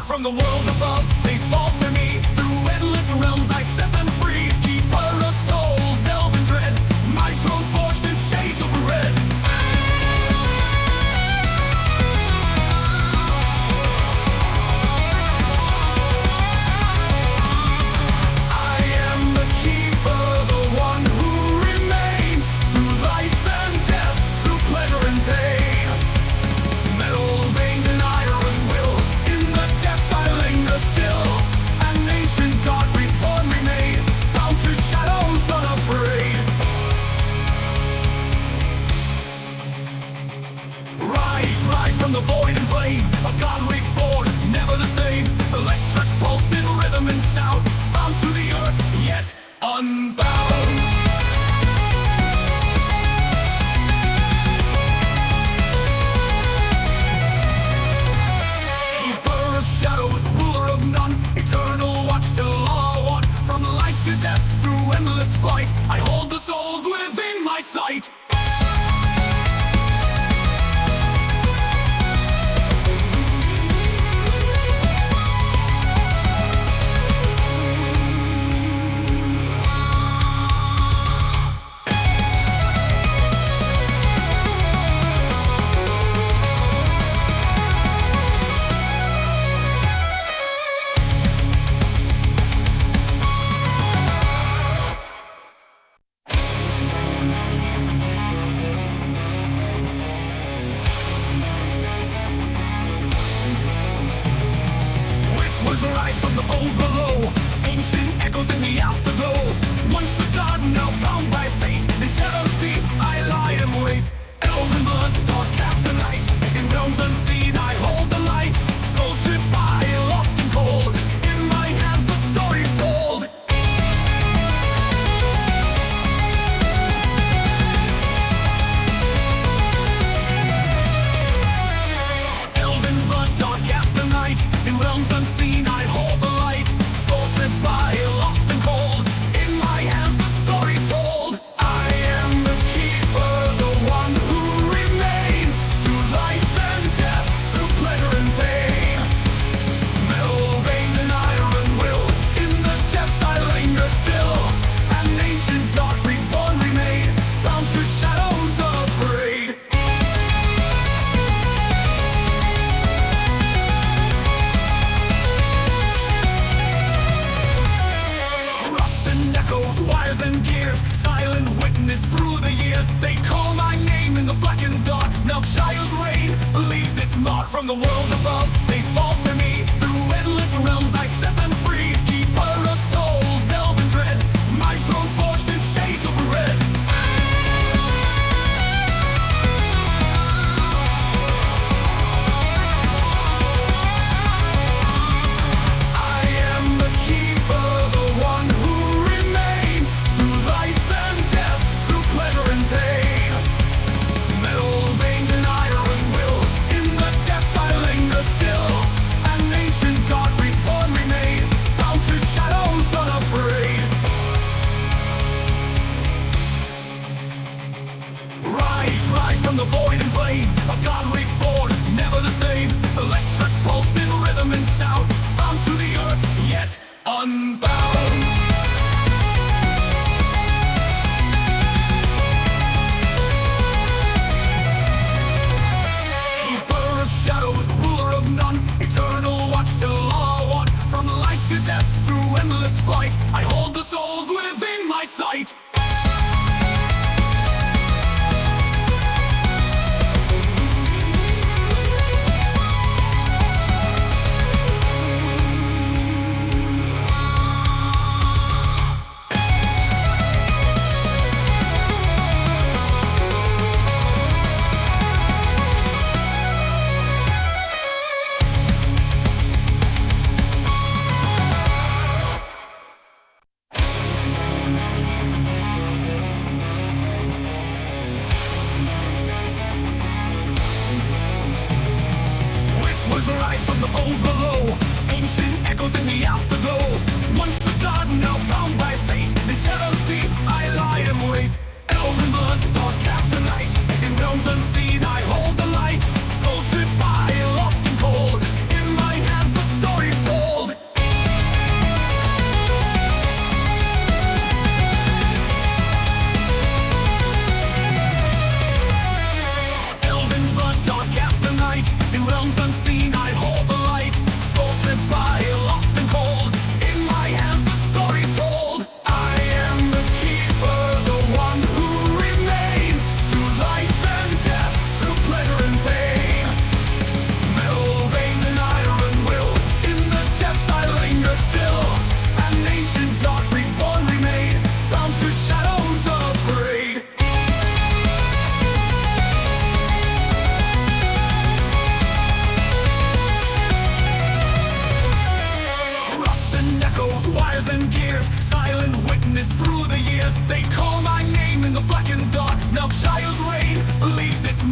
from the world above. They fall to me through endless realms. I set them free. Keeper of souls, elven dread. My throne forged in shades of red. I am the keeper, the one who remains through life and death, through pleasure and pain. Metal veins and iron will, in the depths I linger still. An ancient god reborn remade, bound to shadows unafraid. Rise, rise from the void and flame, a god reborn, never the same. Electric pulse in rhythm and sound, bound to the earth, yet unbound. Keeper of shadows, ruler of none, eternal watch till all are one. From life to death, through endless flight, I hold the souls within my sight. Rise from the bones below, ancient echoes in the afterglow. Once a god, now bound by fate, in shadows deep I lie and wait. Elven blood, dark cast the night, in realms unseen I hold the light. Souls slip by, lost and cold, in my hands the story's told. Elven blood, dark cast the night, in realms unseen I hold the light. Souls slip by, lost and cold, in my hands the story's told. I am the keeper, the one who remains through life and death, through pleasure and pain. Metal veins and iron will, in the depths I linger still. An ancient god reborn remade, bound to shadows unafraid. Rust and echoes, wires and gears, silent witness through the years. They call my name in the blackened dark. Now Shire's reign leaves its mark from the world above. They fall to me through endless realms. I set them free. Keeper of souls, elven dread. My throne forged in shades of red. I am the keeper, the one who remains through life and death, through pleasure and pain. Metal veins and iron will, in the depths I linger still. An ancient god reborn remade,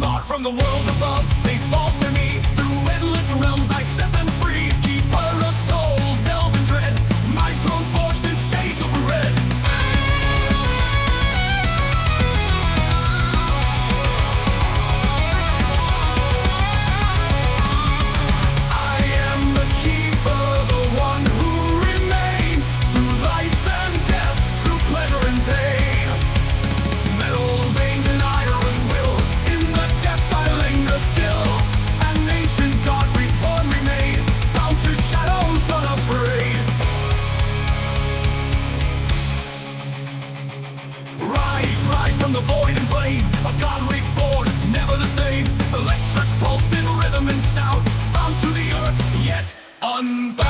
mark from the world above. They fall to me through endless realms. I set them free. Keeper of souls, elven dread. My throne forged in shades of red. I am the keeper, the one who remains through life and death, through pleasure and pain. Metal veins and iron will, in the depths I linger still. An ancient god reborn remain, bound to shadows unafraid. Rise from the void and flame, a god reborn, never the same. Electric pulse in rhythm and sound, bound to the earth, yet unbound.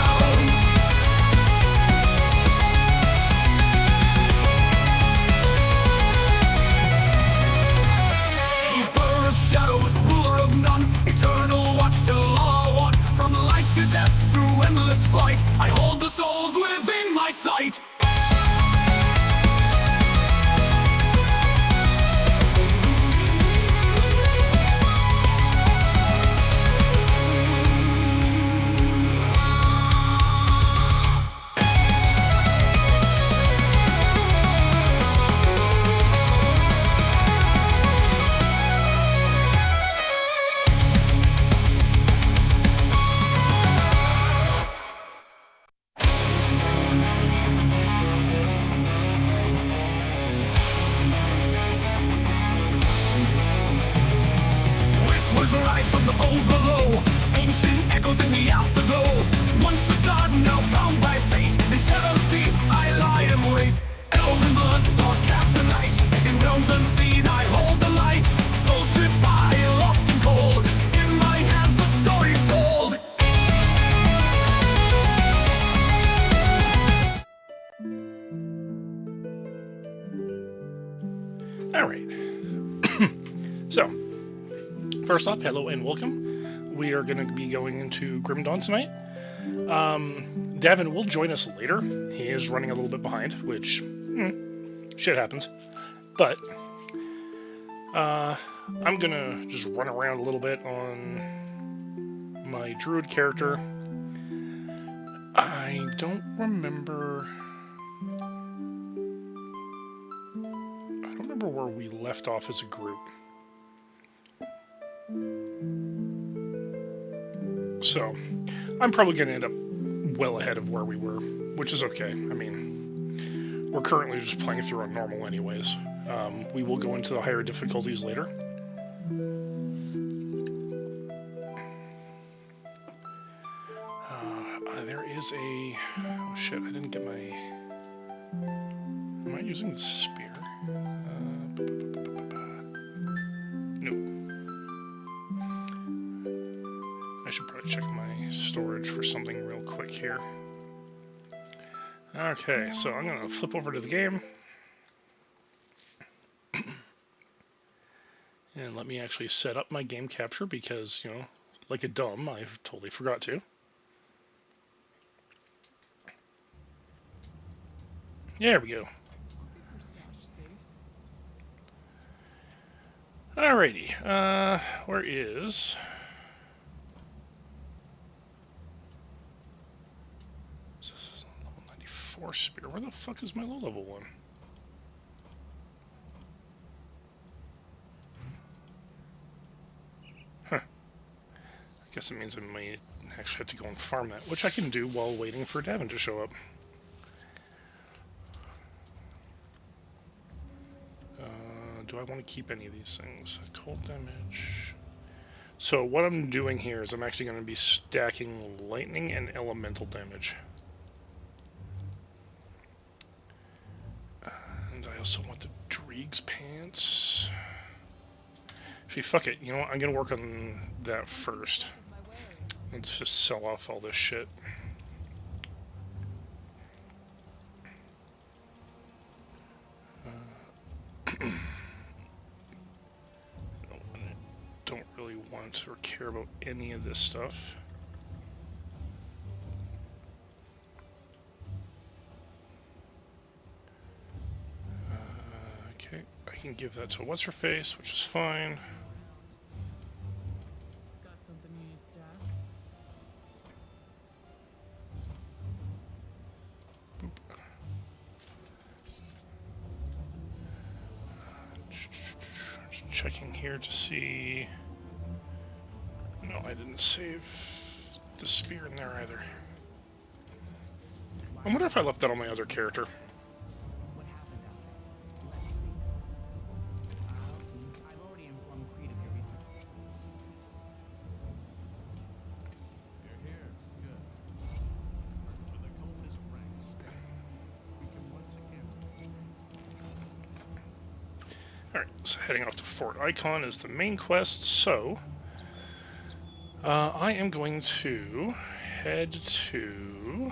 Keeper of shadows, ruler of none, eternal watch till all are one. From life to death, through endless flight, I hold the souls within my sight. Whispers rise from the poles below, ancient echoes in the afterglow. Once a god, now bound by fate, in shadows deep I lie and wait. Elven blood, dark cast the night, in realms unseen I hold the light. Soul slip by, lost and cold, in my hands the story's told. Alright. So, first off, hello and welcome. We are going to be going into Grim Dawn tonight. Davin will join us later. He is running a little bit behind, which, shit happens. But, I'm going to just run around a little bit on my druid character. I don't remember where we left off as a group. So, I'm probably going to end up well ahead of where we were, which is okay. I mean, we're currently just playing through on normal anyways. We will go into the higher difficulties later. There is a... Oh shit, I didn't get my... Am I using the spear? I should probably check my storage for something real quick here. Okay, so I'm going to flip over to the game. And let me actually set up my game capture because, you know, like a dumb, I totally forgot to. There we go. Alrighty, where is... This is level 94 spear. Where the fuck is my low level one? Huh. I guess it means I might actually have to go and farm that, which I can do while waiting for Davin to show up. Do I want to keep any of these things? Cold damage. So what I'm doing here is I'm actually going to be stacking lightning and elemental damage. And I also want the Dreeg's pants. Actually, fuck it. You know what? I'm going to work on that first. Let's just sell off all this shit. Don't really want or care about any of this stuff. Okay, I can give that to what's-her-face, which is fine. checking here to see... No, I didn't save the spear in there either. I wonder if I left that on my other character. What happened out there? Let's see. I've already informed Creed of your recent. You're here. Good. For the cultist ranks, we can once again. Alright, so heading off to Fort Icon is the main quest, so... I am going to head to...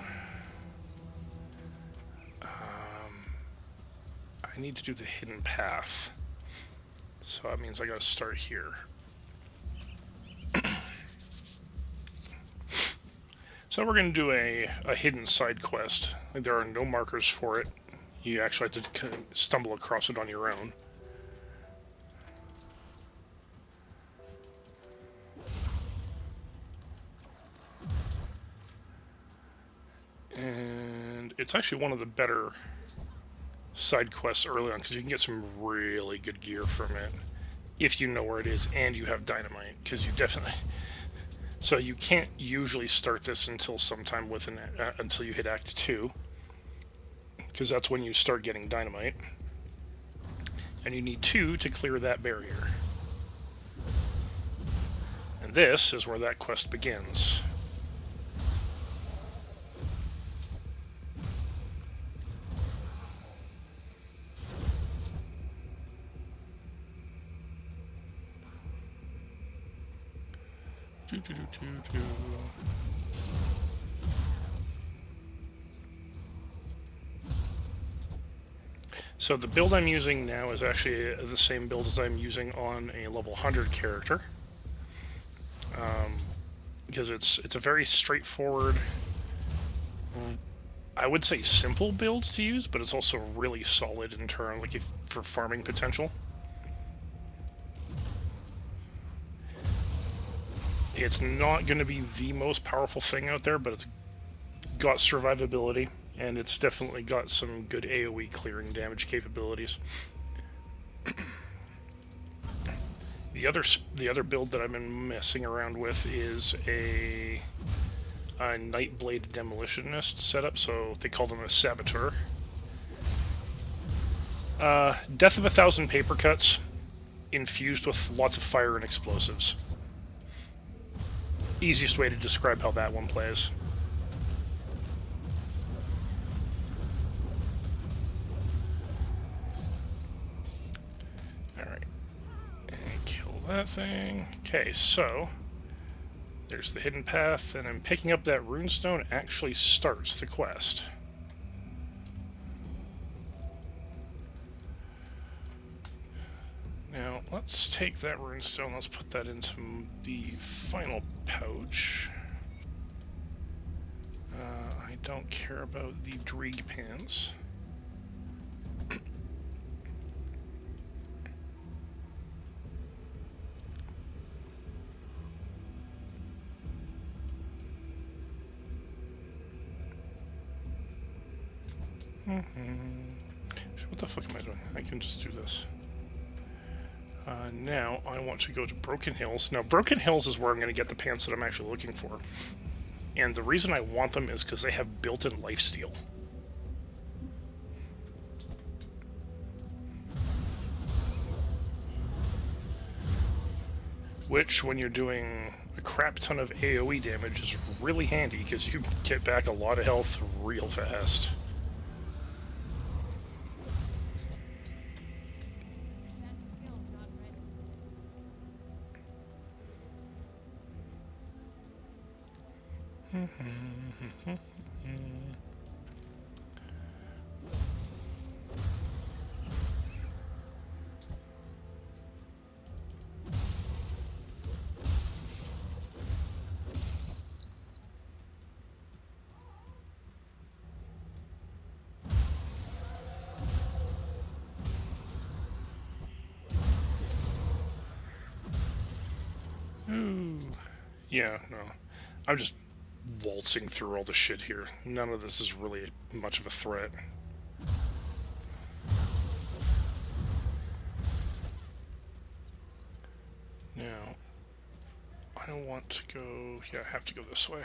I need to do the hidden path. So that means I gotta start here. So we're gonna do a hidden side quest. Like, there are no markers for it. You actually have to kind of stumble across it on your own. And it's actually one of the better side quests early on because you can get some really good gear from it if you know where it is and you have dynamite, because you definitely... So you can't usually start this until sometime within until you hit Act 2, because that's when you start getting dynamite, and you need 2 to clear that barrier. And this is where that quest begins. So the build I'm using now is actually the same build as I'm using on a level 100 character, because it's a very straightforward, I would say simple build to use, but it's also really solid in terms for farming potential. It's not going to be the most powerful thing out there, but it's got survivability, and it's definitely got some good AoE clearing damage capabilities. The other build that I've been messing around with is a Nightblade Demolitionist setup, so they call them a Saboteur. Death of 1,000 paper cuts, infused with lots of fire and explosives. Easiest way to describe how that one plays. Alright. And kill that thing. Okay, so there's the hidden path, and then picking up that runestone actually starts the quest. Now, let's take that runestone, let's put that into the final pouch. I don't care about the Dreeg pants. What the fuck am I doing? I can just do this. Now I want to go to Broken Hills. Now Broken Hills is where I'm going to get the pants that I'm actually looking for. And the reason I want them is because they have built-in lifesteal. Which, when you're doing a crap ton of AoE damage, is really handy because you get back a lot of health real fast. Ooh. Yeah, no. I'm just waltzing through all the shit here. None of this is really much of a threat. I want to go... Yeah, I have to go this way.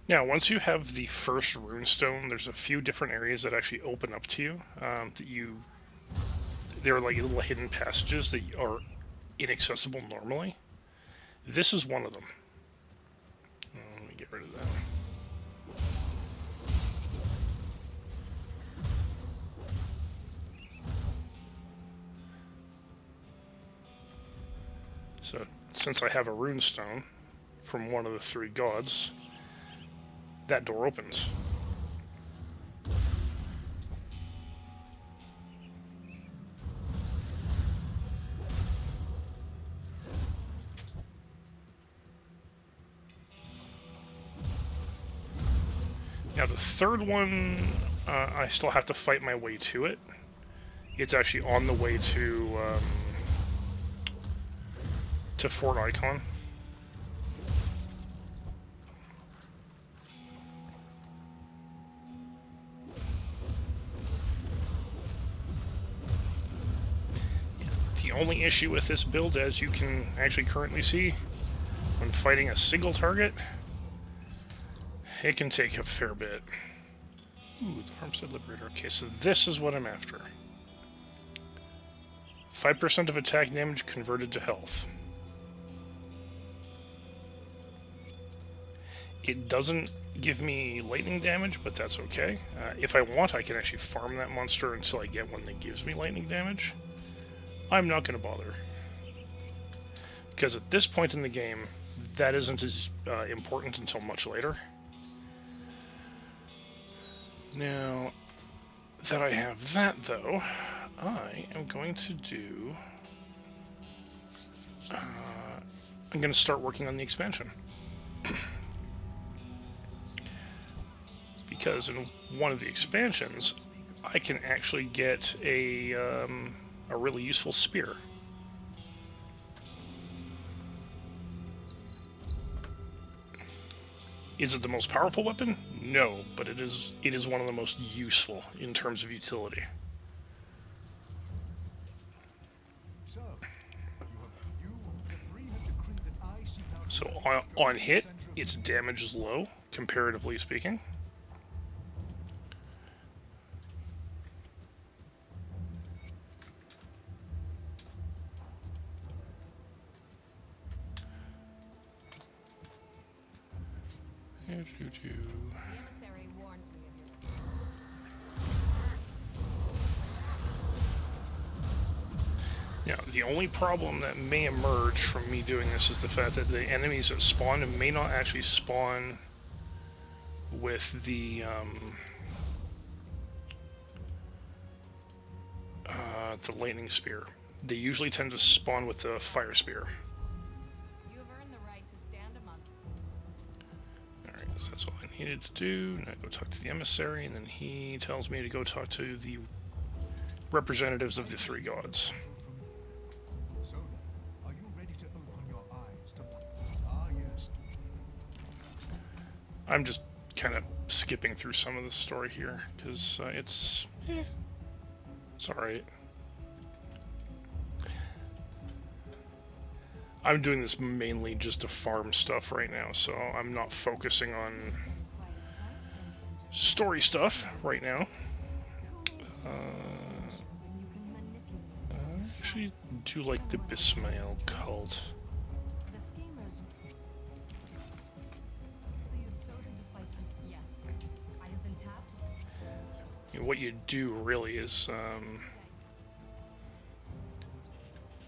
Now, once you have the first runestone, there's a few different areas that actually open up to you. They're like little hidden passages that are inaccessible normally. This is one of them. Let me get rid of that. So, since I have a runestone from one of the three gods, that door opens. Now the third one, I still have to fight my way to it. It's actually on the way to Fort Icon. The only issue with this build, as you can actually currently see, when fighting a single target, it can take a fair bit. Ooh, the Farmstead Liberator. Okay, so this is what I'm after. 5% of attack damage converted to health. It doesn't give me lightning damage, but that's okay. If I want, I can actually farm that monster until I get one that gives me lightning damage. I'm not going to bother. Because at this point in the game, that isn't as important until much later. Now that I have that, though, I am going to do... I'm going to start working on the expansion. Because in one of the expansions, I can actually get a really useful spear. Is it the most powerful weapon? No, but it is one of the most useful in terms of utility. So on hit, its damage is low, comparatively speaking. The emissary warned me of your... Now, the only problem that may emerge from me doing this is the fact that the enemies that spawn may not actually spawn with the lightning spear. They usually tend to spawn with the fire spear. You have earned the right to stand among them. Alright, so that's all I needed to do. Now go talk to the emissary, and then he tells me to go talk to the representatives of the three gods. So then, are you ready to open your eyes to... Ah, yes. I'm just kind of skipping through some of the story here, because it's alright. I'm doing this mainly just to farm stuff right now, so I'm not focusing on Quite a sight since entering. story stuff right now. When you can manipulate I actually do like the Bismael cult. the schemers. So you've chosen to fight them? Yes. I have been tasked with What you do really is,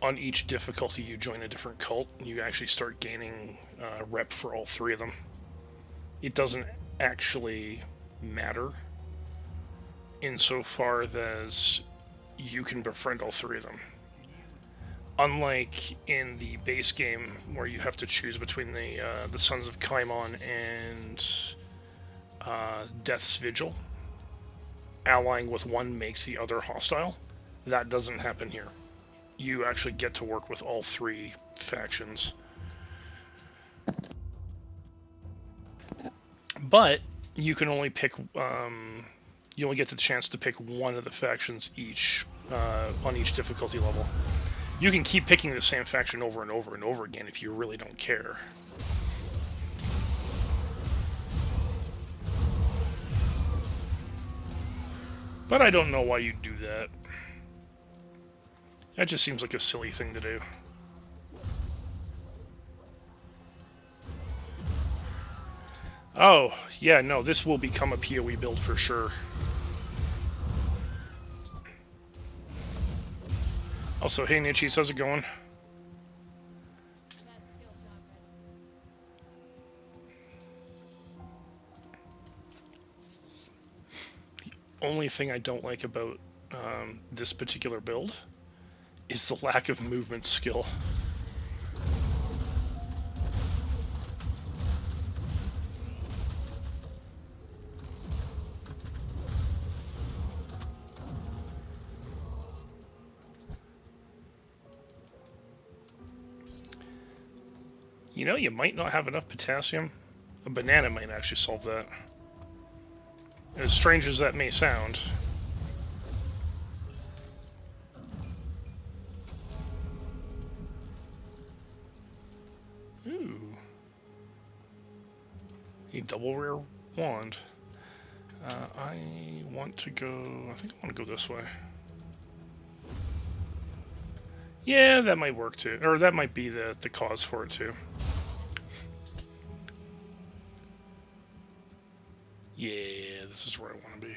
on each difficulty you join a different cult, and you actually start gaining rep for all three of them. It doesn't actually matter insofar as you can befriend all three of them. Unlike in the base game, where you have to choose between the Sons of Kaimon and Death's Vigil, allying with one makes the other hostile. That doesn't happen here. You actually get to work with all three factions. But you can only pick You only get the chance to pick one of the factions each on each difficulty level. You can keep picking the same faction over and over and over again if you really don't care. But I don't know why you'd do that. That just seems like a silly thing to do. Oh, yeah, no, this will become a PoE build for sure. Also, hey Nichis, how's it going? That skill's not ready. Only thing I don't like about this particular build is the lack of movement skill. You know, you might not have enough potassium. A banana might actually solve that. As strange as that may sound. Ooh. A double rare wand. I want to go... I think I want to go this way. Yeah, that might work too. Or that might be the cause for it too. Yeah, this is where I want to be.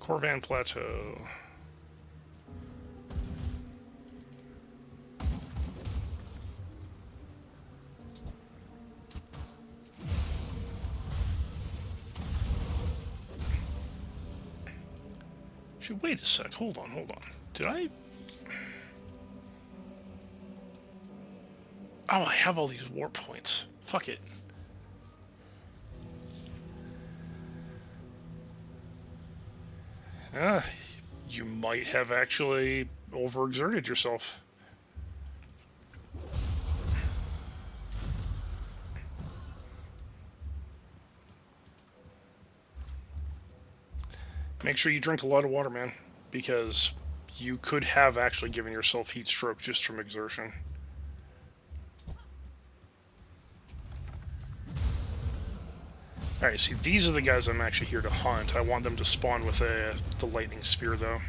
Corvan Plateau. Actually, wait a sec. Hold on. Did I... Oh, I have all these warp points. Fuck it. You might have actually overexerted yourself. Make sure you drink a lot of water, man, because you could have actually given yourself heat stroke just from exertion. Alright, see, these are the guys I'm actually here to hunt. I want them to spawn with the lightning spear, though.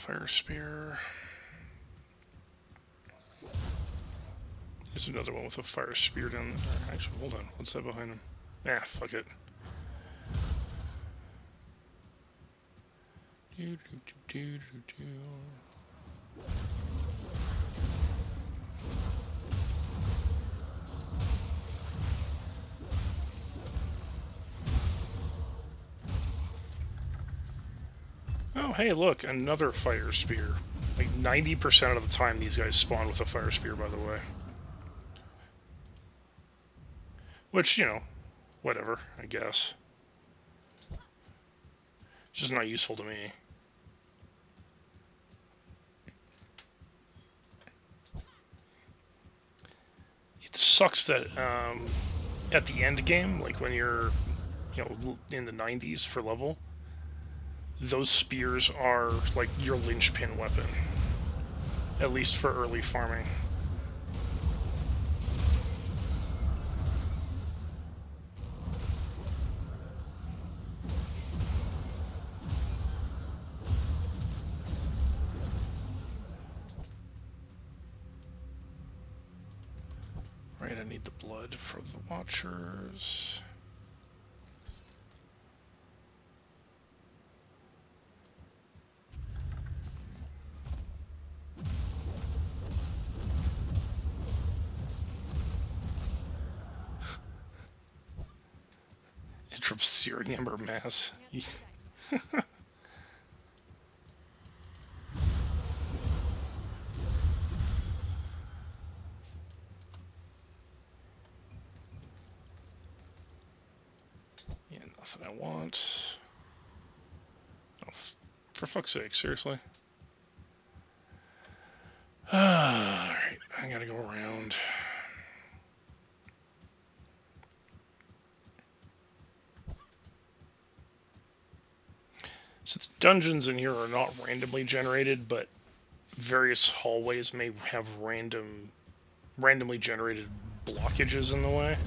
Fire spear. There's another one with a fire spear down there. Actually, hold on. What's that behind him? Ah, fuck it. Oh, hey, look, another fire spear. Like 90% of the time these guys spawn with a fire spear, by the way. Which, you know, whatever, I guess. Just not useful to me. It sucks that at the end game, like when you're, you know, in the 90s for level, those spears are like your linchpin weapon, at least for early farming. Right, I need the blood for the Watchers. torch of searing ember mass. Can't do that. Yeah, nothing I want. Oh, for fuck's sake, seriously. Alright, I gotta go around. So the dungeons in here are not randomly generated, but various hallways may have randomly generated blockages in the way.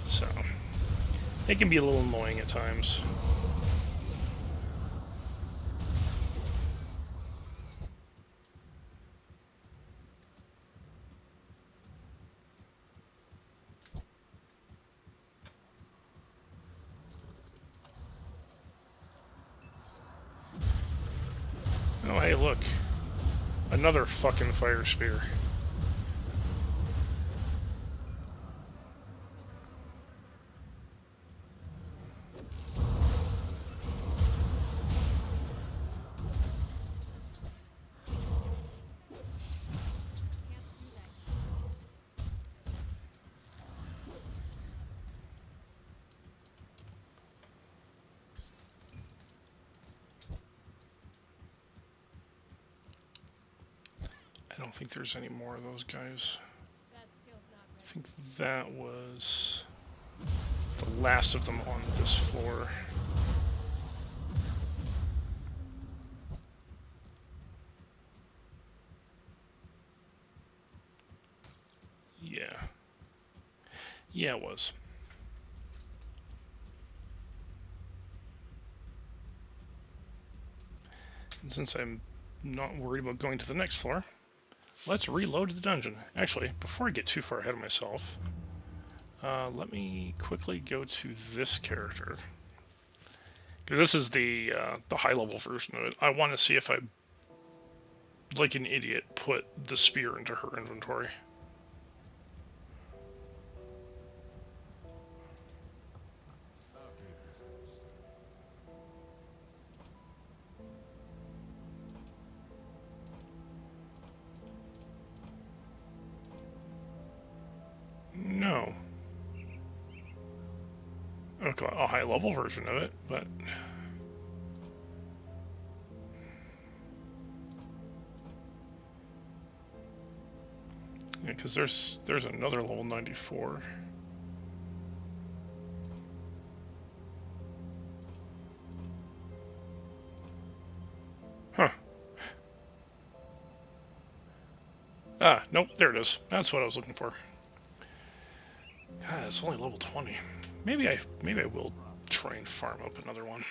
So it can be a little annoying at times. Oh, hey, look. Another fucking fire spear. I don't think there's any more of those guys. That skill's not I ready. think that was the last of them on this floor. Yeah. Yeah, it was. And since I'm not worried about going to the next floor, let's reload the dungeon. Actually, before I get too far ahead of myself, let me quickly go to this character. This is the high-level version of it. I want to see if I, like an idiot, put the spear into her inventory. No. Okay, a high-level version of it, but... Yeah, because there's another level 94. Huh. Ah, nope, there it is. That's what I was looking for. God, it's only level 20. Maybe I will try and farm up another one.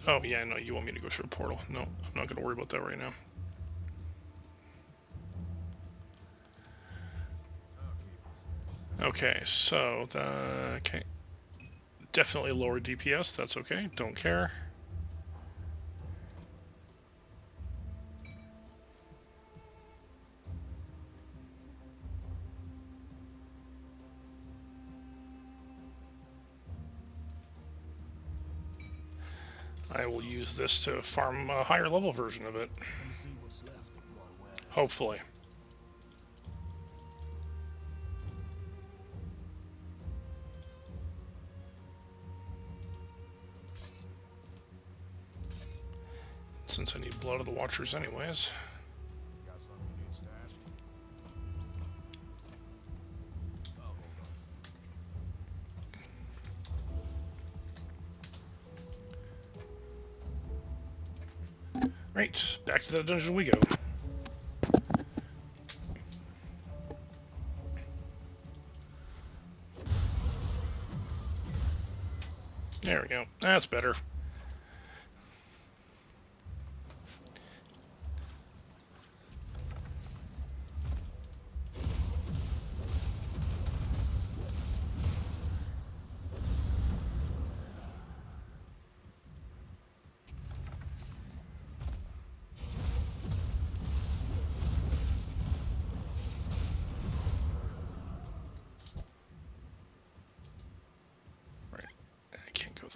Oh yeah, no, you want me to go through a portal? No, I'm not gonna worry about that right now. Okay, so okay, definitely lower DPS. That's okay. Don't care. I will use this to farm a higher level version of it. Hopefully. Since I need Blood of the Watchers anyways. Got something you need stashed? Oh, hold on. Right, back to the dungeon we go. There we go. That's better.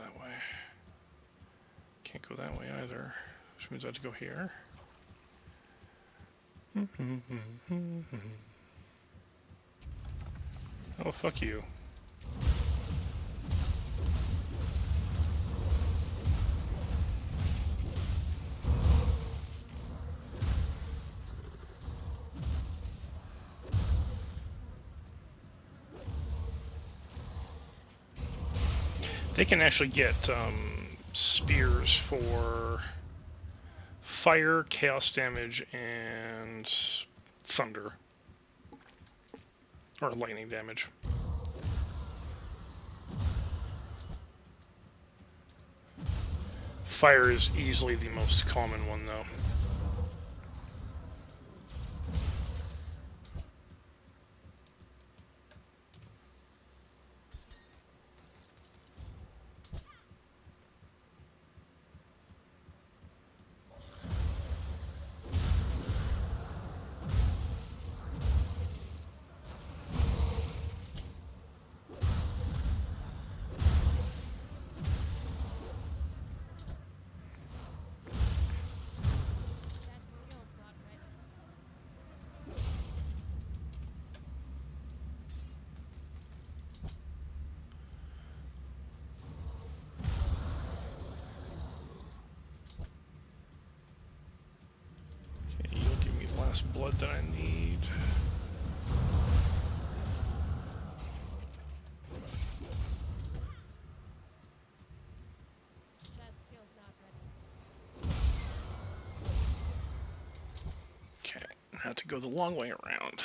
that way. Can't go that way either, which means I have to go here. Oh, fuck you. They can actually get spears for fire, chaos damage, and thunder. Or lightning damage. Fire is easily the most common one, though. That skill's not ready. Okay, you'll give me the last blood that I need. That skill's not ready. Okay, I have to go the long way around.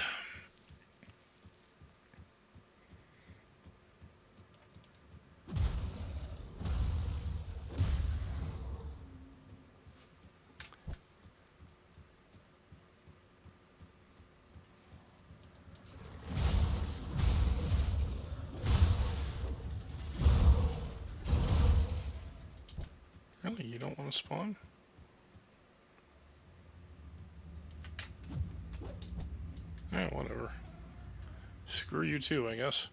Really, you don't want to spawn? Eh, whatever. Screw you too, I guess.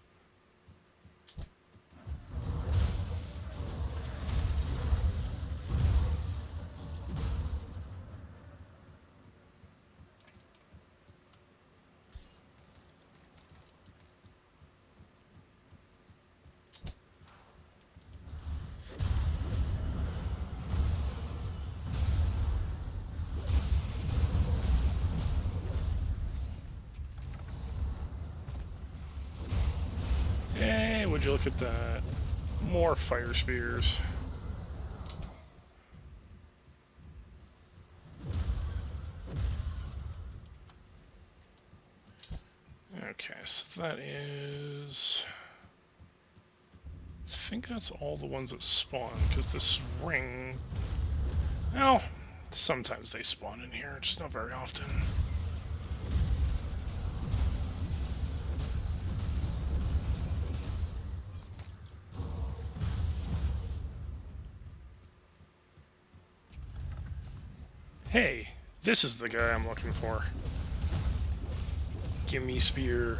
Hey, would you look at that? More fire spears. Okay, so that is... I think that's all the ones that spawn, because this ring... Well, sometimes they spawn in here, just not very often. Hey, this is the guy I'm looking for. Gimme spear.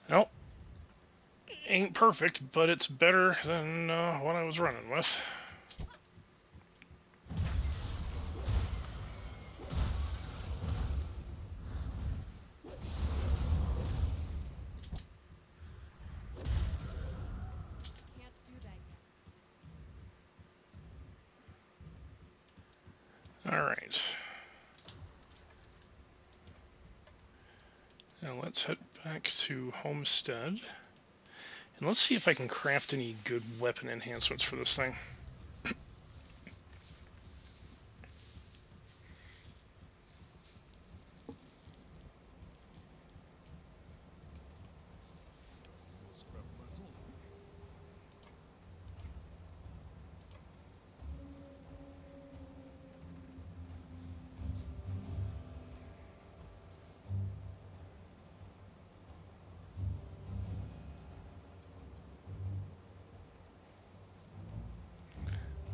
Nope. Ain't perfect, but it's better than what I was running with. Can't do that yet. Alright. Now let's head back to Homestead. And let's see if I can craft any good weapon enhancements for this thing. Scrap pretzel.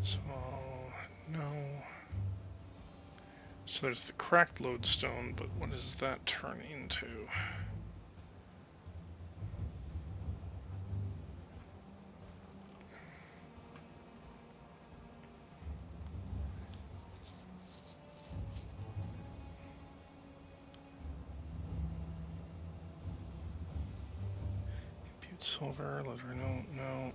So, no. So there's the cracked lodestone, but what does that turn into? silver, leather, no.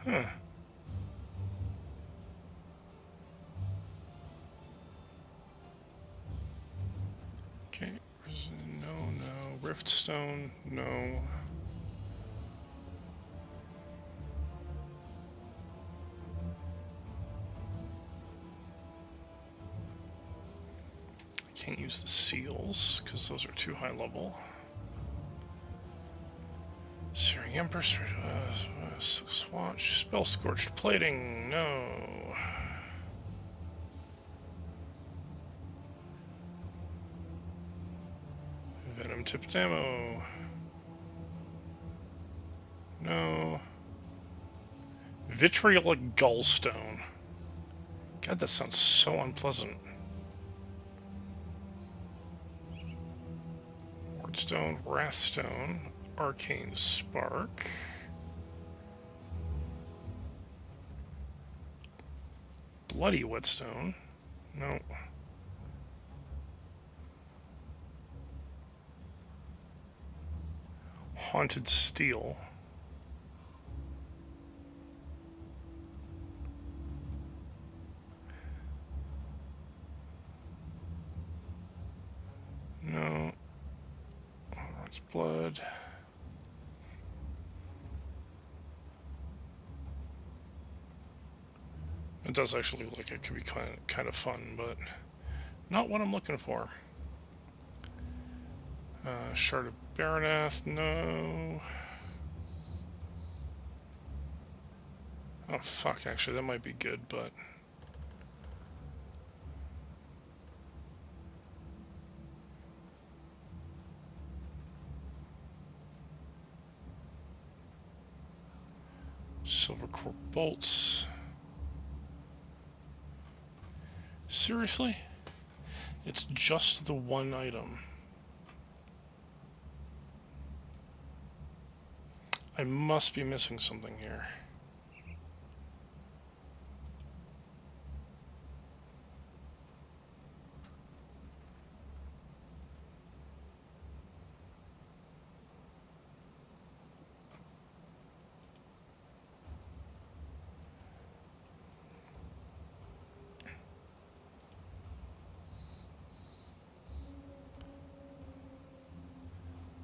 Huh. Okay, no. Riftstone, no. Can't use the seals, because those are too high level. Searing Empress, Swatch, Spell Scorched Plating, no. Venom Tipped Ammo, no. Vitriolic Gallstone. God, that sounds so unpleasant. Wardstone, Wrathstone, Arcane Spark. Bloody Whetstone. No. Haunted Steel. No. That's blood. It does actually look like it could be kind of fun, but not what I'm looking for. Shard of Baranath, no. Oh fuck, actually that might be good, but Silver Core Bolts. Seriously? It's just the one item. I must be missing something here.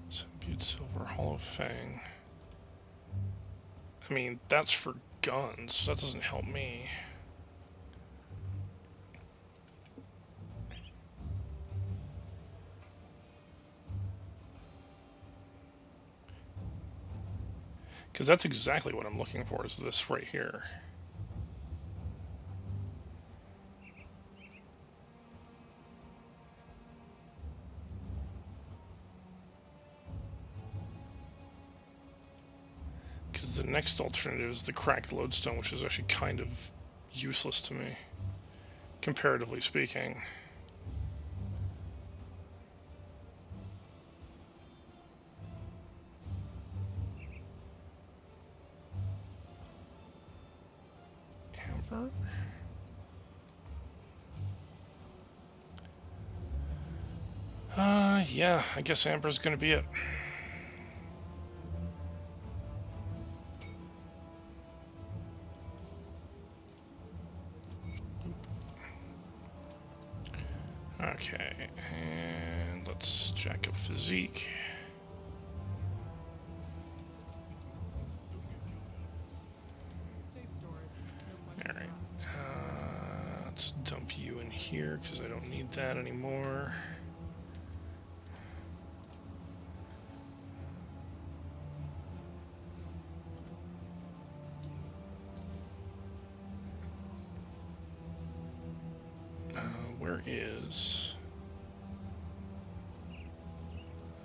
Subdued Silver, Hollow Fang. I mean, that's for guns. That doesn't help me. Because that's exactly what I'm looking for, is this right here. Because the next alternative is the cracked lodestone, which is actually kind of useless to me, comparatively speaking. Amber? Yeah, I guess Amber's gonna be it. Okay, and let's jack up physique. Safe storage. No questions Alright, asked. let's dump you in here because I don't need that anymore. Where is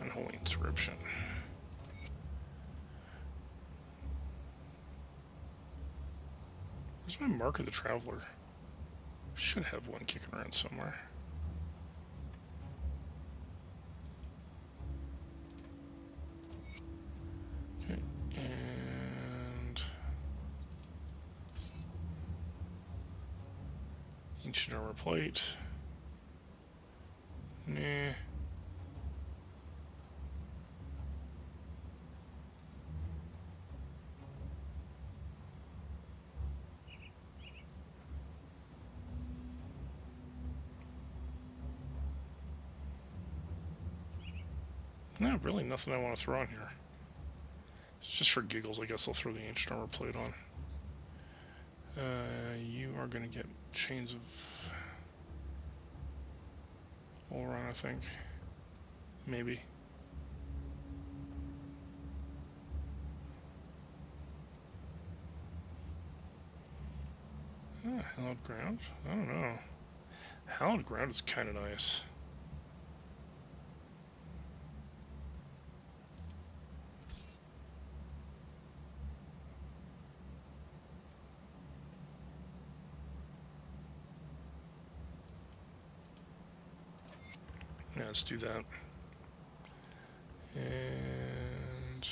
Unholy Inscription? Where's my Mark of the Traveler? Should have one kicking around somewhere. Okay, and Ancient Armor Plate. Nah. No, really nothing I want to throw on here. It's just for giggles, I guess I'll throw the Ancient Armor Plate on. You are going to get Chains of all around, I think. Maybe. Hallowed Ground? I don't know. Hallowed Ground is kind of nice. Yeah, let's do that. And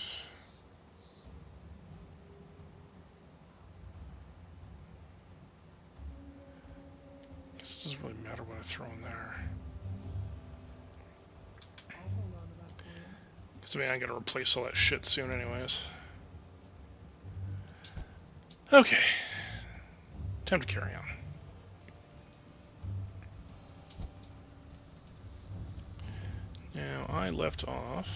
I guess it doesn't really matter what I throw in there. I'll hold on to that for you. Because I mean, I gotta replace all that shit soon anyways. Okay. Time to carry on. Now, I left off...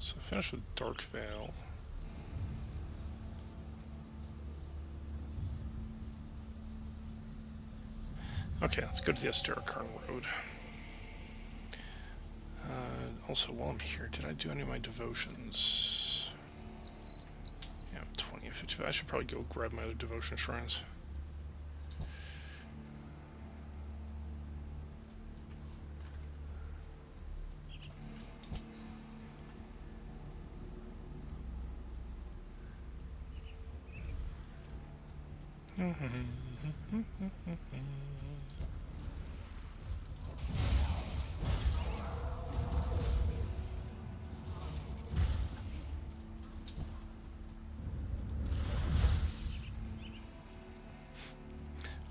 so I finished with Dark Veil. Okay, let's go to the Asterakarn Road. Also, while I'm here, did I do any of my devotions? Yeah, 20 and 55. I should probably go grab my other devotion shrines.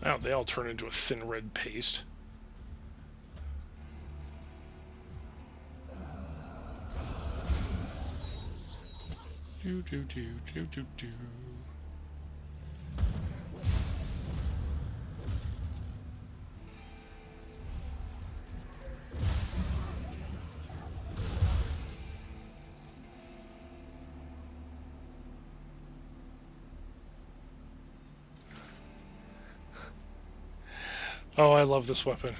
Wow, they all turn into a thin red paste. Do do do do do do. Oh, I love this weapon.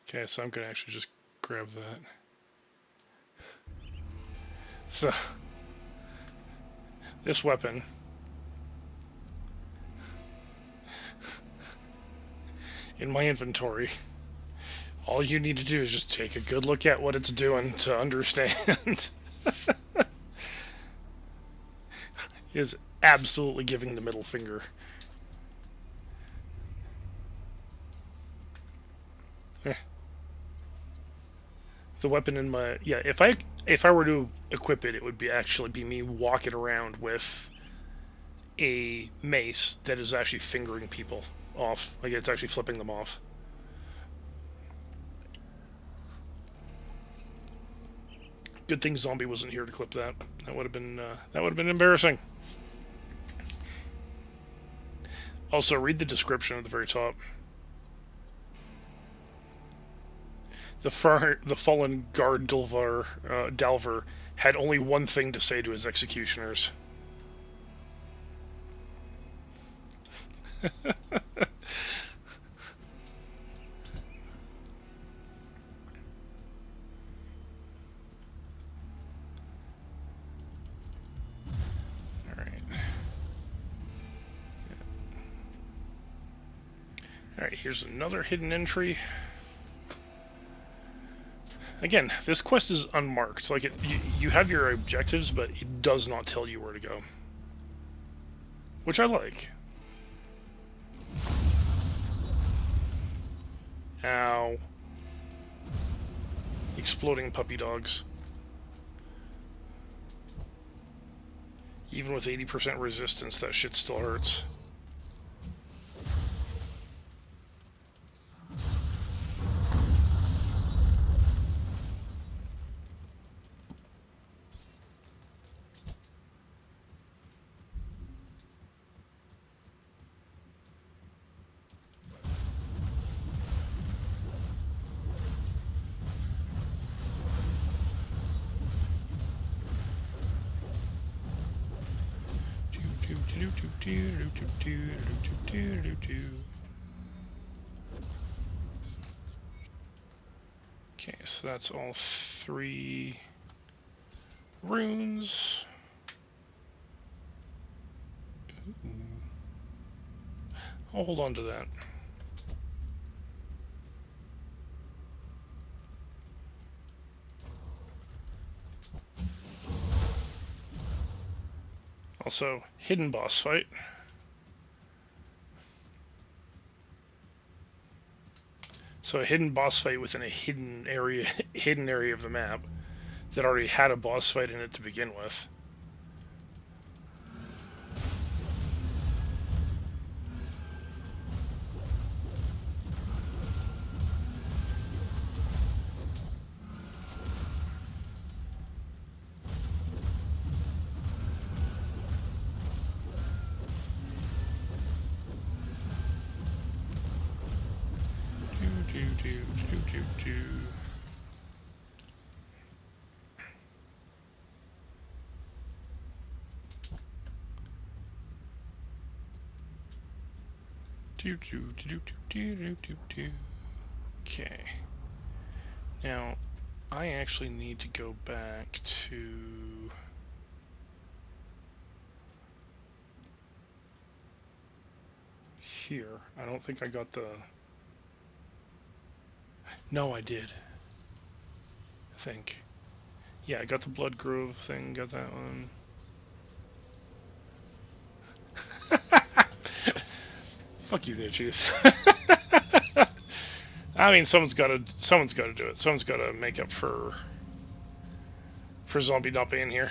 Okay, so I'm gonna actually just grab that. So, this weapon in my inventory, all you need to do is just take a good look at what it's doing to understand. Is absolutely giving the middle finger. The weapon in my if I were to equip it, it would be actually be me walking around with a mace that is actually fingering people off, like it's actually flipping them off. Good thing Zombie wasn't here to clip that. That would have been embarrassing. Also, read the description at the very top. The fallen guard Dalver had only one thing to say to his executioners. Alright, here's another hidden entry. Again, this quest is unmarked. Like, you have your objectives, but it does not tell you where to go. Which I like. Ow. Exploding puppy dogs. Even with 80% resistance, that shit still hurts. Okay, so that's all 3 runes. Ooh. I'll hold on to that. Also, hidden boss fight. So a hidden boss fight within a hidden area of the map that already had a boss fight in it to begin with. Okay. Now, I actually need to go back to... here. I don't think I got the... No, I did. I think. Yeah, I got the Blood Grove thing, got that one. Fuck you, Niches. I mean, someone's got to do it. Someone's got to make up for Zombie not being here.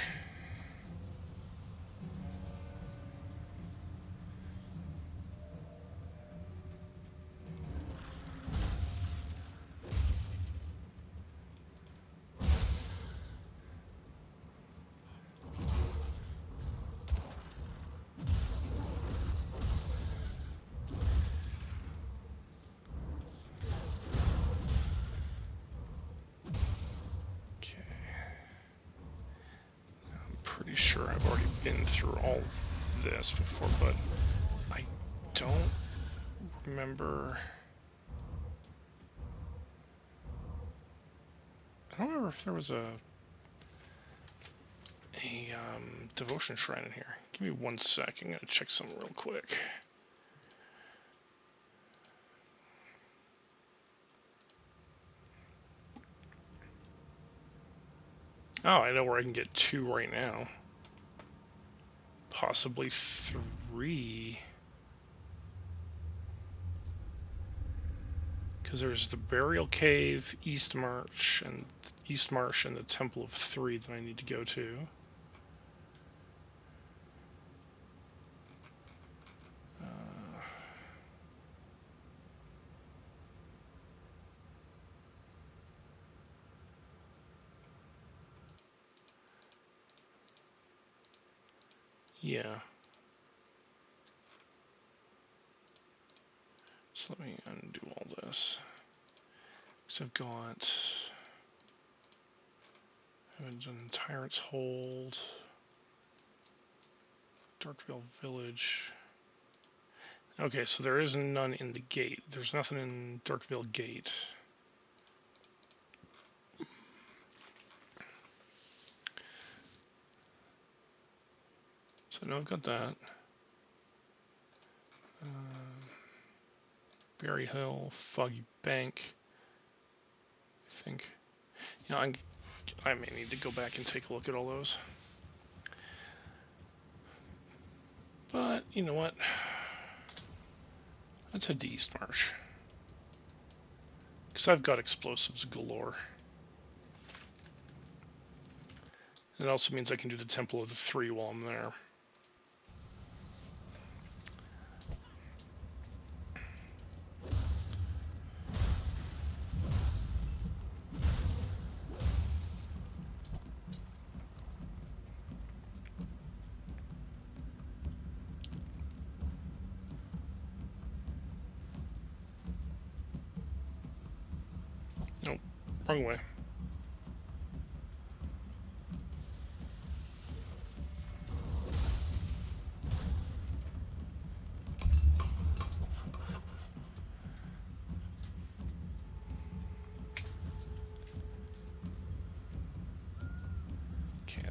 Pretty sure I've already been through all this before, but I don't remember. I don't remember if there was a devotion shrine in here. Give me 1 sec. I'm gonna check something real quick. Oh, I know where I can get 2 right now. Possibly 3. Because there's the Burial Cave, East Marsh, and the Temple of 3 that I need to go to. Yeah. So let me undo all this. So I haven't done Tyrant's Hold, Darkvale Village. Okay, so there is none in the gate. There's nothing in Darkvale Gate. So now I've got that. Berry Hill, Foggy Bank. I think. You know, I may need to go back and take a look at all those. But, you know what? Let's head to East Marsh. Because I've got explosives galore. It also means I can do the Temple of the 3 while I'm there. Nope, wrong way.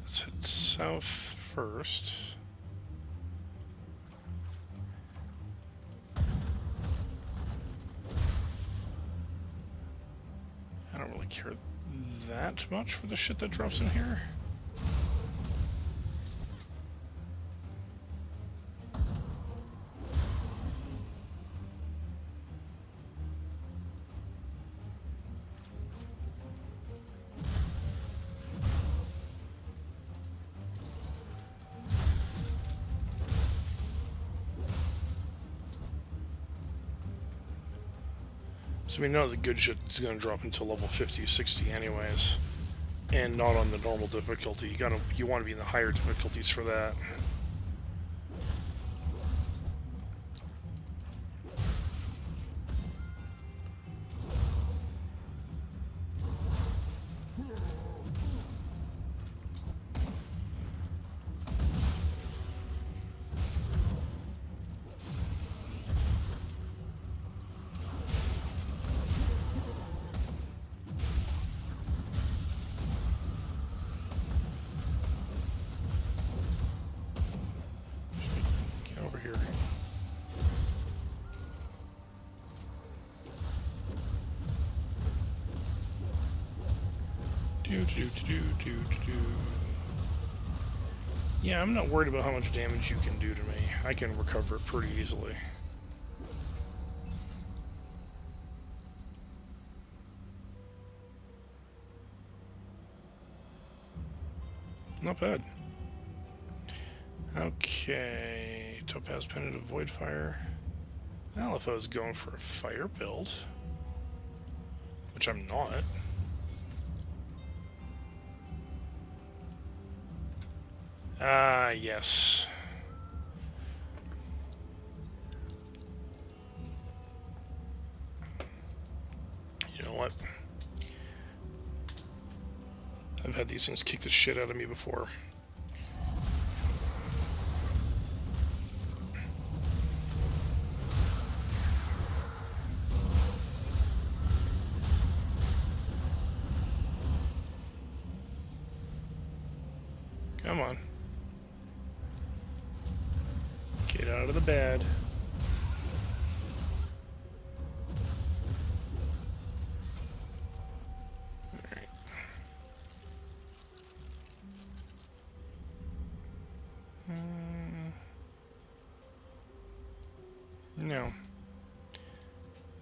Let's head south first. I don't really care that much for the shit that drops in here. So we know the good shit is going to drop until level 50, 60 anyways. And not on the normal difficulty. You want to be in the higher difficulties for that. Get over here. Yeah, I'm not worried about how much damage you can do to me. I can recover it pretty easily. Not bad. Okay, Topaz Pendant of Void Fire. Well, if I was going for a fire build, which I'm not. Ah, yes. You know what? I've had these things kick the shit out of me before. Come on. Get out of the bed. Alright. No.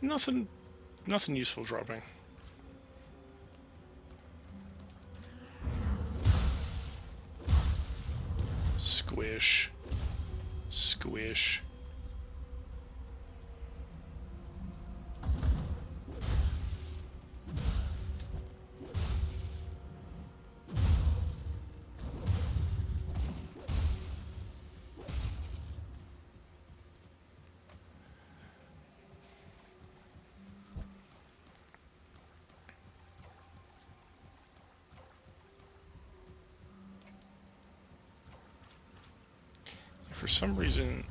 Nothing useful dropping. Squish. Squish. For some reason,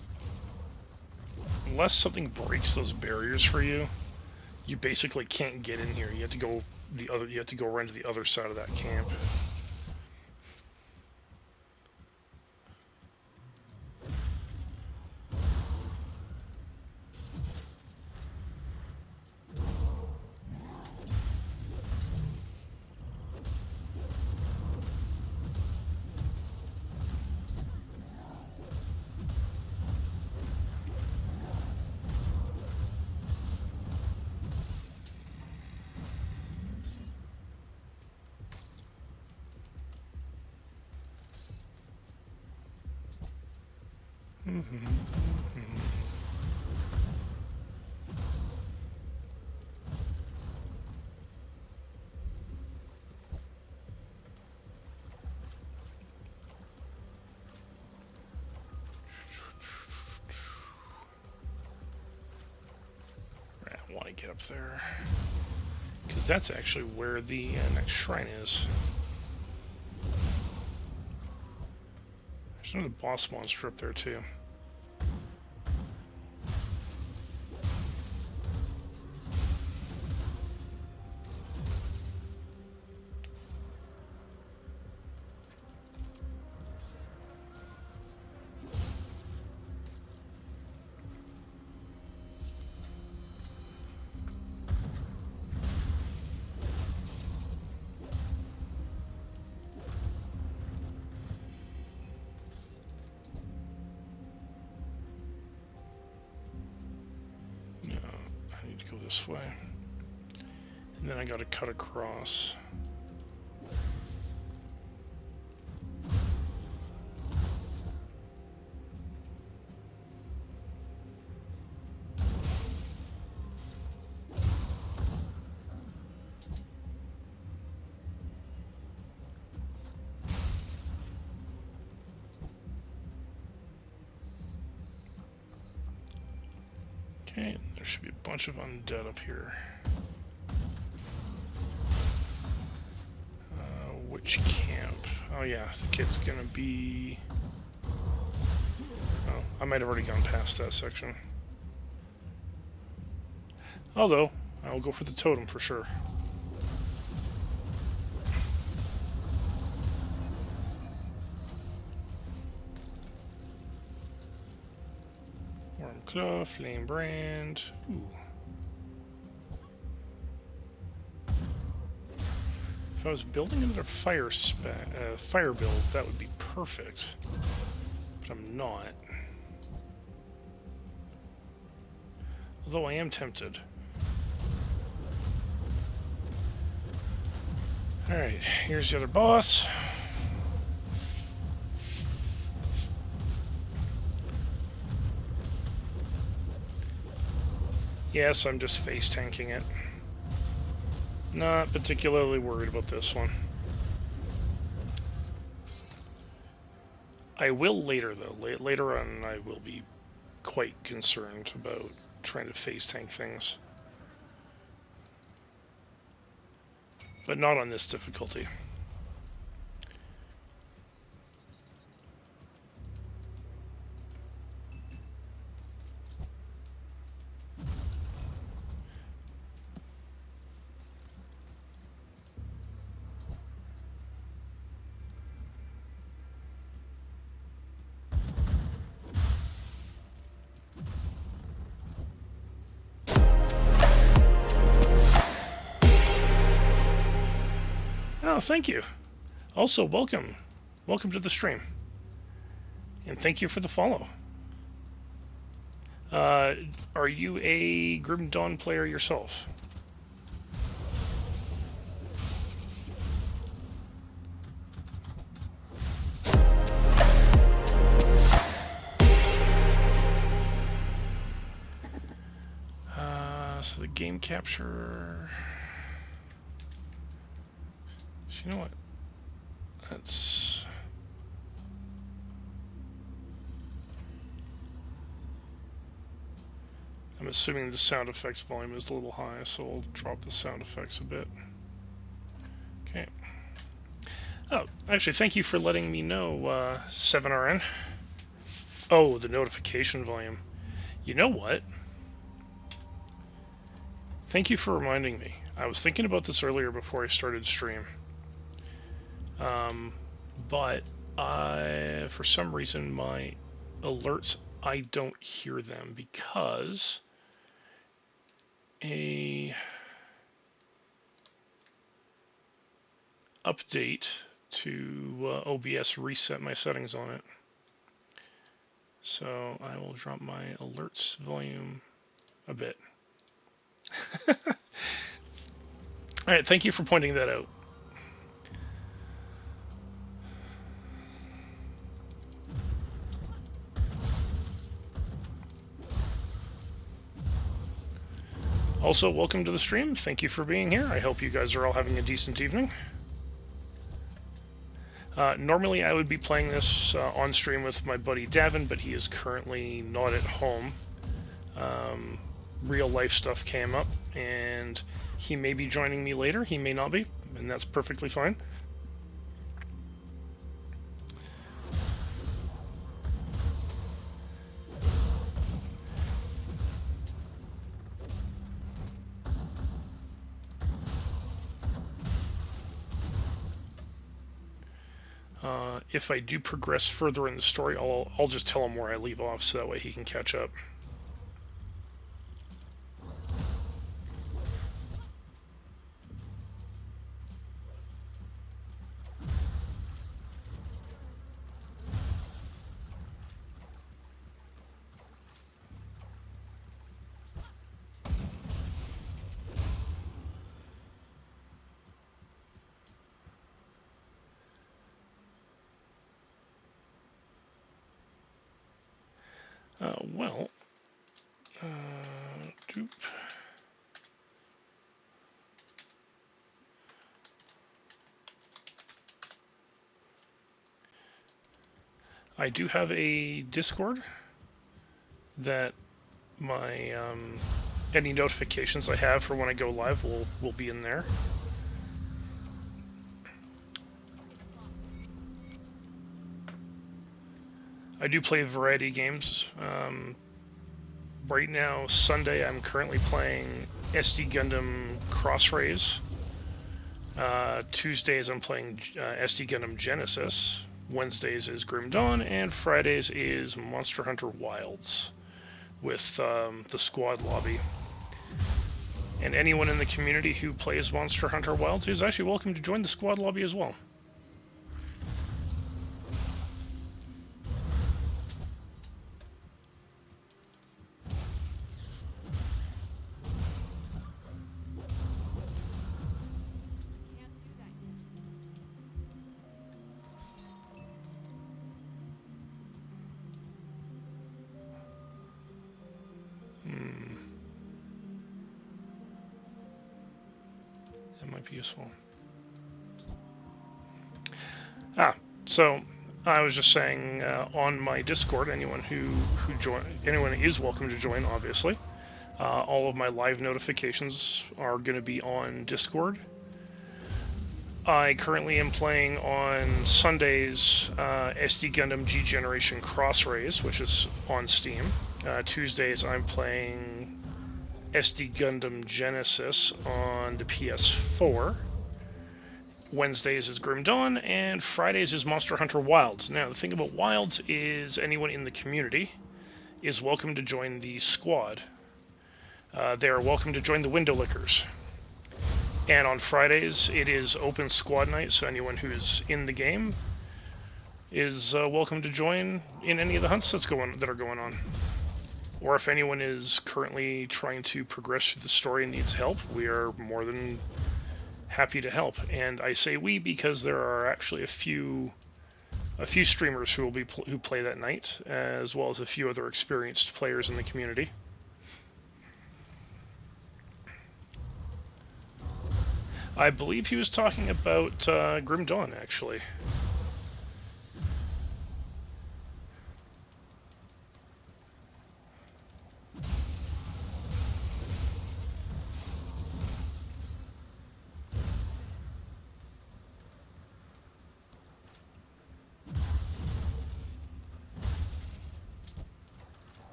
unless something breaks those barriers for you, you basically can't get in here. You have to go You have to go around to the other side of that camp. I want to get up there, because that's actually where the next shrine is. There's another boss monster up there too. this way. And then I gotta cut across. Okay, there should be a bunch of undead up here. Which camp? Oh yeah, the kid's gonna be... Oh, I might have already gone past that section. Although, I'll go for the totem for sure. Worm Claw, Flame Brand. Ooh. If I was building another fire build, that would be perfect. But I'm not. Although I am tempted. Alright, here's the other boss. Yes, I'm just face tanking it. Not particularly worried about this one. I will later, though. Later on, I will be quite concerned about trying to face tank things. But not on this difficulty. Oh, thank you. Also, welcome. Welcome to the stream. And thank you for the follow. Are you a Grim Dawn player yourself? So the game capture... You know what? That's... I'm assuming the sound effects volume is a little high, so we'll drop the sound effects a bit. Okay. Oh, actually, thank you for letting me know, 7RN. Oh, the notification volume. You know what? Thank you for reminding me. I was thinking about this earlier before I started stream. But for some reason, my alerts, I don't hear them because a update to OBS reset my settings on it. So I will drop my alerts volume a bit. Alright, thank you for pointing that out. Also, welcome to the stream. Thank you for being here. I hope you guys are all having a decent evening. Normally I would be playing this on stream with my buddy Davin, but he is currently not at home. Real life stuff came up, and he may be joining me later. He may not be, and that's perfectly fine. If I do progress further in the story, I'll just tell him where I leave off so that way he can catch up. Well, doop. I do have a Discord that my any notifications I have for when I go live will be in there. I do play a variety of games. Right now, Sunday, I'm currently playing SD Gundam Crossrays. Tuesdays, I'm playing SD Gundam Genesis. Wednesdays is Grim Dawn, and Fridays is Monster Hunter Wilds with the squad lobby. And anyone in the community who plays Monster Hunter Wilds is actually welcome to join the squad lobby as well. Can't do that yet. That might be useful. So I was just saying on my Discord, anyone anyone is welcome to join. Obviously, all of my live notifications are going to be on Discord. I currently am playing on Sundays SD Gundam G Generation Crossrays, which is on Steam. Tuesdays I'm playing SD Gundam Genesis on the PS4. Wednesdays is Grim Dawn, and Fridays is Monster Hunter Wilds. Now, the thing about Wilds is anyone in the community is welcome to join the squad. They are welcome to join the Window Lickers. And on Fridays, it is open squad night, so anyone who's in the game is welcome to join in any of the hunts that are going on. Or if anyone is currently trying to progress through the story and needs help, we are more than happy to help. And I say we because there are actually a few streamers who play that night, as well as a few other experienced players in the community. I believe he was talking about Grim Dawn, actually.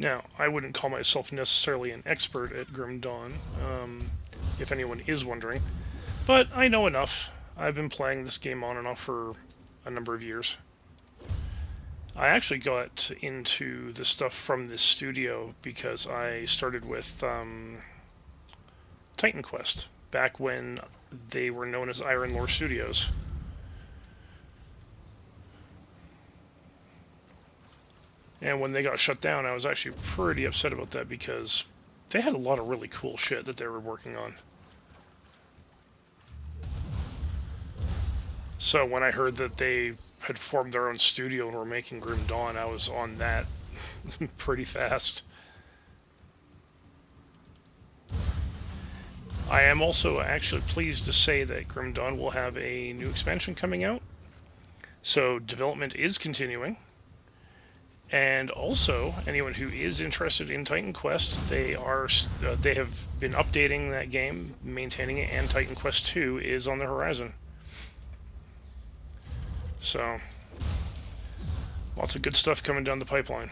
Now, I wouldn't call myself necessarily an expert at Grim Dawn, if anyone is wondering, but I know enough. I've been playing this game on and off for a number of years. I actually got into the stuff from this studio because I started with Titan Quest, back when they were known as Iron Lore Studios. And when they got shut down, I was actually pretty upset about that because they had a lot of really cool shit that they were working on. So when I heard that they had formed their own studio and were making Grim Dawn, I was on that pretty fast. I am also actually pleased to say that Grim Dawn will have a new expansion coming out. So development is continuing. And also, anyone who is interested in Titan Quest, they have been updating that game, maintaining it, and Titan Quest 2 is on the horizon. So, lots of good stuff coming down the pipeline.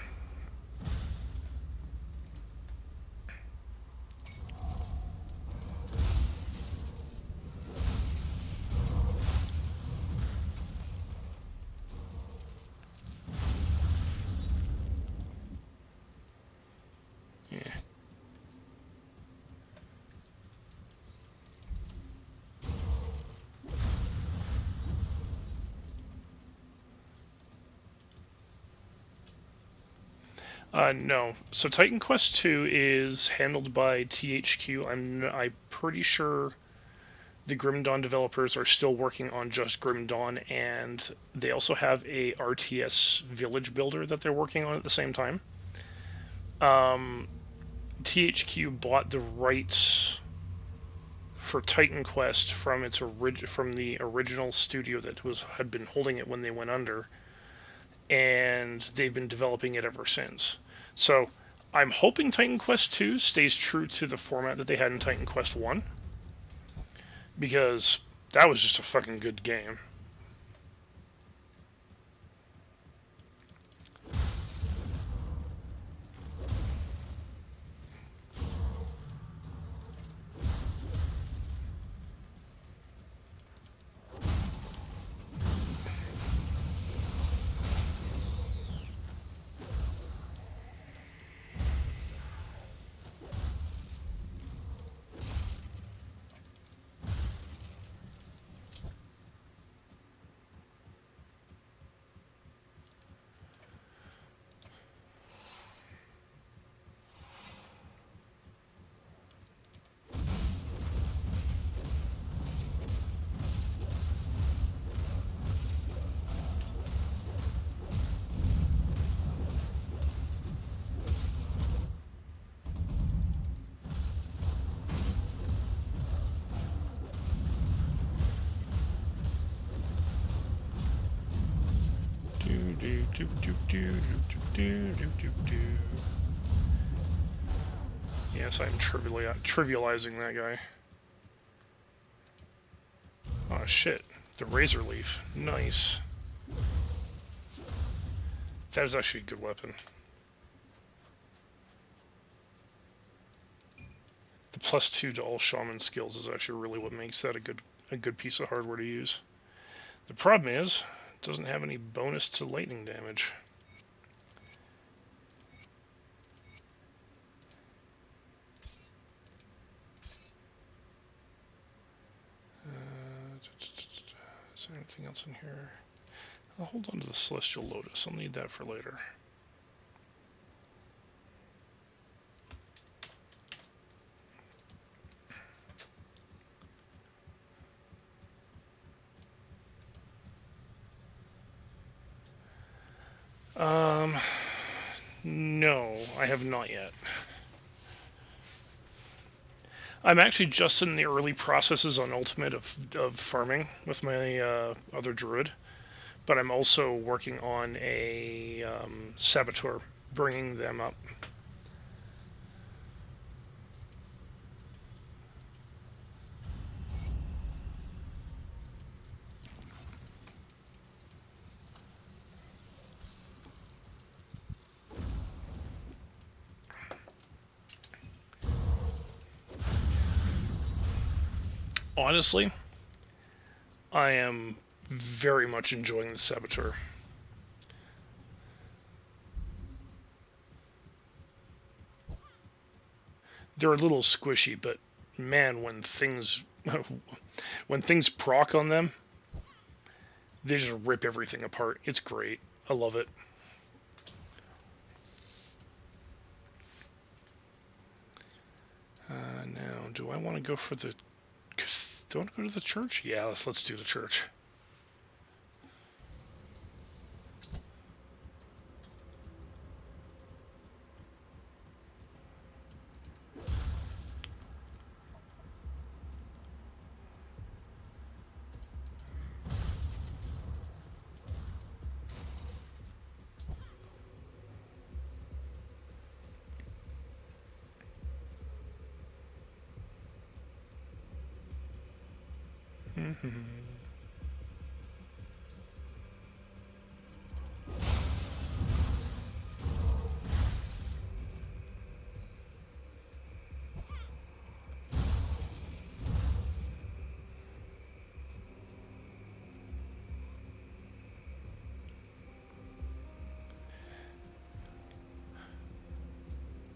No. So Titan Quest 2 is handled by THQ. I'm pretty sure the Grim Dawn developers are still working on just Grim Dawn, and they also have a RTS village builder that they're working on at the same time. THQ bought the rights for Titan Quest from from the original studio that had been holding it when they went under, and they've been developing it ever since. So I'm hoping Titan Quest 2 stays true to the format that they had in Titan Quest 1, because that was just a fucking good game. Yes, I'm trivializing that guy. Oh shit, the Razor Leaf. Nice. That is actually a good weapon. The +2 to all shaman skills is actually really what makes that a good piece of hardware to use. The problem is, it doesn't have any bonus to lightning damage. Is there anything else in here? I'll hold on to the Celestial Lotus. I'll need that for later. No, I have not yet. I'm actually just in the early processes on Ultimate of farming with my other druid, but I'm also working on a Saboteur, bringing them up. Honestly, I am very much enjoying the Saboteur. They're a little squishy, but man, when things proc on them, they just rip everything apart. It's great. I love it. Now, do I want to go for the... Do I want to go to the church? Yeah, let's do the church.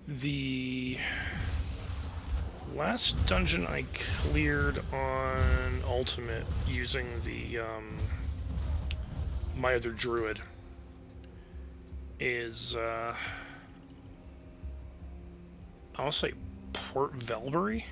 The last dungeon I cleared on Ultimate using the my other druid is I'll say Port Velbury.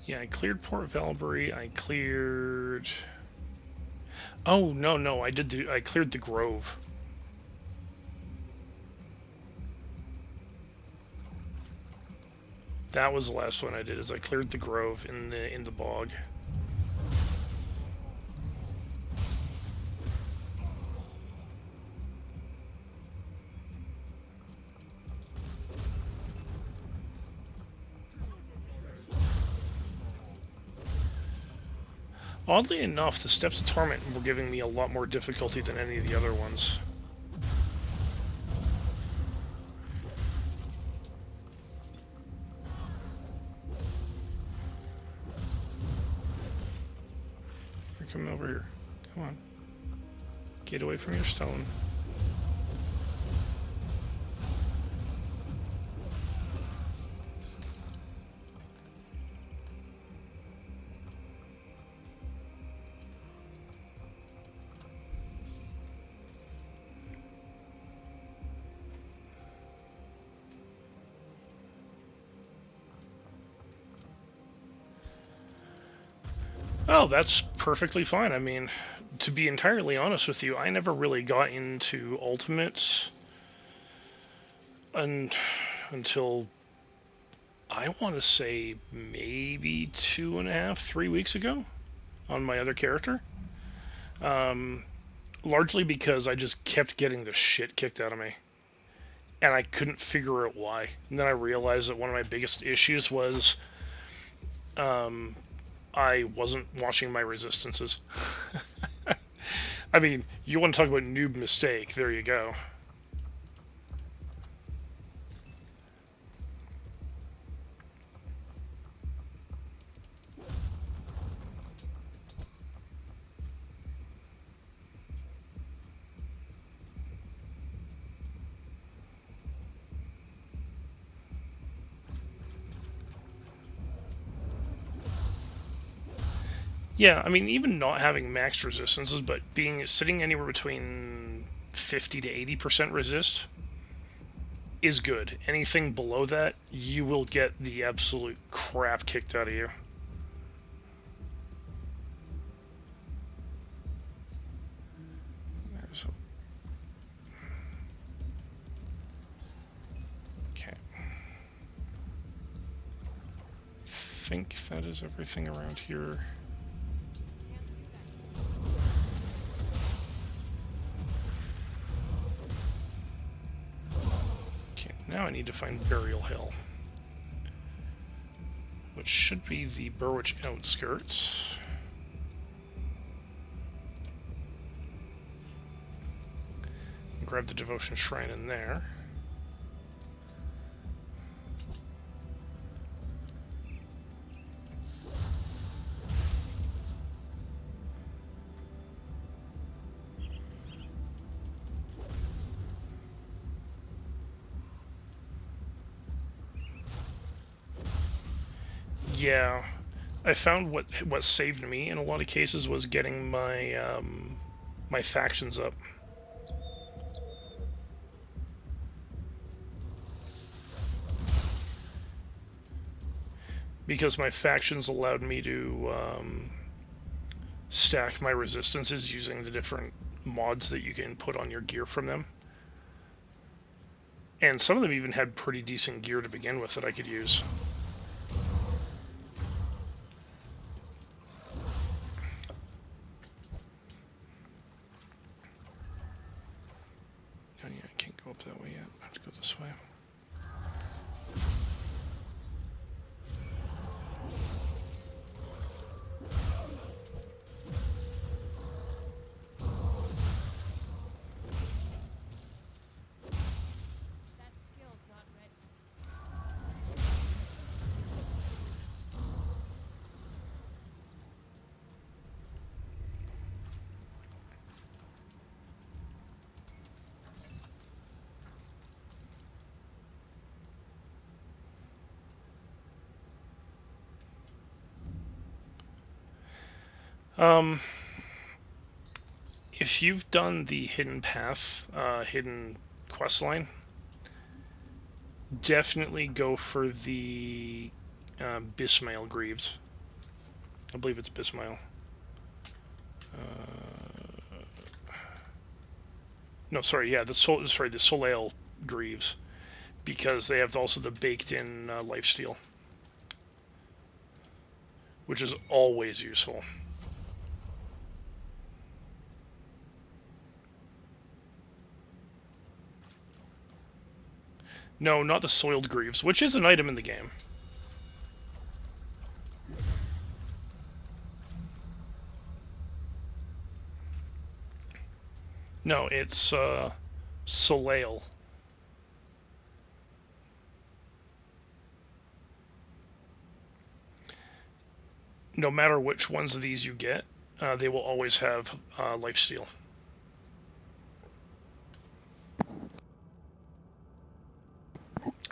Yeah, I cleared Port Velbury. I cleared. Oh no, I cleared the Grove. That was the last one I did. Is I cleared the Grove in the bog. Oddly enough, the Steps of Torment were giving me a lot more difficulty than any of the other ones. You're coming over here. Come on. Get away from your stone. Oh, that's perfectly fine. I mean, to be entirely honest with you, I never really got into Ultimates until I want to say maybe 2.5, 3 weeks ago on my other character. Largely because I just kept getting the shit kicked out of me. And I couldn't figure out why. And then I realized that one of my biggest issues was I wasn't watching my resistances. I mean, you want to talk about noob mistake, there you go. Yeah, I mean, even not having maxed resistances, but sitting anywhere between 50 to 80% resist is good. Anything below that, you will get the absolute crap kicked out of you. Okay. I think that is everything around here. Now I need to find Burial Hill, which should be the Burwich outskirts. Grab the Devotion Shrine in there. Yeah, I found what saved me in a lot of cases was getting my my factions up. Because my factions allowed me to stack my resistances using the different mods that you can put on your gear from them. And some of them even had pretty decent gear to begin with that I could use. Oh yeah, I can't go up that way yet. I have to go this way. Um, if you've done the hidden path, hidden quest line, definitely go for the Bismail Greaves. I believe it's Bismail. No, sorry, yeah, the Soleil Greaves, because they have also the baked-in lifesteal, which is always useful. No, not the Soiled Greaves, which is an item in the game. No, it's Soleil. No matter which ones of these you get, they will always have lifesteal.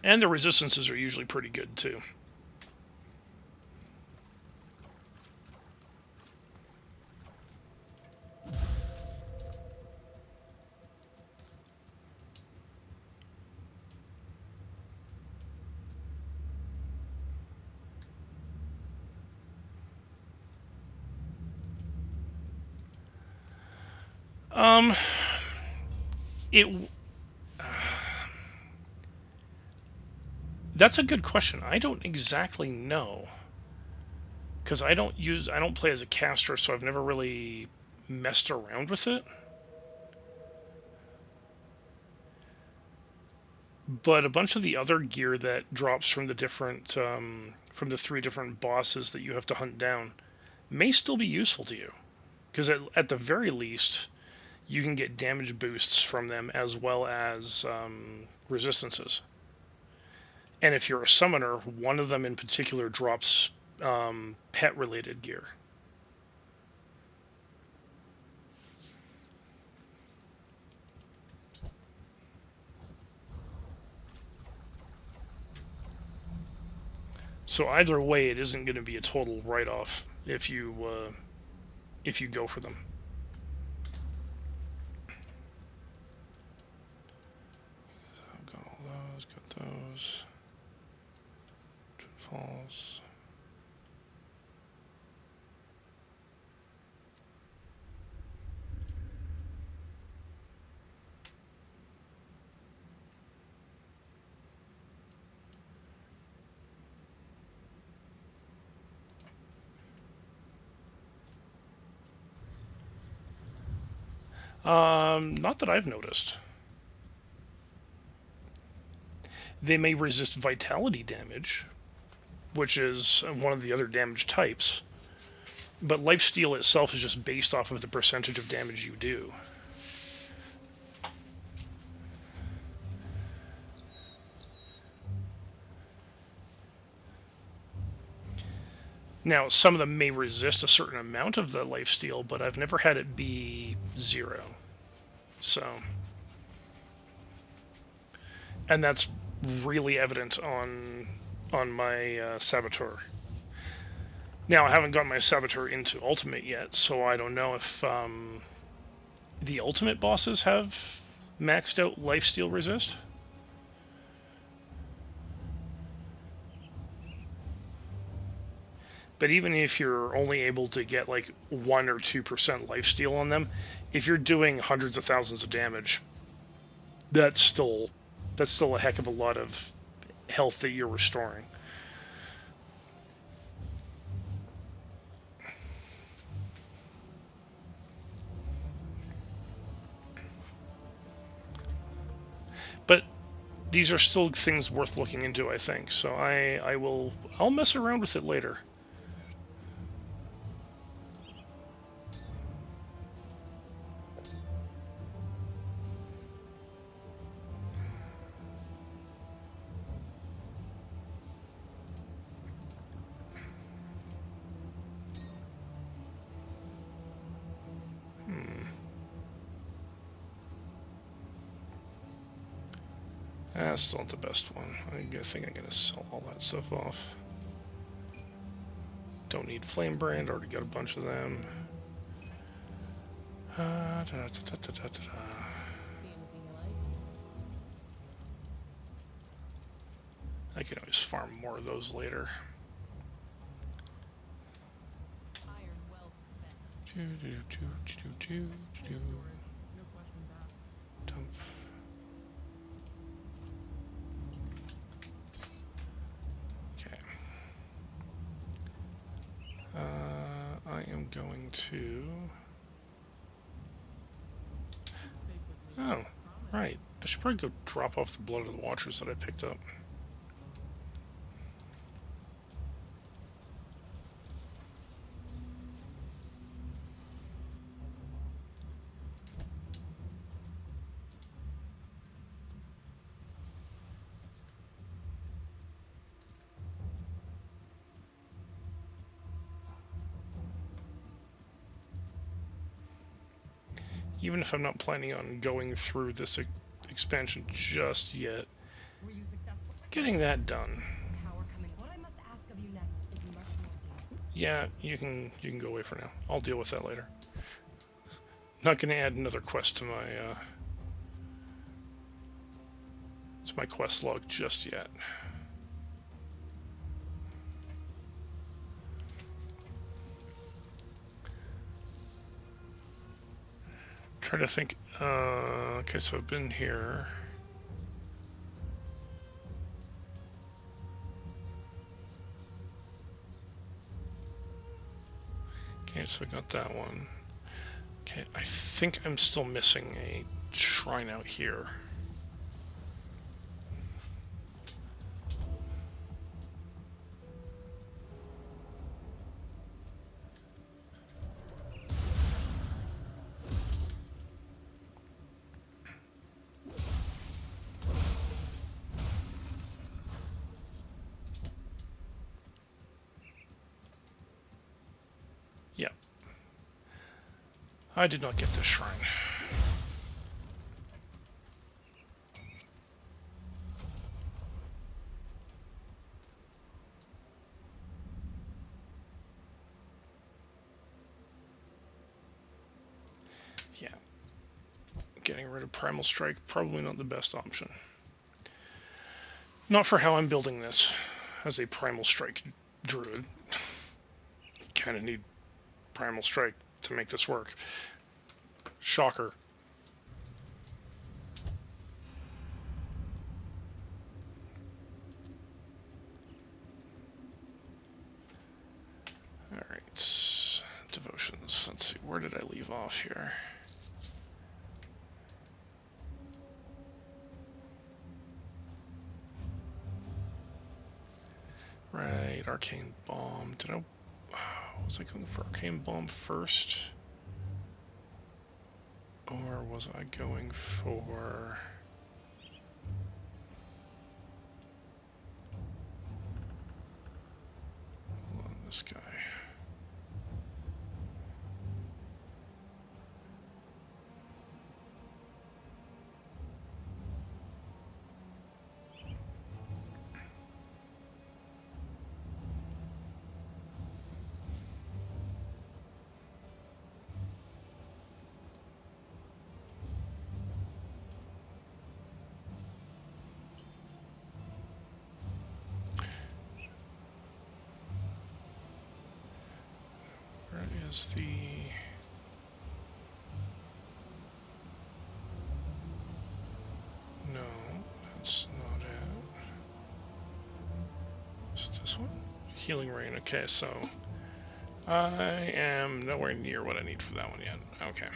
And the resistances are usually pretty good too. It That's a good question. I don't exactly know, because I don't play as a caster, so I've never really messed around with it. But a bunch of the other gear that drops from the different from the 3 different bosses that you have to hunt down may still be useful to you, because at the very least you can get damage boosts from them as well as resistances. And if you're a summoner, one of them in particular drops pet-related gear. So either way, it isn't going to be a total write-off if you go for them. I've got all those. Got those. Twin Falls. Not that I've noticed. They may resist vitality damage, which is one of the other damage types. But lifesteal itself is just based off of the percentage of damage you do. Now, some of them may resist a certain amount of the lifesteal, but I've never had it be 0. So, and that's really evident on my Saboteur. Now, I haven't gotten my Saboteur into Ultimate yet, so I don't know if the Ultimate bosses have maxed out lifesteal resist. But even if you're only able to get like 1 or 2% lifesteal on them, if you're doing hundreds of thousands of damage, that's still a heck of a lot of health that you're restoring. But these are still things worth looking into, I think. So I'll mess around with it later. That's still not the best one. I think I'm gonna sell all that stuff off. Don't need Flame Brand, already got a bunch of them. See anything you like? I can always farm more of those later. Iron well spent. Storage. No questions asked. Dump. Okay. I am going to. It's safe with me. Oh, Promise. right. I should probably go drop off the Blood of the Watchers that I picked up. Even if I'm not planning on going through this expansion just yet, Were you successful? getting that done. Power coming. What I must ask of you next is much more dangerous. Yeah, you can go away for now. I'll deal with that later. Not going to add another quest to my quest log just yet. Try to think. Okay, so I've been here. Okay, so I got that one. Okay, I think I'm still missing a shrine out here. Yep. I did not get this shrine. Yeah. Getting rid of Primal Strike, probably not the best option. Not for how I'm building this as a Primal Strike Druid. Kind of need Primal Strike to make this work. Shocker. Alright. Devotions. Let's see, where did I leave off here? Right, Arcane Bomb. Did I... Was I going for Arcane Bomb first? Or was I going for... Hold on, this guy. Where is the... No, that's not it. Is this one? Healing Rain. Okay, so I am nowhere near what I need for that one yet. Okay.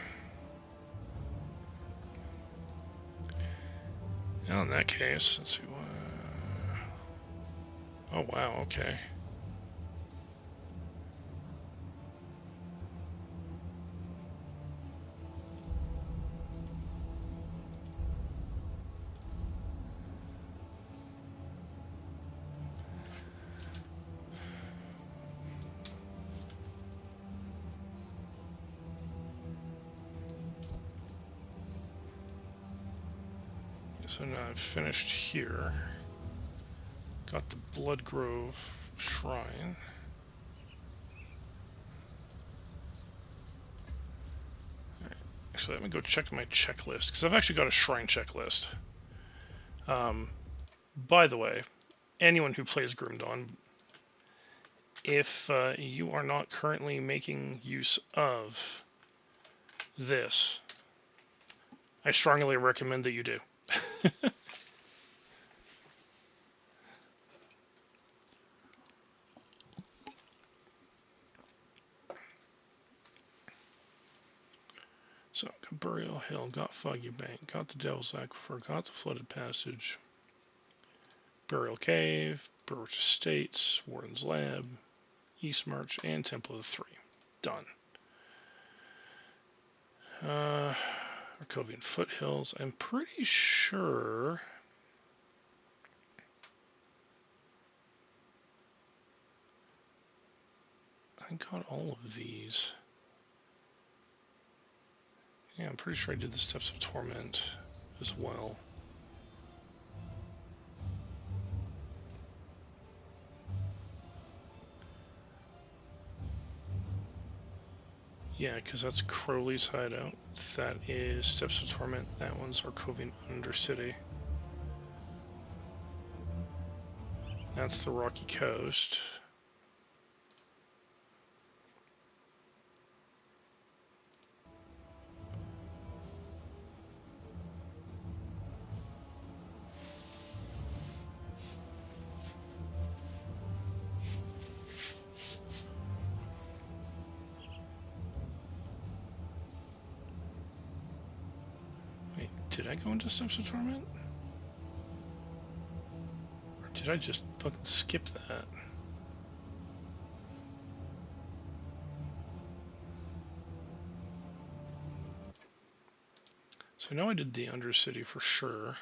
Now in that case, let's see what... Oh wow, okay. So now I've finished here. Got the Blood Grove Shrine. Alright, actually. Let me go check my checklist, because I've actually got a shrine checklist. By the way, anyone who plays Grim Dawn, if you are not currently making use of this, I strongly recommend that you do. So, got Burial Hill, got Foggy Bank, got the Devil's Aquifer, got the Flooded Passage, Burial Cave, Birch Estates, Warden's Lab, East March, and Temple of the Three. Done. Arcovian Foothills. I'm pretty sure I got all of these. Yeah, I'm pretty sure I did the Steps of Torment as well. Yeah, because that's Crowley's hideout. That is Steps of Torment. That one's Arcovian Undercity. That's the Rocky Coast. Wait, did I go into Steps of Torment? Or did I just fucking skip that? So I know I did the Undercity for sure.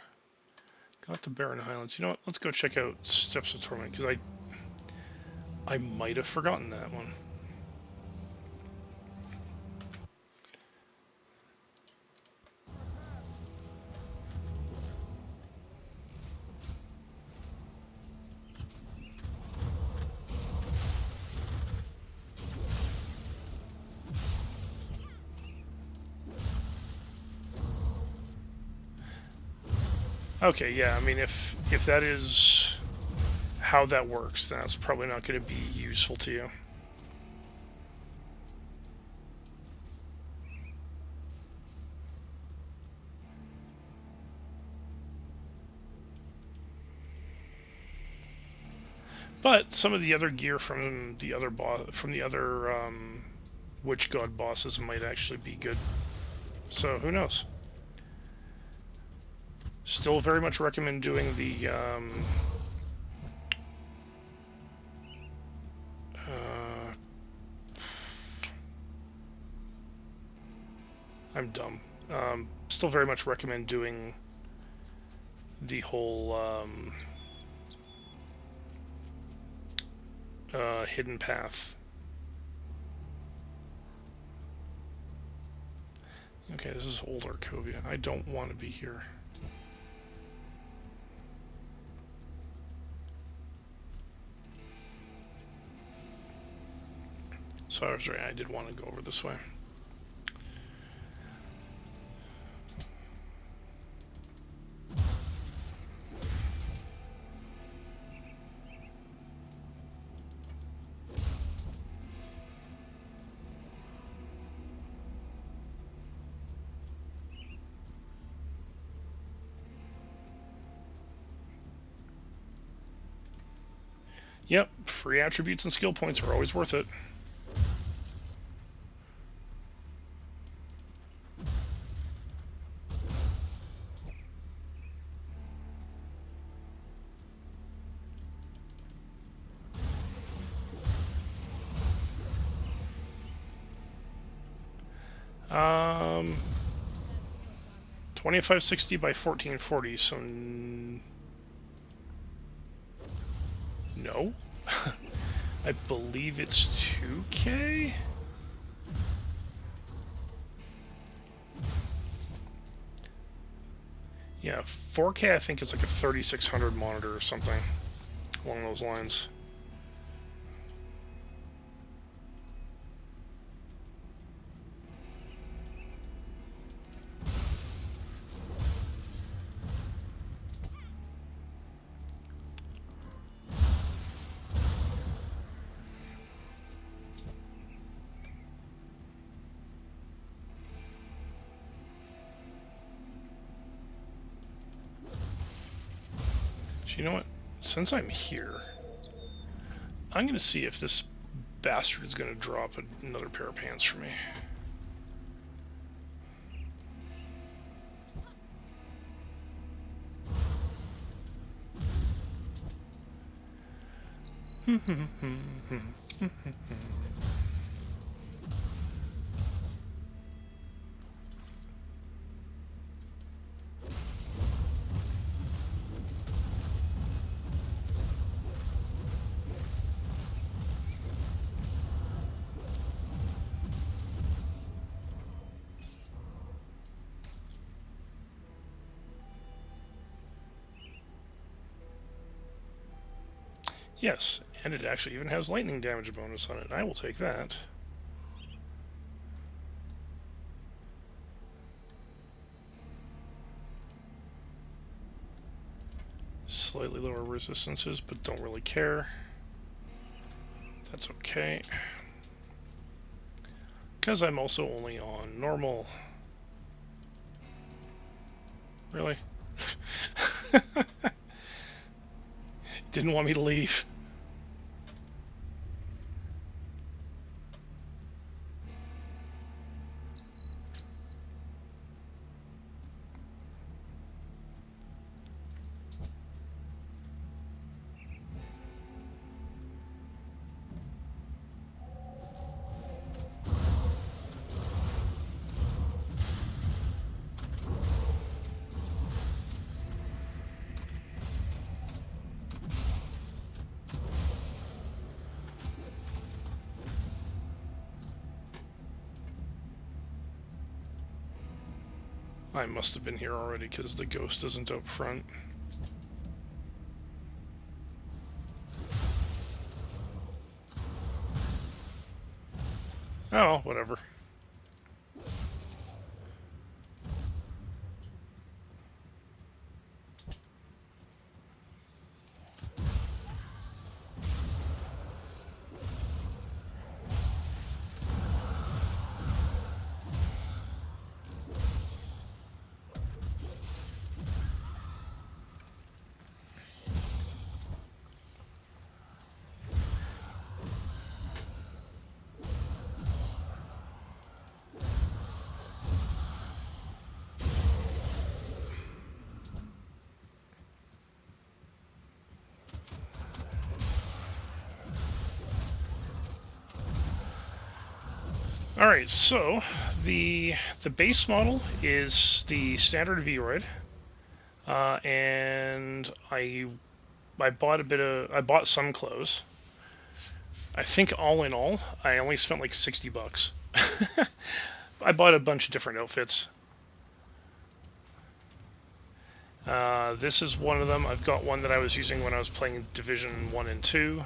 Got the Barren Highlands. You know what? Let's go check out Steps of Torment, because I might have forgotten that one. Okay, yeah, I mean, if that is how that works, then that's probably not going to be useful to you. But some of the other gear from the other Witch God bosses might actually be good. So who knows? Still very much recommend doing the I'm dumb. Still very much recommend doing the whole hidden path. Okay, this is Old Arcovia. I don't want to be here. So I was right, I did want to go over this way. Yep, free attributes and skill points are always worth it. Um, 2560 by 1440, so no. I believe it's 2K? Yeah, 4K I think it's like a 3600 monitor or something along those lines. So you know what? Since I'm here, I'm going to see if this bastard is going to drop another pair of pants for me. Yes, and it actually even has lightning damage bonus on it. I will take that. Slightly lower resistances, but don't really care. That's okay. Because I'm also only on normal. Really? Didn't want me to leave. I must have been here already because the ghost isn't up front. Oh, whatever. Alright, so the base model is the standard Vroid, and I bought some clothes. I think all in all, I only spent like $60. I bought a bunch of different outfits. This is one of them. I've got one that I was using when I was playing Division 1 and 2.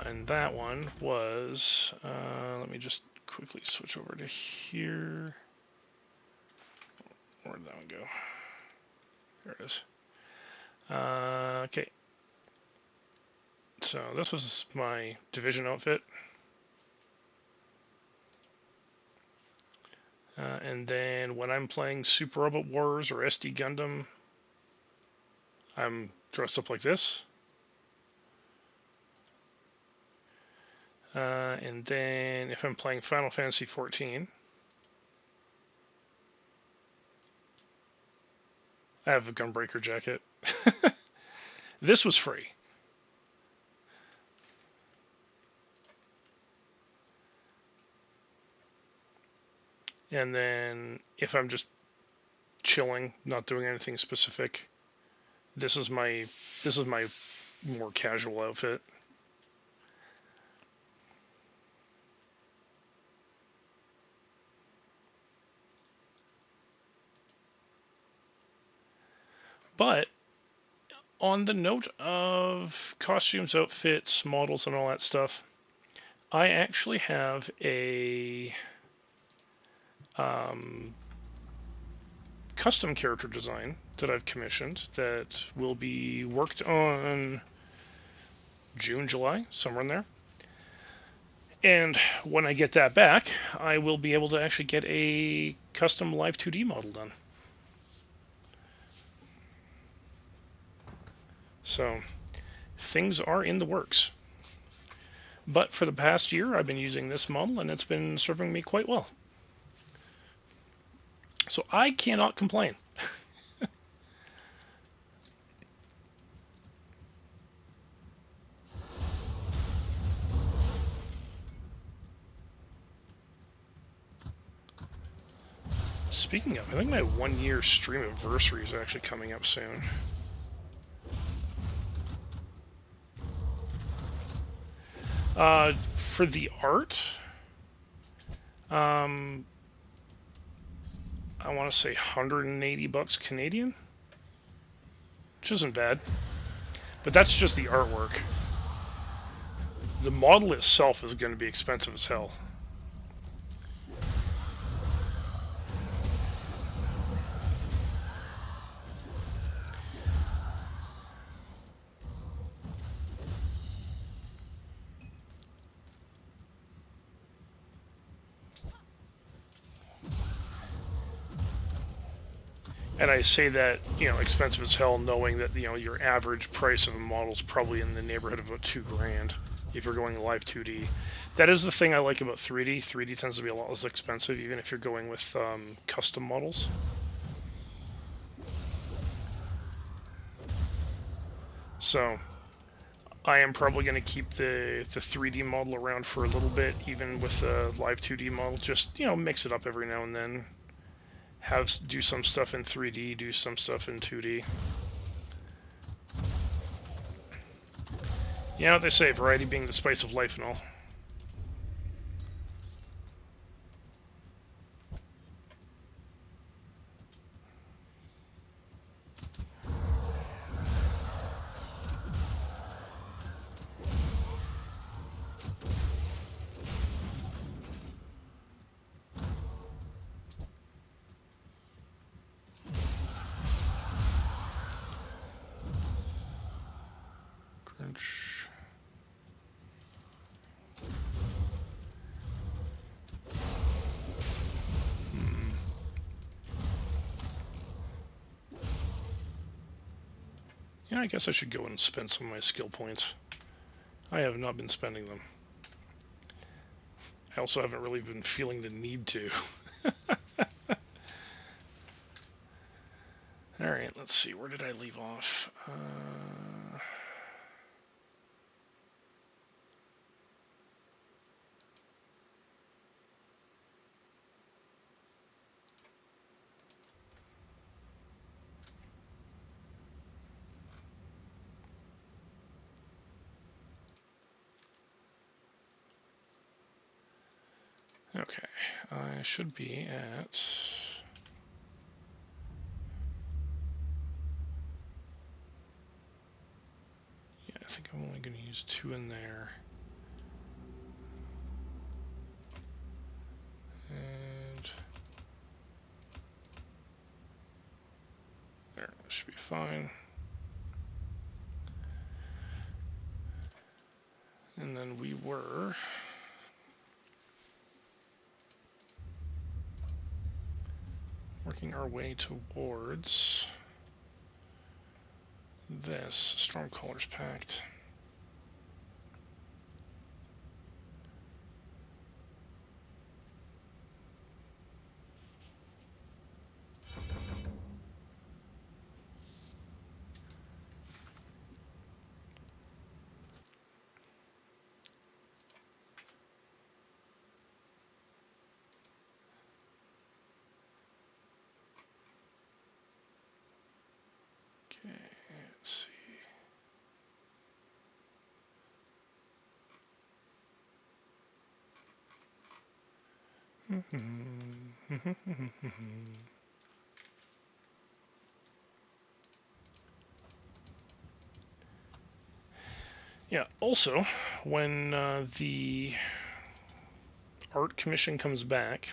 And that one was, let me just quickly switch over to here. Where did that one go? There it is. Okay. So this was my Division outfit. And then when I'm playing Super Robot Wars or SD Gundam, I'm dressed up like this. And then if I'm playing Final Fantasy XIV, I have a Gunbreaker jacket. This was free. And then if I'm just chilling, not doing anything specific, this is my more casual outfit. But on the note of costumes, outfits, models, and all that stuff, I actually have a custom character design that I've commissioned that will be worked on June, July, somewhere in there. And when I get that back, I will be able to actually get a custom Live 2D model done. So things are in the works. But for the past year, I've been using this model, and it's been serving me quite well. So I cannot complain. Speaking of, I think my 1 year stream anniversary is actually coming up soon. For the art, I want to say $180 Canadian, which isn't bad. But that's just the artwork. The model itself is going to be expensive as hell. And I say that, expensive as hell, knowing that, your average price of a model is probably in the neighborhood of about $2,000 if you're going live 2D. That is the thing I like about 3D. 3D tends to be a lot less expensive, even if you're going with custom models. So I am probably going to keep the 3D model around for a little bit, even with the live 2D model. Just, mix it up every now and then. Do some stuff in 3D, do some stuff in 2D. You know what they say, variety being the spice of life and all. Yeah, I guess I should go and spend some of my skill points. I have not been spending them. I also haven't really been feeling the need to. Alright, let's see. Where did I leave off? Okay, I should be at... Yeah, I think I'm only going to use 2 in there. And... there, that should be fine. And then we were... working our way towards this Stormcaller's Pact. Okay, let's see. Yeah, also, when the art commission comes back,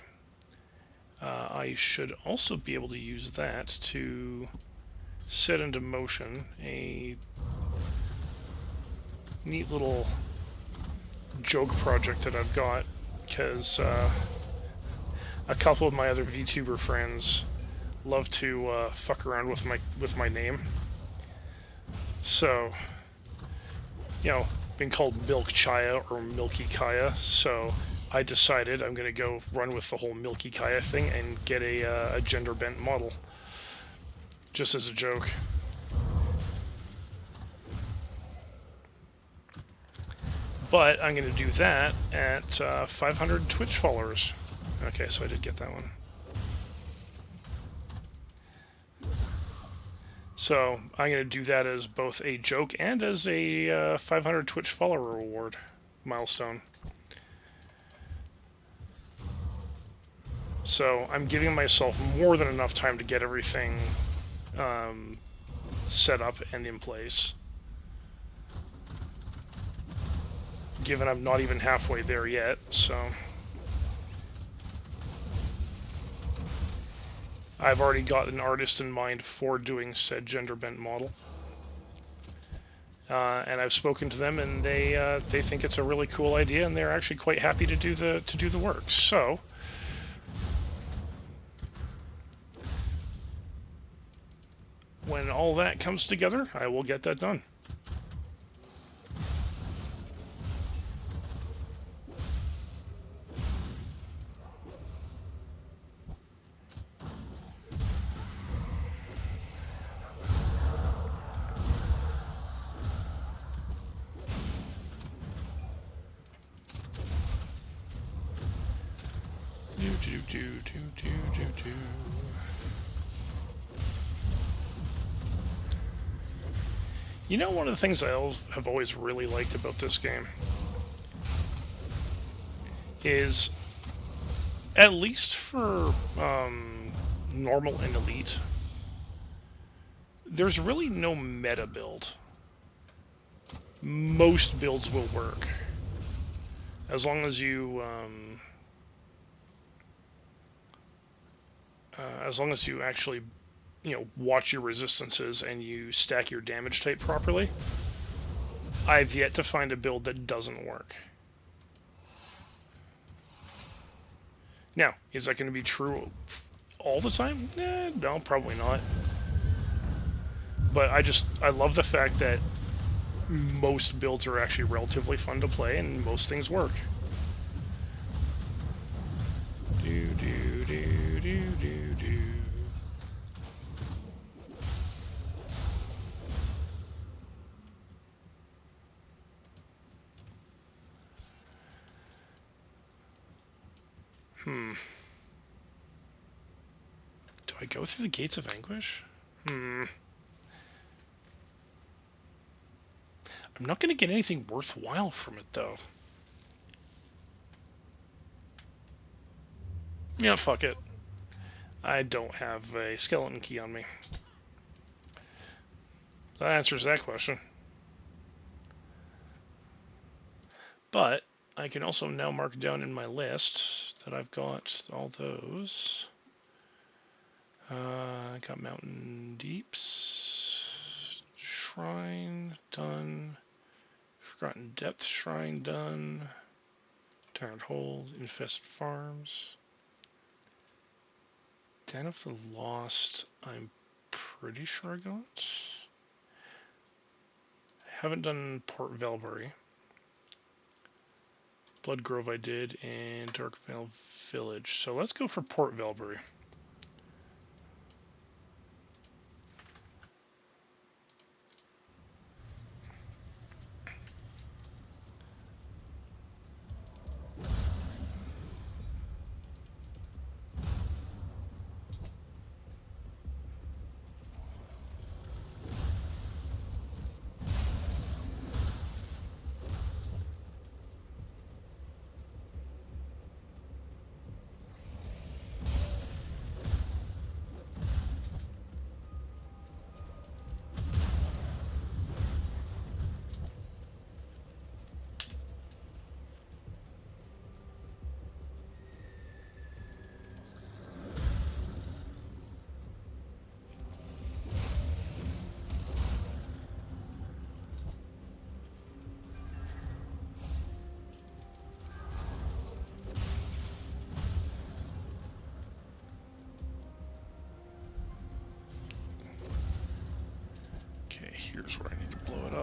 I should also be able to use that to set into motion a neat little joke project that I've got, because a couple of my other VTuber friends love to fuck around with my name. So, you know, been called Milk Chaya or Milky Kaya, so I decided I'm going to go run with the whole Milky Kaya thing and get a gender-bent model. Just as a joke. But I'm going to do that at 500 Twitch followers. Okay, so I did get that one. So I'm going to do that as both a joke and as a 500 Twitch follower reward milestone. So I'm giving myself more than enough time to get everything set up and in place. Given I'm not even halfway there yet, so... I've already got an artist in mind for doing said gender bent model. And I've spoken to them, and they think it's a really cool idea, and they're actually quite happy to do the work. So... when all that comes together, I will get that done. You know, one of the things I have always really liked about this game is, at least for normal and elite, there's really no meta build. Most builds will work as long as you actually, you know, watch your resistances and you stack your damage type properly. I've yet to find a build that doesn't work. Now, is that going to be true all the time? No, probably not. But I love the fact that most builds are actually relatively fun to play and most things work. Do I go through the Gates of Anguish? I'm not going to get anything worthwhile from it, though. Yeah, fuck it. I don't have a skeleton key on me. That answers that question. But I can also now mark down in my list that I've got all those. I got Mountain Deeps, Shrine done, Forgotten Depth Shrine done, Tyrant Hold, Infested Farms, Den of the Lost, I'm pretty sure I got. Haven't done Port Velbury. Blood Grove I did, and Darkvale Village. So let's go for Port Velbury.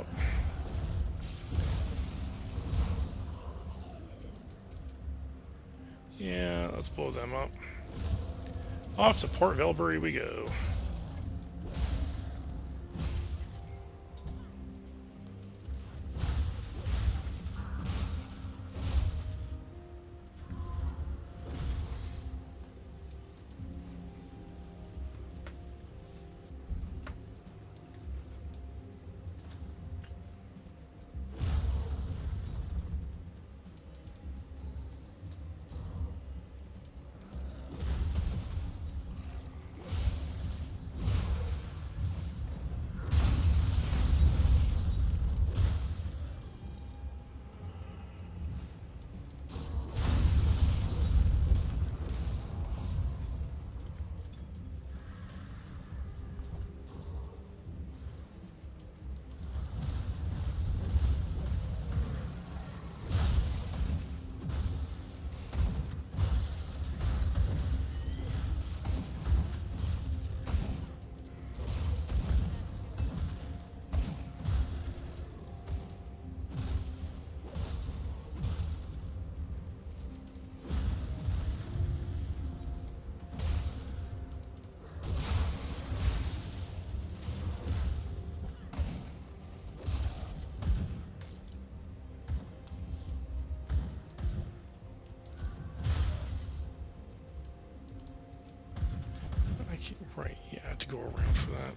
up. Yeah, let's blow them up. Off to Port Velbury we go. Right, yeah, I have to go around for that.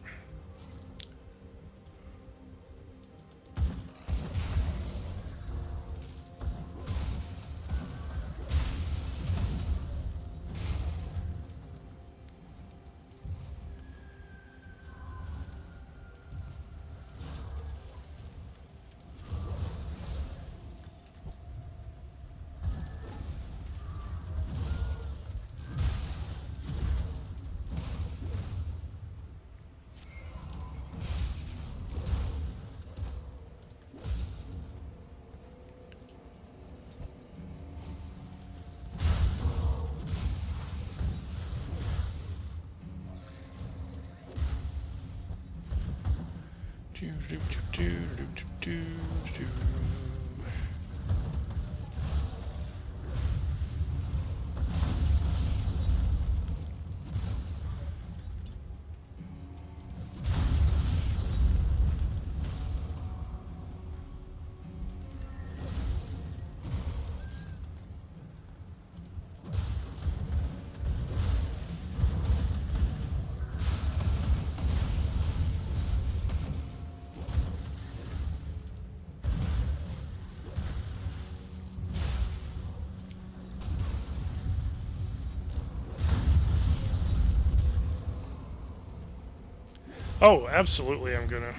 Oh, absolutely, I'm gonna.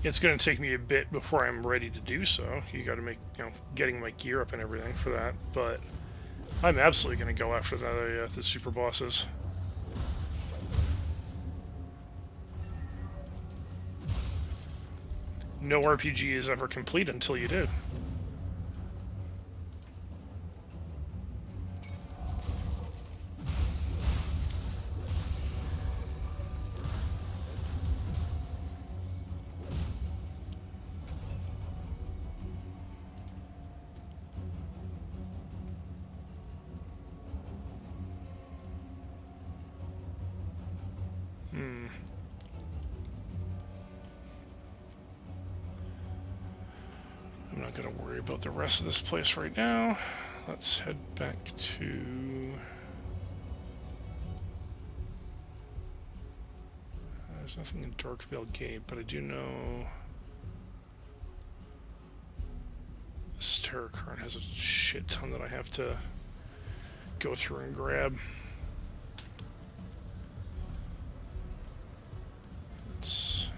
It's gonna take me a bit before I'm ready to do so. You gotta make, getting my gear up and everything for that, but I'm absolutely gonna go after the super bosses. No RPG is ever complete until you do. I'm not going to worry about the rest of this place right now. Let's head back to... there's nothing in Darkvale Gate, but I do know... this Terror Current has a shit ton that I have to go through and grab. Let's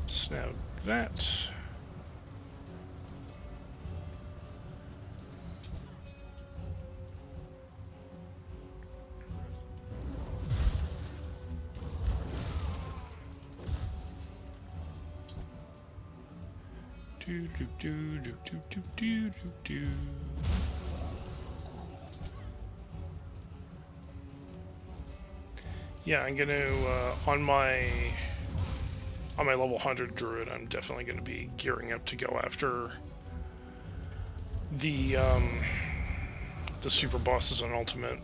snag that. do do do do do do do do do. Yeah, I'm gonna on my level 100 druid, I'm definitely gonna be gearing up to go after the super bosses on ultimate.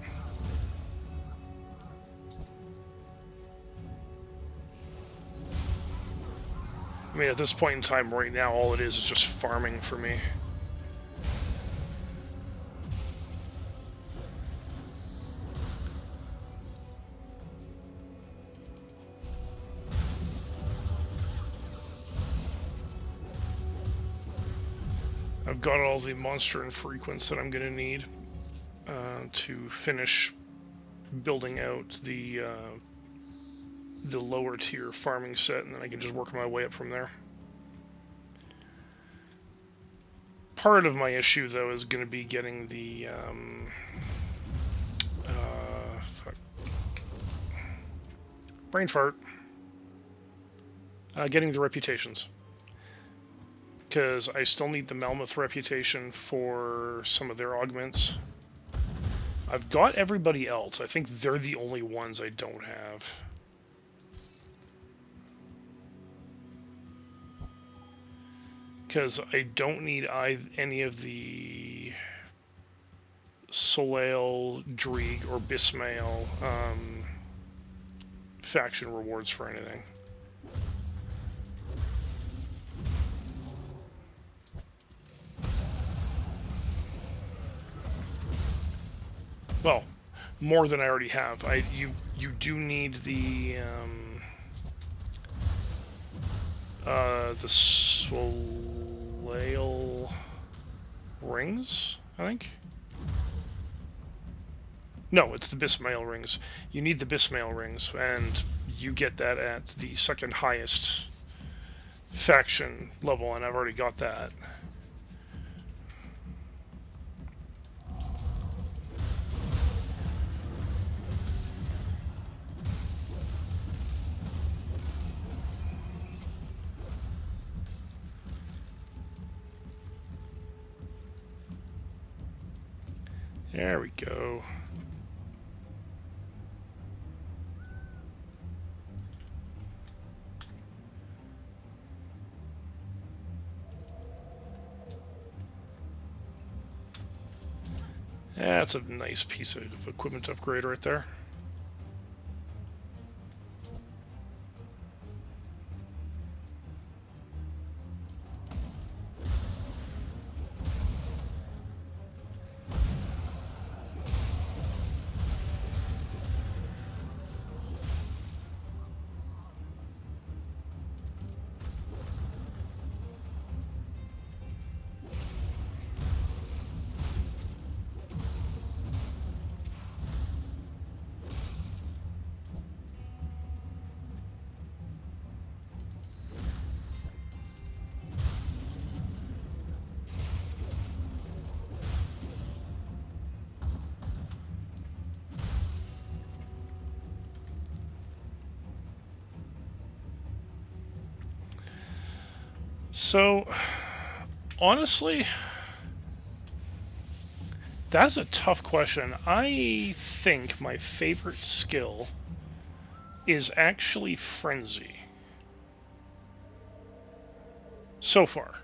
I mean, at this point in time, right now, all it is just farming for me. I've got all the monster and frequents that I'm going to need to finish building out the lower tier farming set, and then I can just work my way up from there. Part of my issue, though, is going to be getting the brain fart, getting the reputations. Because I still need the Melmoth reputation for some of their augments. I've got everybody else. I think they're the only ones I don't have. Because I don't need any of the Soleil, Dreeg, or Bismail faction rewards for anything. Well, more than I already have. You do need the Soleil rings, I think. No, it's the Bismail rings. You need the Bismail rings, and you get that at the second highest faction level, and I've already got that. There we go. That's a nice piece of equipment upgrade right there. So, honestly, that's a tough question. I think my favorite skill is actually Frenzy. So far.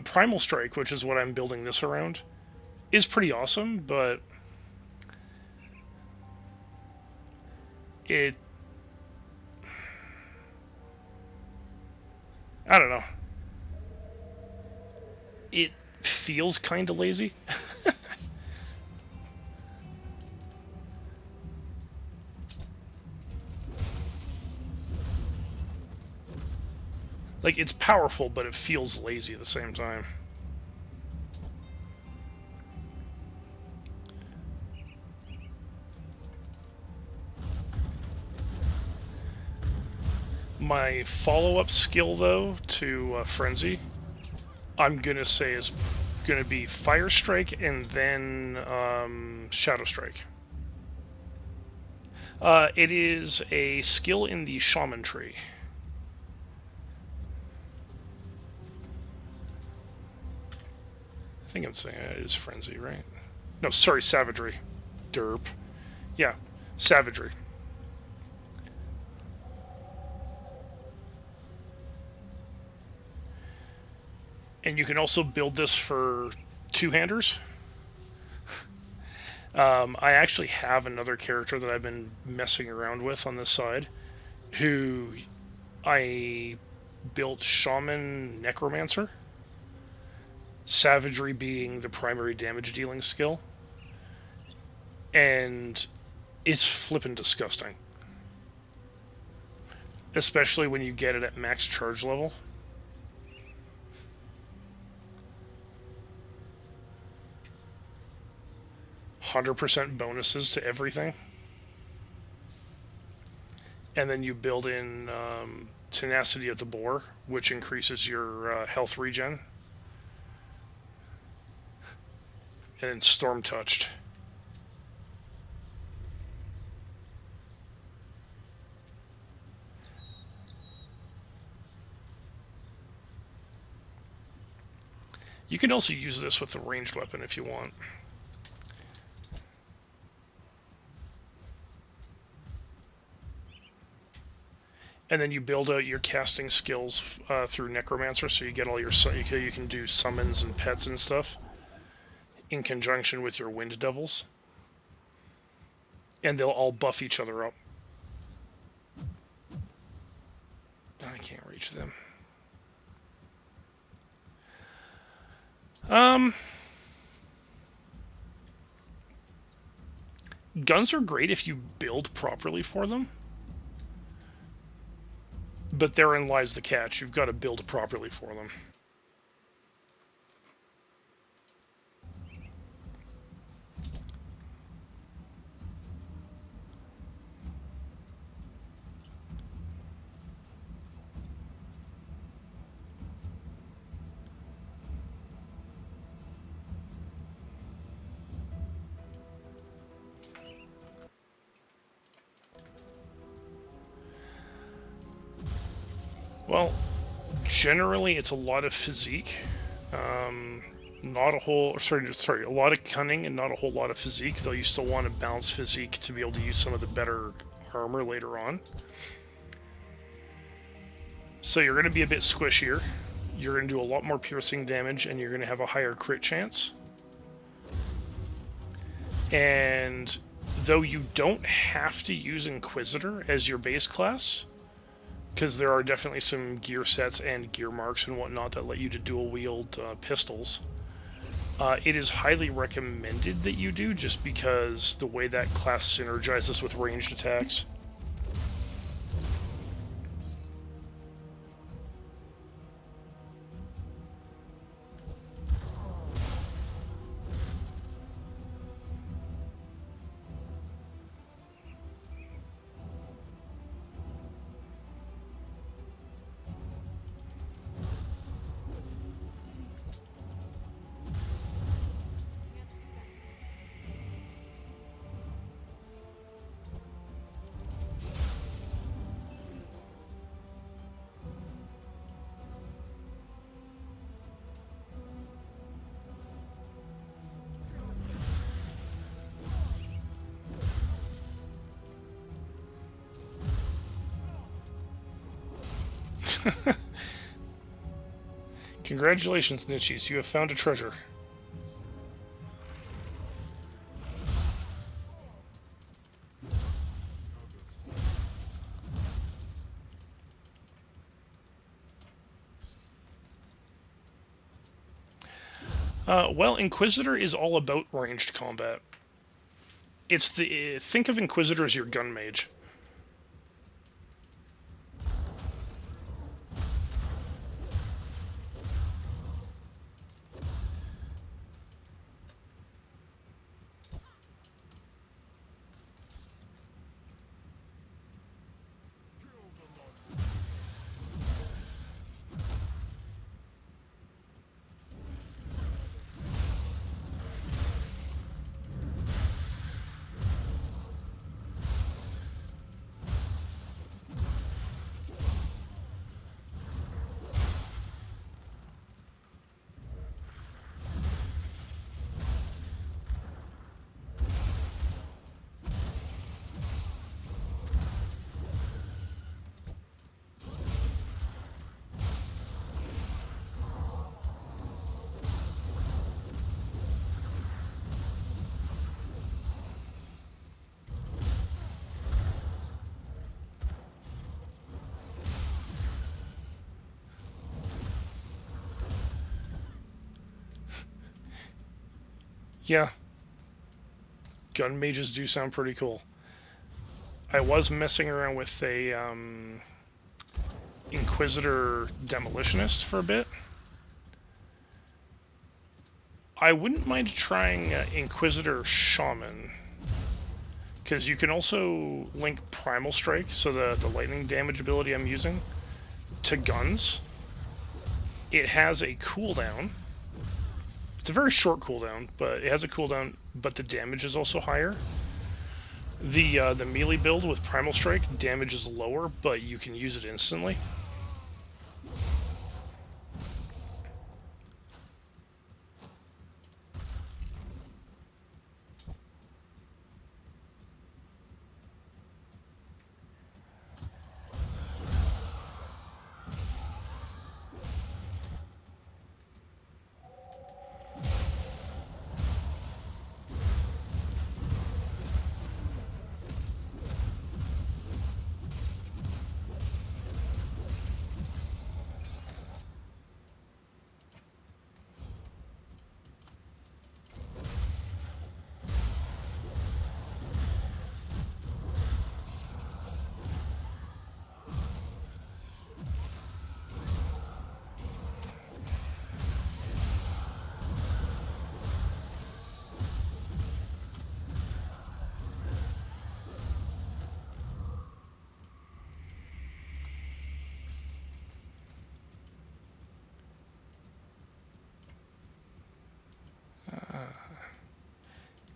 Primal Strike, which is what I'm building this around, is pretty awesome, but I don't know. It feels kind of lazy. Like, it's powerful, but it feels lazy at the same time. My follow-up skill, though, to Frenzy, I'm going to say is going to be Fire Strike and then Shadow Strike. It is a skill in the Shaman tree. think I'm saying it is frenzy, right? No, sorry, savagery. Derp. Yeah, savagery. And you can also build this for two-handers. I actually have another character that I've been messing around with on this side, who I built Shaman Necromancer, savagery being the primary damage dealing skill, and it's flippin' disgusting. Especially when you get it at max charge level. %100 bonuses to everything. And then you build in Tenacity of the Boar, which increases your health regen. And then Storm Touched. You can also use this with a ranged weapon if you want. And then you build out your casting skills through Necromancer, so you get all your you can do summons and pets and stuff in conjunction with your Wind Devils, and they'll all buff each other up. I can't reach them. Guns are great if you build properly for them. But therein lies the catch. You've got to build properly for them. Well, generally it's a lot of physique, not a whole. Sorry, a lot of cunning and not a whole lot of physique. Though you still want to balance physique to be able to use some of the better armor later on. So you're going to be a bit squishier. You're going to do a lot more piercing damage, and you're going to have a higher crit chance. And though you don't have to use Inquisitor as your base class, because there are definitely some gear sets and gear marks and whatnot that let you to dual wield pistols. It is highly recommended that you do, just because the way that class synergizes with ranged attacks. Congratulations, Nichis, you have found a treasure. Well, Inquisitor is all about ranged combat. It's the think of Inquisitor as your gun mage. Yeah. Gun mages do sound pretty cool. I was messing around with a Inquisitor Demolitionist for a bit. I wouldn't mind trying Inquisitor Shaman, because you can also link Primal Strike, so the lightning damage ability I'm using, to guns. It has a cooldown. It's a very short cooldown, but it has a cooldown, but the damage is also higher. The melee build with Primal Strike, damage is lower, but you can use it instantly.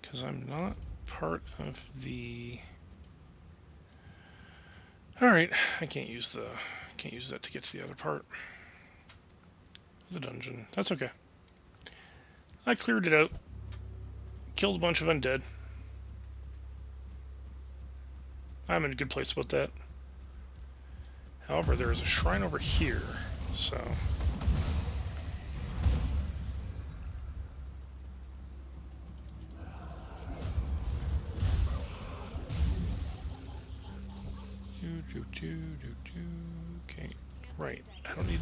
Because I'm not part of the... Alright, I can't use that to get to the other part. The dungeon. That's okay. I cleared it out. Killed a bunch of undead. I'm in a good place about that. However, there is a shrine over here, so... Okay, right. I don't need...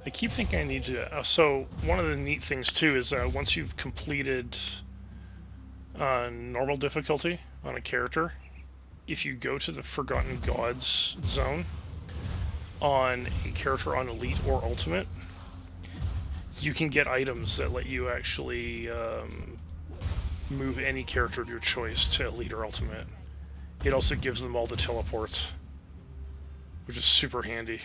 I keep thinking I need to... so, one of the neat things, too, is once you've completed normal difficulty on a character, if you go to the Forgotten Gods zone on a character on Elite or Ultimate, you can get items that let you actually move any character of your choice to Elite or Ultimate. It also gives them all the teleports, which is super handy.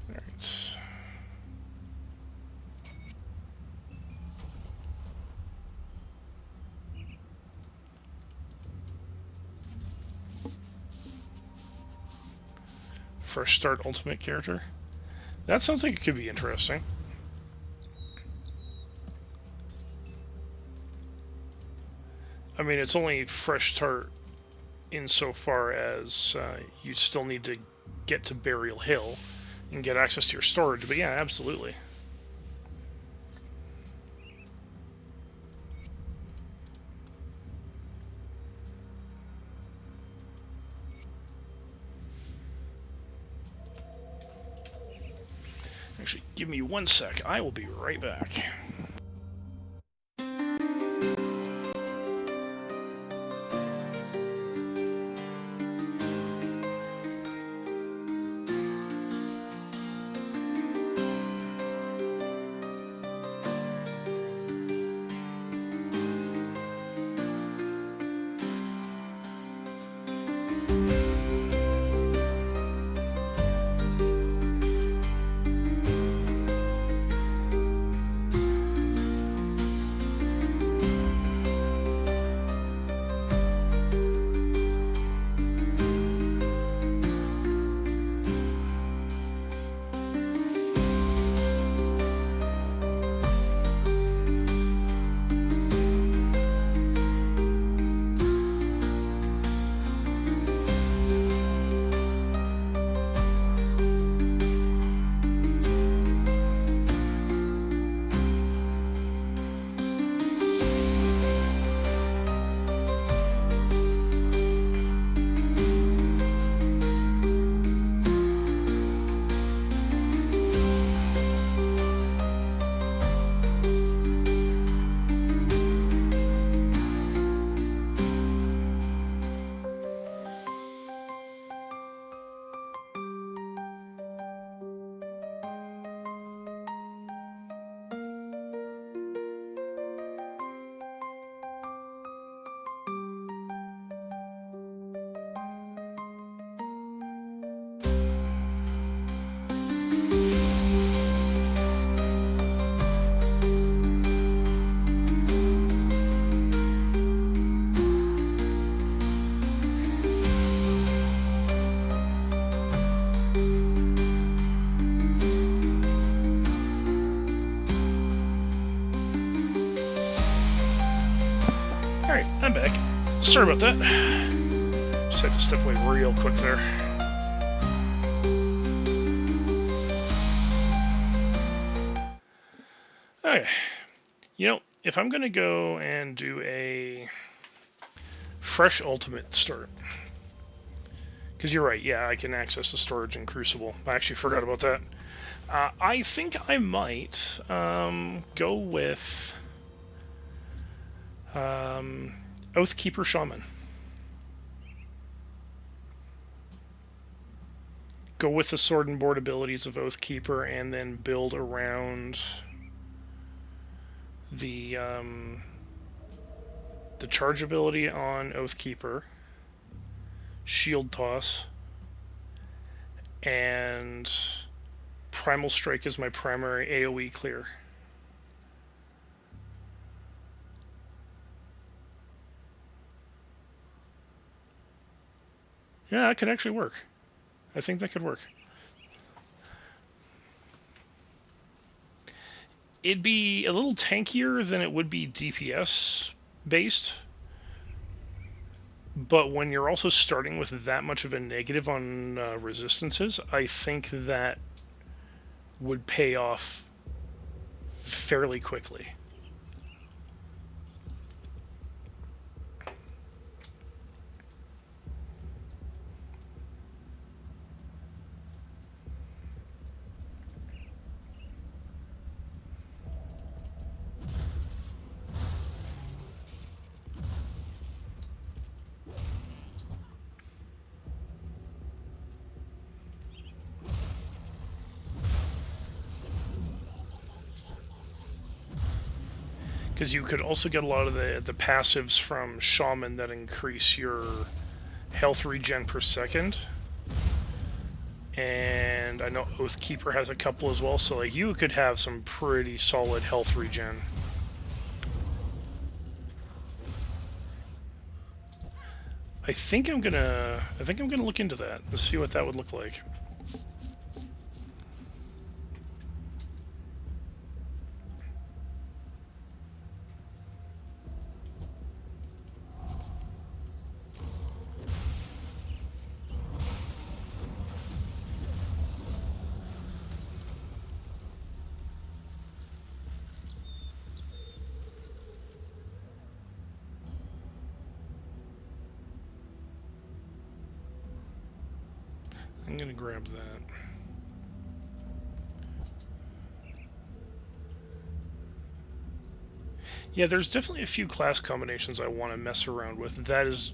Alright. Fresh start ultimate character. That sounds like it could be interesting. I mean, it's only fresh start insofar as you still need to get to Burial Hill and get access to your storage, but yeah, absolutely. Actually, give me 1 sec. I will be right back. Sorry about that. Just had to step away real quick there. Okay. You know, if I'm going to go and do a fresh ultimate start, because you're right, yeah, I can access the storage in Crucible. I actually forgot about that. I think I might go with Oathkeeper Shaman. Go with the sword and board abilities of Oathkeeper and then build around the charge ability on Oathkeeper, Shield Toss, and Primal Strike is my primary AoE clear. Yeah, that could actually work. I think that could work. It'd be a little tankier than it would be DPS based, but when you're also starting with that much of a negative on resistances, I think that would pay off fairly quickly. Because you could also get a lot of the passives from Shaman that increase your health regen per second. And I know Oathkeeper has a couple as well, so like you could have some pretty solid health regen. I think I'm gonna look into that. Let's see what that would look like. I'm gonna grab that. Yeah, there's definitely a few class combinations I want to mess around with. That is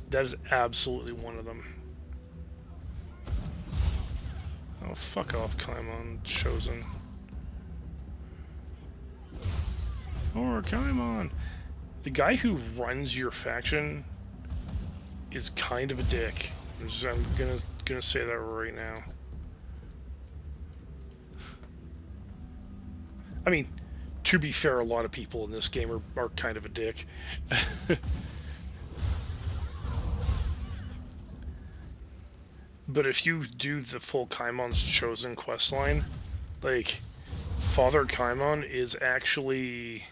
absolutely one of them. Oh, fuck off, Kaimon Chosen. Or Kaimon. The guy who runs your faction is kind of a dick. I'm gonna say that right now. I mean, to be fair, a lot of people in this game are kind of a dick. But if you do the full Kaimon's Chosen questline, like, Father Kaimon is actually...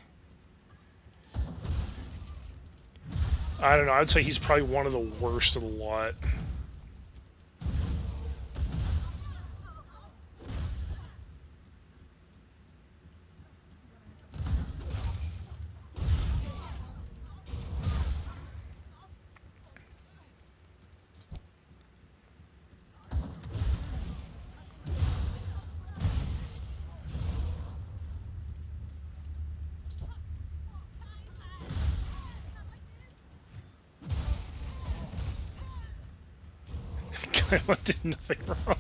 I don't know, I'd say he's probably one of the worst of the lot. I did nothing wrong.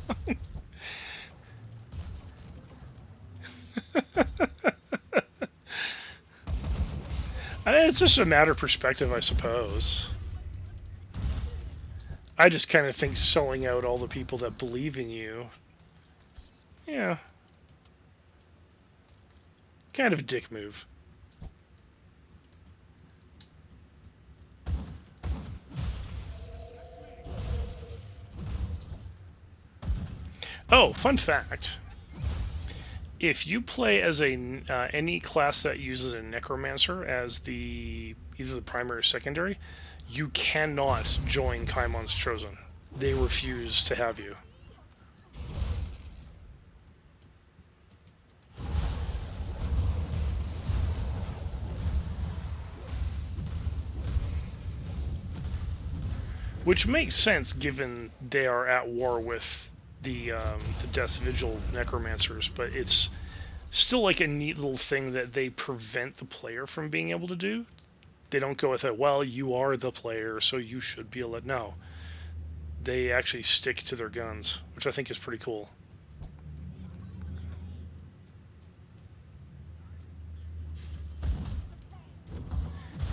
It's just a matter of perspective, I suppose. I just kind of think selling out all the people that believe in you, yeah, kind of a dick move. Oh, fun fact. If you play as a any class that uses a necromancer as either the primary or secondary, you cannot join Kaimon's Chosen. They refuse to have you. Which makes sense given they are at war with the Death's Vigil Necromancers, but it's still like a neat little thing that they prevent the player from being able to do. They don't go with it, well, you are the player, so you should be able to... No. They actually stick to their guns, which I think is pretty cool.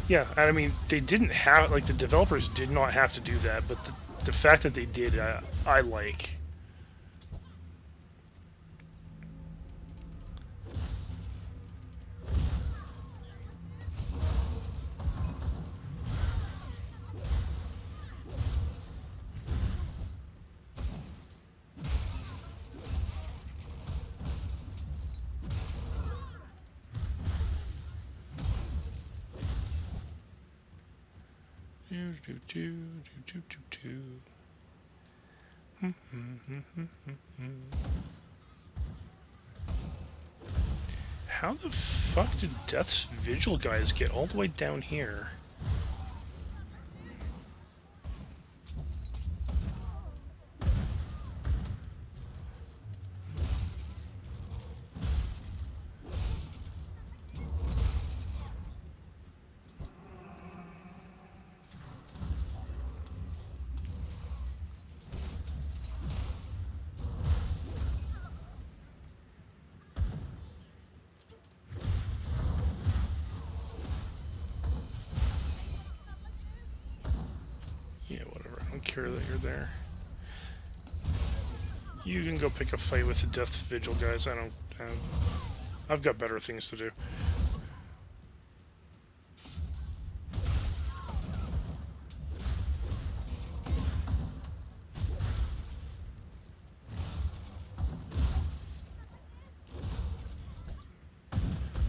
Yeah, and I mean, they didn't have, like, the developers did not have to do that, but the fact that they did, I like. How the fuck did Death's Vigil guys get all the way down here? Yeah, whatever. I don't care that you're there. You can go pick a fight with the Death Vigil guys. I've got better things to do.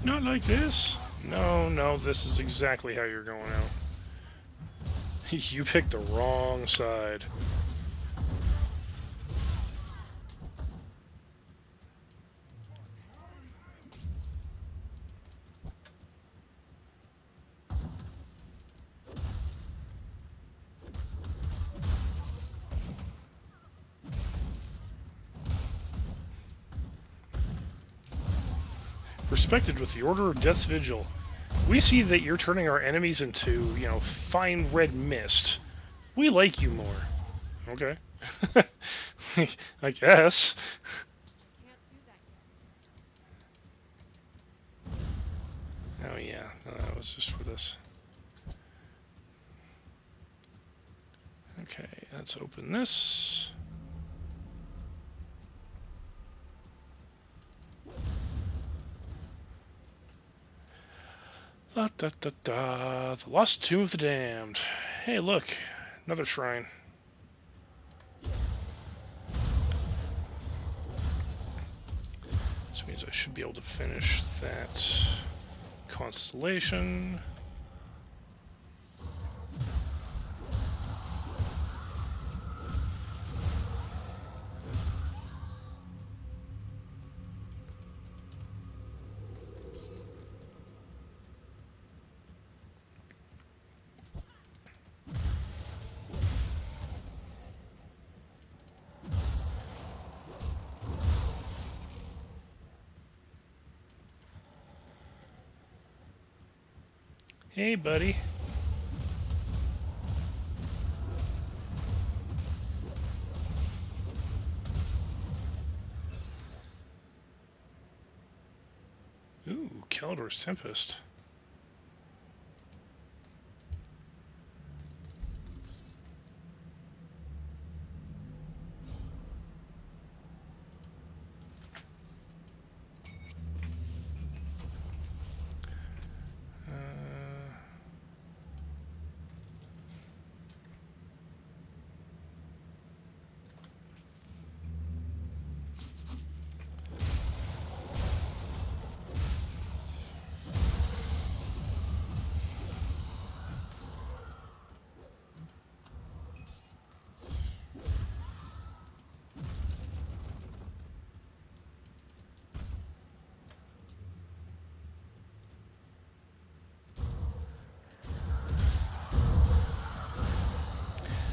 Not like this. No, this is exactly how you're going out. You picked the wrong side. Respected with the Order of Death's Vigil. We see that you're turning our enemies into, fine red mist. We like you more. Okay. I guess. Can't do that yet. Oh yeah, no, that was just for this. Okay, let's open this. Da, da, da, da. The Lost Tomb of the Damned. Hey, look, another shrine. This means I should be able to finish that constellation. Hey, buddy. Ooh, Caldor's Tempest.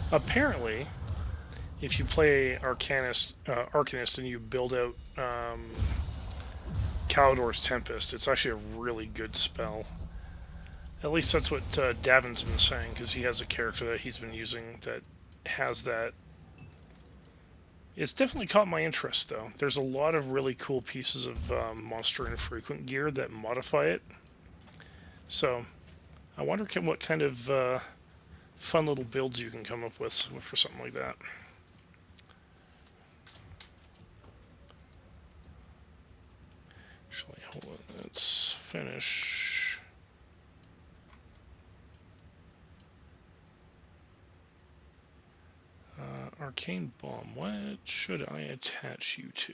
Apparently, if you play Arcanist and you build out Calidor's Tempest, it's actually a really good spell. At least that's what Davin's been saying, because he has a character that he's been using that has that. It's definitely caught my interest, though. There's a lot of really cool pieces of monster infrequent gear that modify it. So, I wonder what kind of fun little builds you can come up with for something like that. Actually, hold on. Let's finish. Arcane Bomb. What should I attach you to?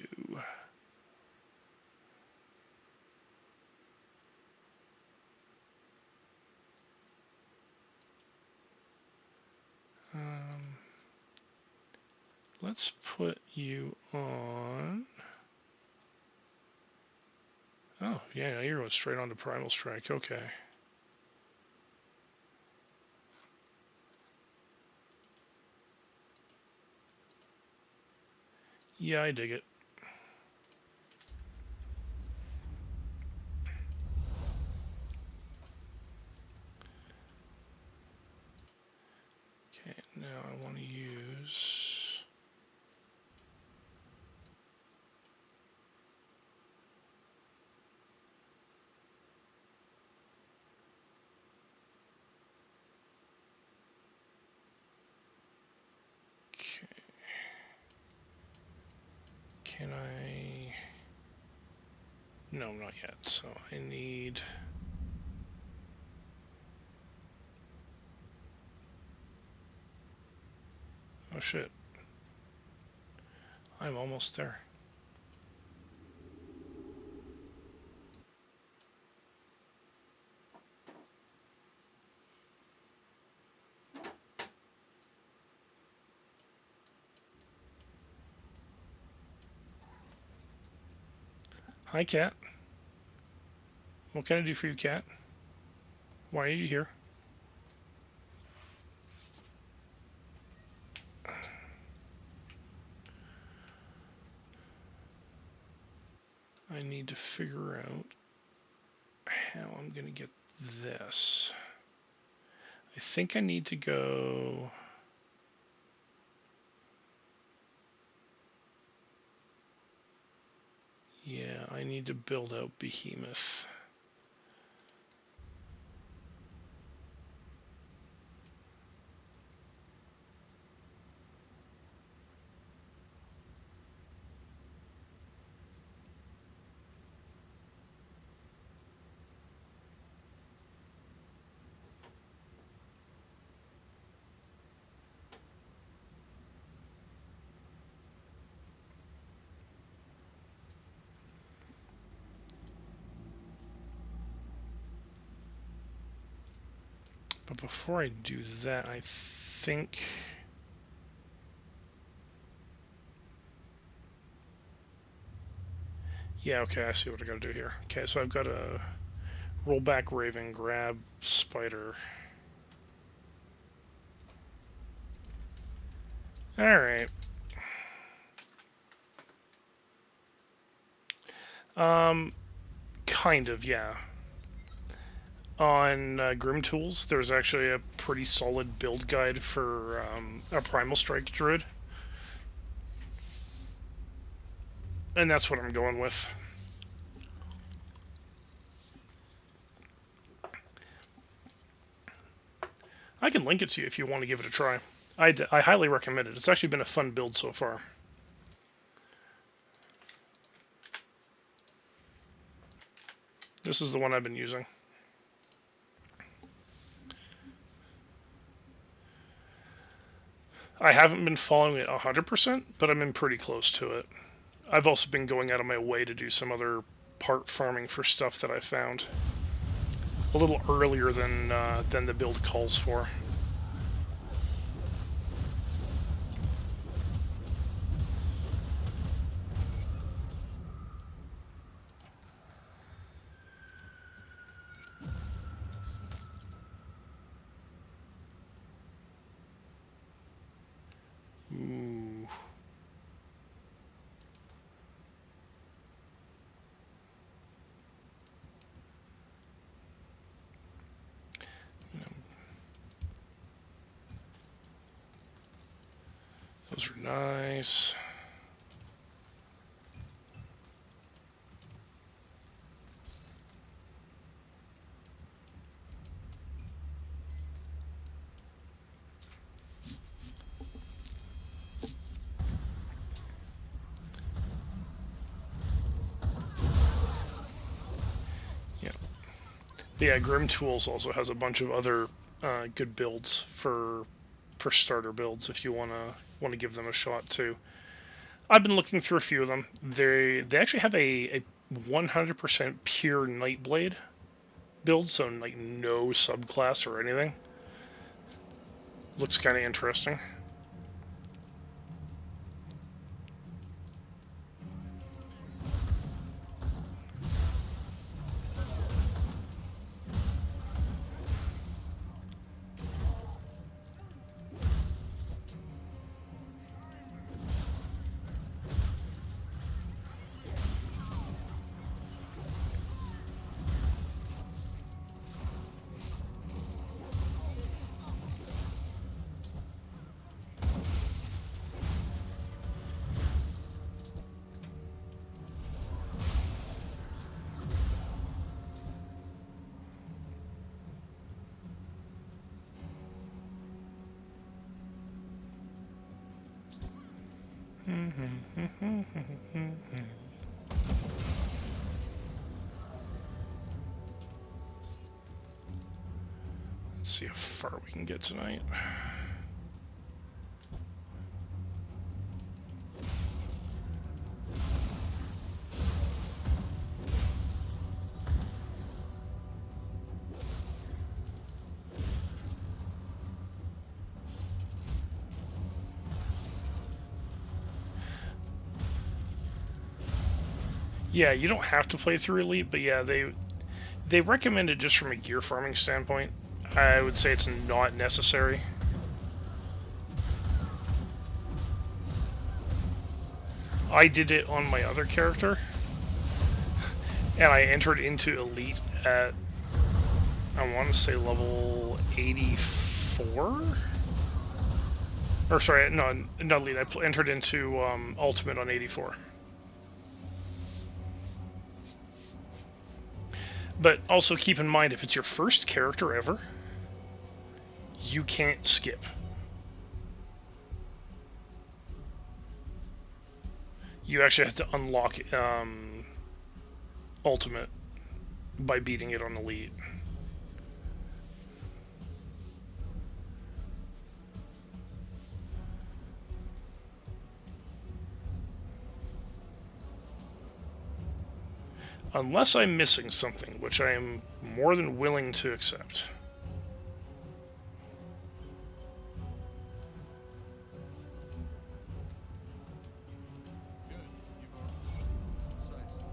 Let's put you on. Oh, yeah, you're going straight on to Primal Strike. Okay. Yeah, I dig it. Okay, now I want to use. Okay. Can I? No, not yet. So I need. Oh shit. I'm almost there. Hi, Cat. What can I do for you, Cat? Why are you here? I need to figure out how I'm going to get this. I think I need to go. Yeah, I need to build out Behemoth. But before I do that, I think. Yeah, okay, I see what I gotta do here. Okay, so I've got to roll back Raven, grab Spider. Alright. Kind of, yeah. On Grim Tools, there's actually a pretty solid build guide for a Primal Strike Druid. And that's what I'm going with. I can link it to you if you want to give it a try. I highly recommend it. It's actually been a fun build so far. This is the one I've been using. I haven't been following it 100%, but I'm in pretty close to it. I've also been going out of my way to do some other part farming for stuff that I found a little earlier than the build calls for. Those are nice. Yeah. Yeah, Grim Tools also has a bunch of other good builds for starter builds if you wanna give them a shot too. I've been looking through a few of them. They actually have a 100% pure Nightblade build, so like no subclass or anything. Looks kind of interesting. Let's see how far we can get tonight. Yeah, you don't have to play through Elite, but yeah, they recommend it just from a gear farming standpoint. I would say it's not necessary. I did it on my other character, and I entered into Elite at, I want to say level 84? Or sorry, no, not Elite. I entered into Ultimate on 84. But also keep in mind, if it's your first character ever, you can't skip. You actually have to unlock Ultimate by beating it on Elite. Unless I'm missing something, which I am more than willing to accept. Good. You've already. Precise.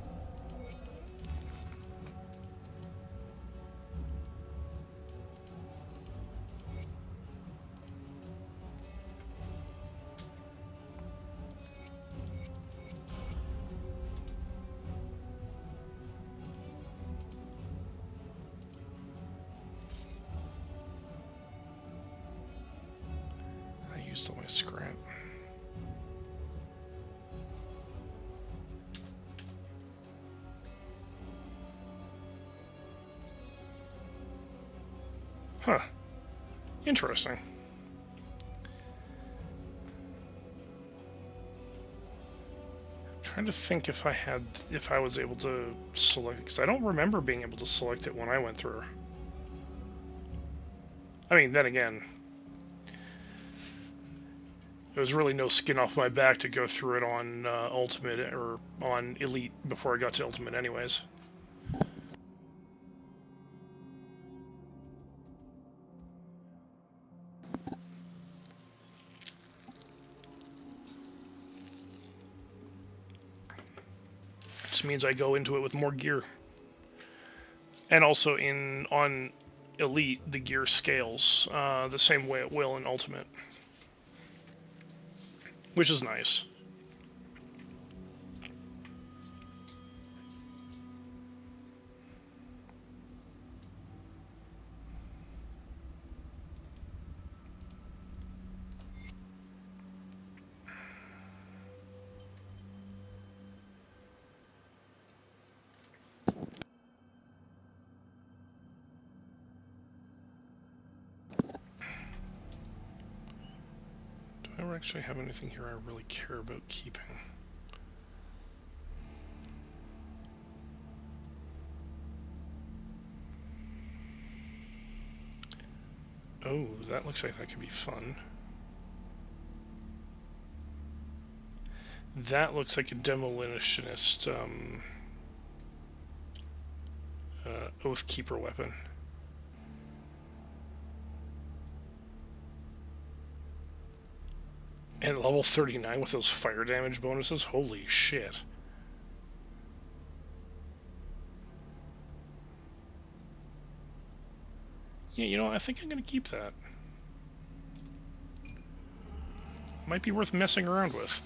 I used all my scrap. Huh. Interesting. Trying to think if I was able to select, because I don't remember being able to select it when I went through. I mean, then again, there was really no skin off my back to go through it on Ultimate or on Elite before I got to Ultimate anyways. Just means I go into it with more gear. And also on Elite, the gear scales the same way it will in Ultimate, which is nice. don't actually have anything here I really care about keeping. Oh, that looks like that could be fun. That looks like a demolitionist Oathkeeper weapon. And level 39 with those fire damage bonuses? Holy shit. Yeah, you know, I think I'm gonna keep that. Might be worth messing around with.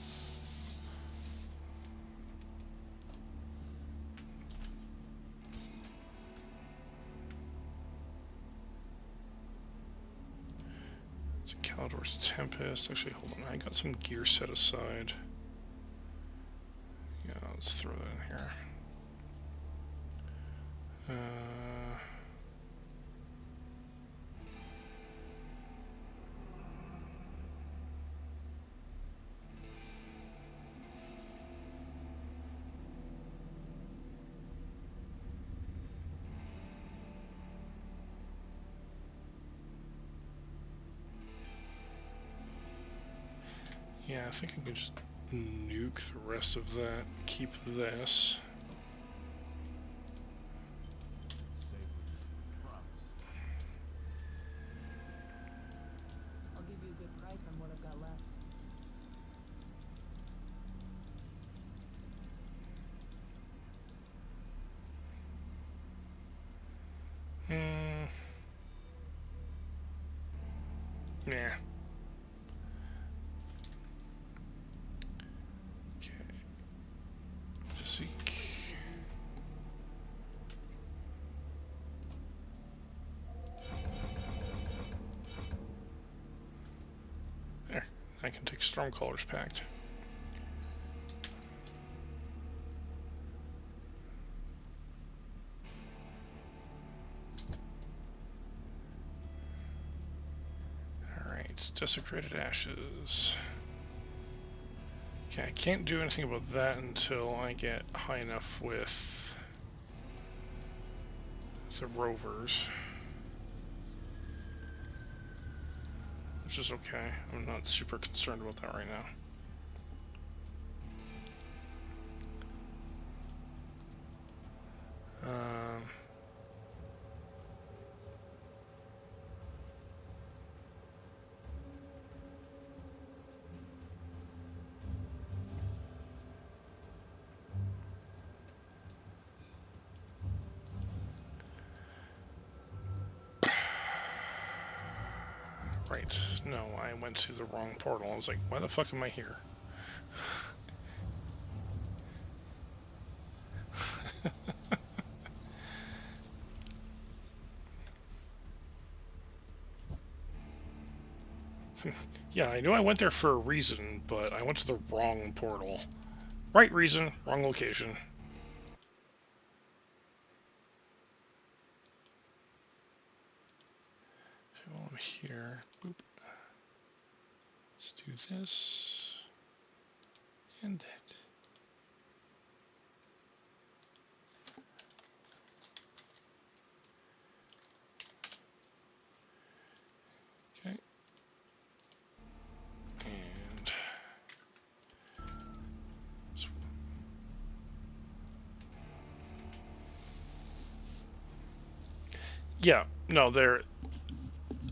It's a Calidor's Tempest. Actually, hold on, I got some gear set aside. Yeah, let's throw that in here. Yeah, I think I can just nuke the rest of that. Keep this. It's safe with me. Promise. I'll give you a good price on what I've got left. Yeah. Okay. Physique. There. I can take Stormcaller's Pact. Alright, Desecrated Ashes. Okay, I can't do anything about that until I get high enough with the rovers. Which is okay. I'm not super concerned about that right now. Right. No, I went to the wrong portal. I was like, why the fuck am I here? Yeah, I knew I went there for a reason, but I went to the wrong portal. Right reason, wrong location. Okay, while I'm here, boop. Let's do this. And that. Okay. And yeah, no, their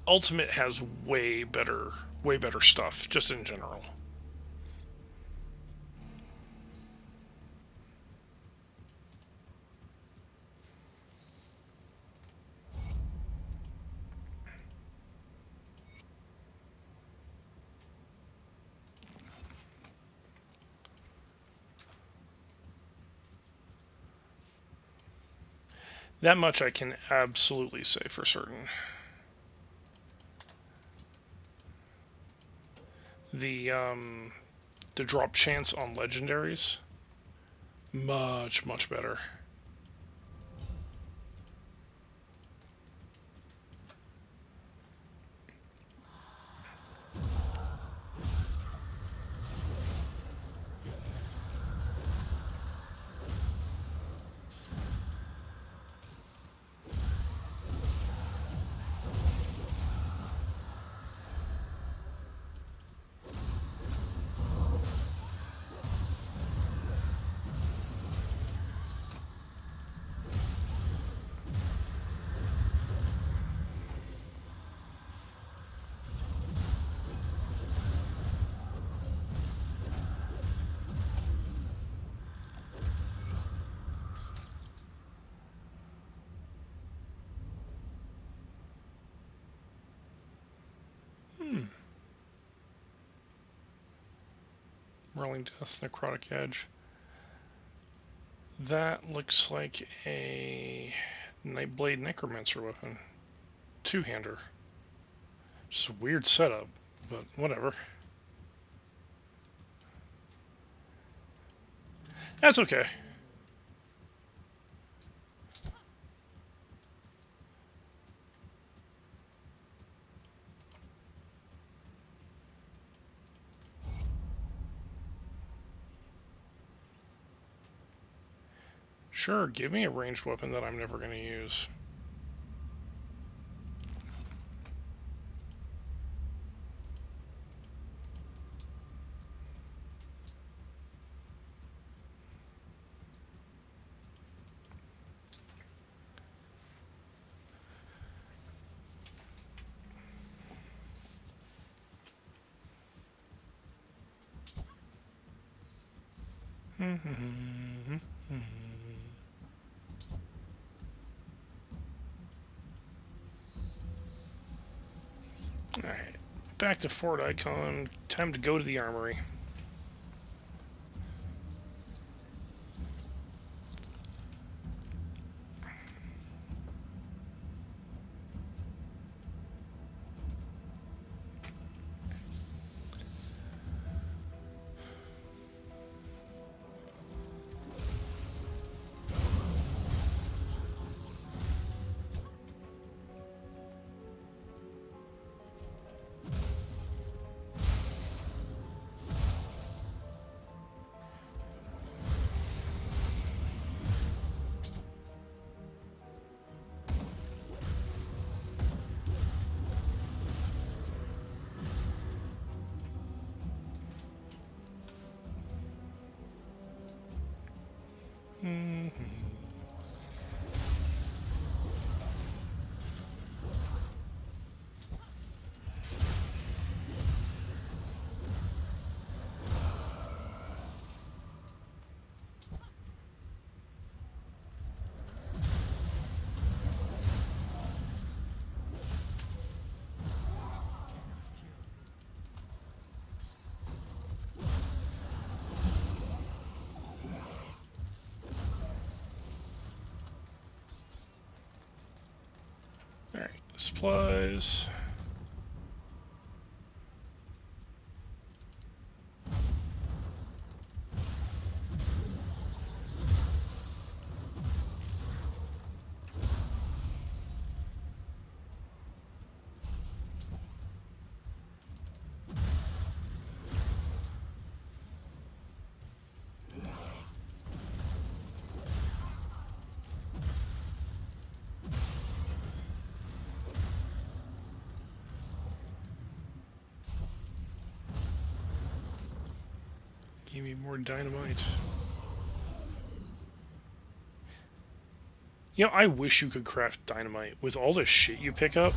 Ultimate has way better stuff, just in general. That much I can absolutely say for certain. The drop chance on legendaries, much better. Whirling Death, Necrotic Edge. That looks like a Nightblade Necromancer weapon. Two-hander. Just a weird setup, but whatever. That's okay. Sure, give me a ranged weapon that I'm never going to use. Alright, back to Fort Icon. Time to go to the armory. Alright, supplies. Give me more dynamite. You know, I wish you could craft dynamite. With all the shit you pick up,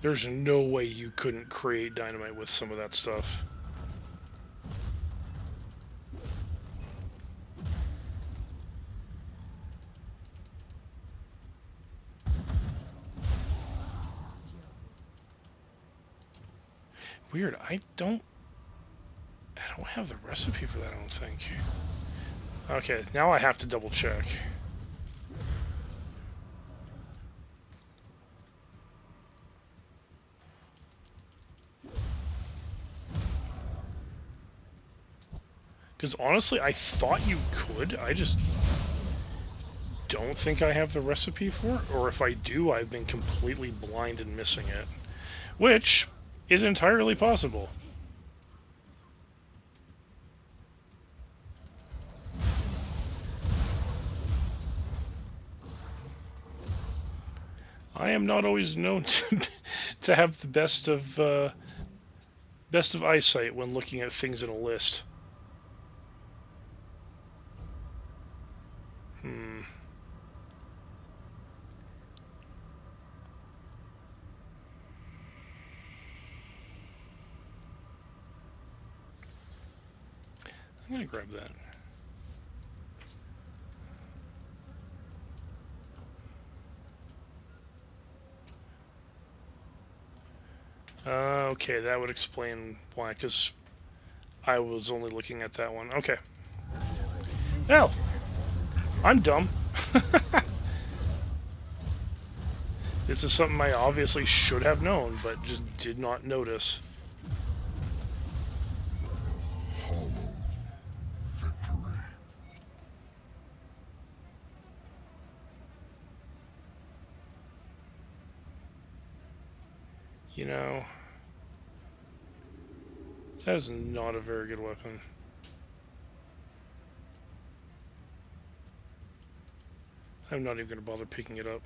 there's no way you couldn't create dynamite with some of that stuff. Weird, I don't have the recipe for that, I don't think. Okay, now I have to double check. Because honestly, I thought you could. I just don't think I have the recipe for it. Or if I do, I've been completely blind and missing it. Which is entirely possible. I am not always known to have the best of eyesight when looking at things in a list. I'm gonna grab that. Okay, that would explain why, because I was only looking at that one. Okay. Hell, I'm dumb. This is something I obviously should have known, but just did not notice. You know, that is not a very good weapon. I'm not even going to bother picking it up.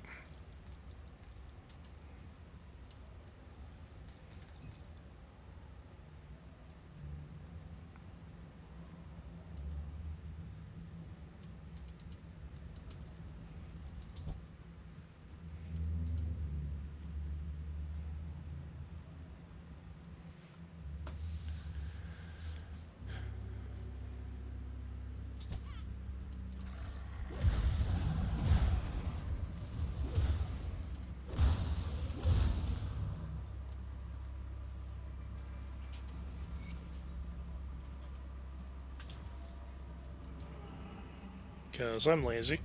Because I'm lazy.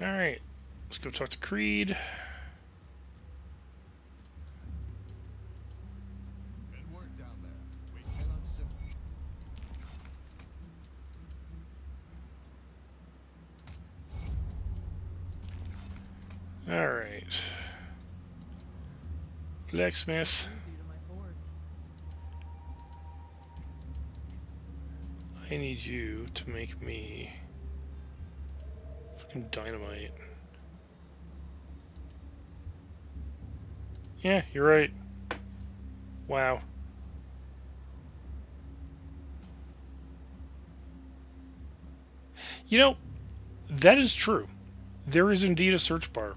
Alright, let's go talk to Creed. Good work down there. We cannot simmer. Alright. Blacksmith. Brings you to my forge. I need you to make me fucking dynamite. Yeah, you're right. Wow. You know, that is true. There is indeed a search bar.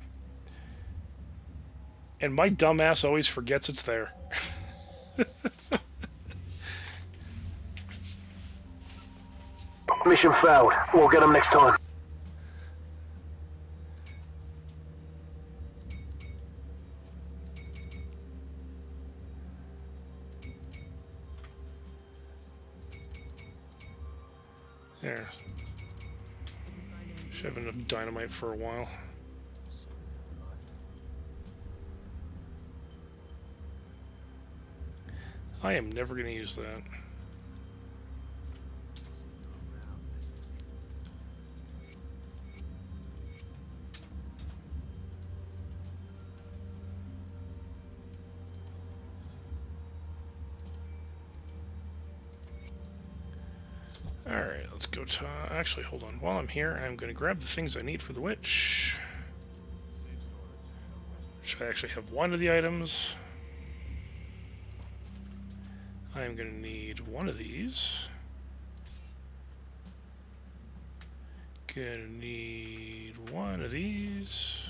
And my dumbass always forgets it's there. Mission failed. We'll get them next time. There. If you find any Should have enough dynamite for a while. I am never going to use that. Alright, let's go to... Actually, hold on. While I'm here, I'm going to grab the things I need for the witch. Should I actually have one of the items? I'm going to need one of these. Gonna need one of these.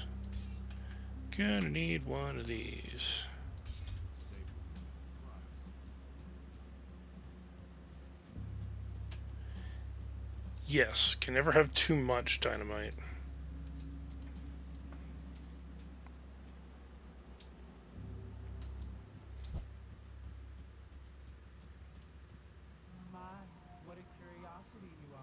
Gonna need one of these. Yes, can never have too much dynamite. My, what a curiosity you are.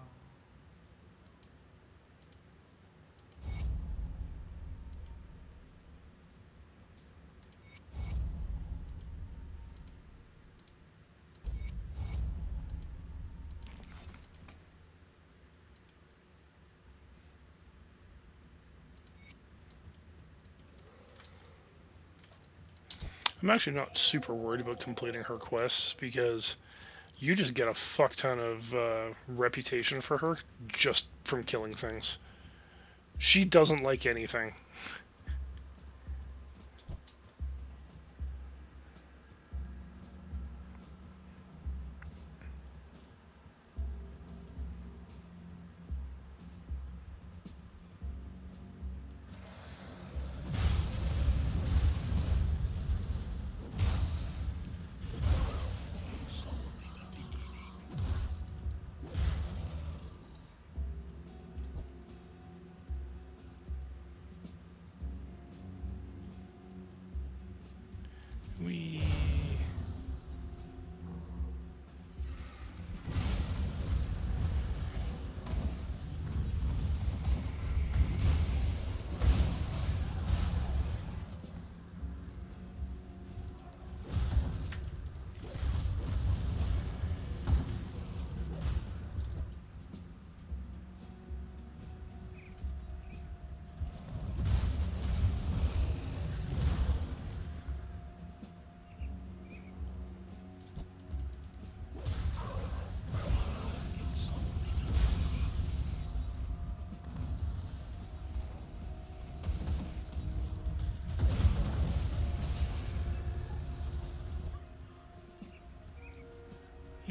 I'm actually not super worried about completing her quests because you just get a fuck ton of reputation for her just from killing things. She doesn't like anything. We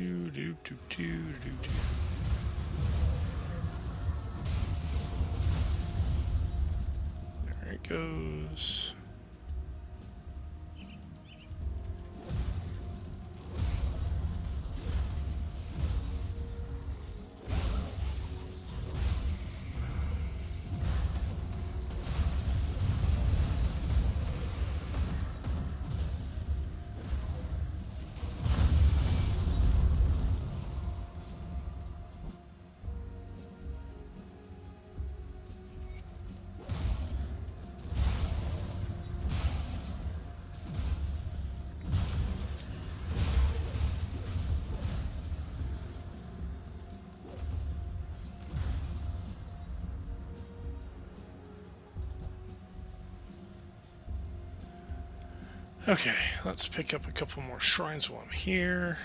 Do, do, do, do, do, do. There it goes. Okay, let's pick up a couple more shrines while I'm here.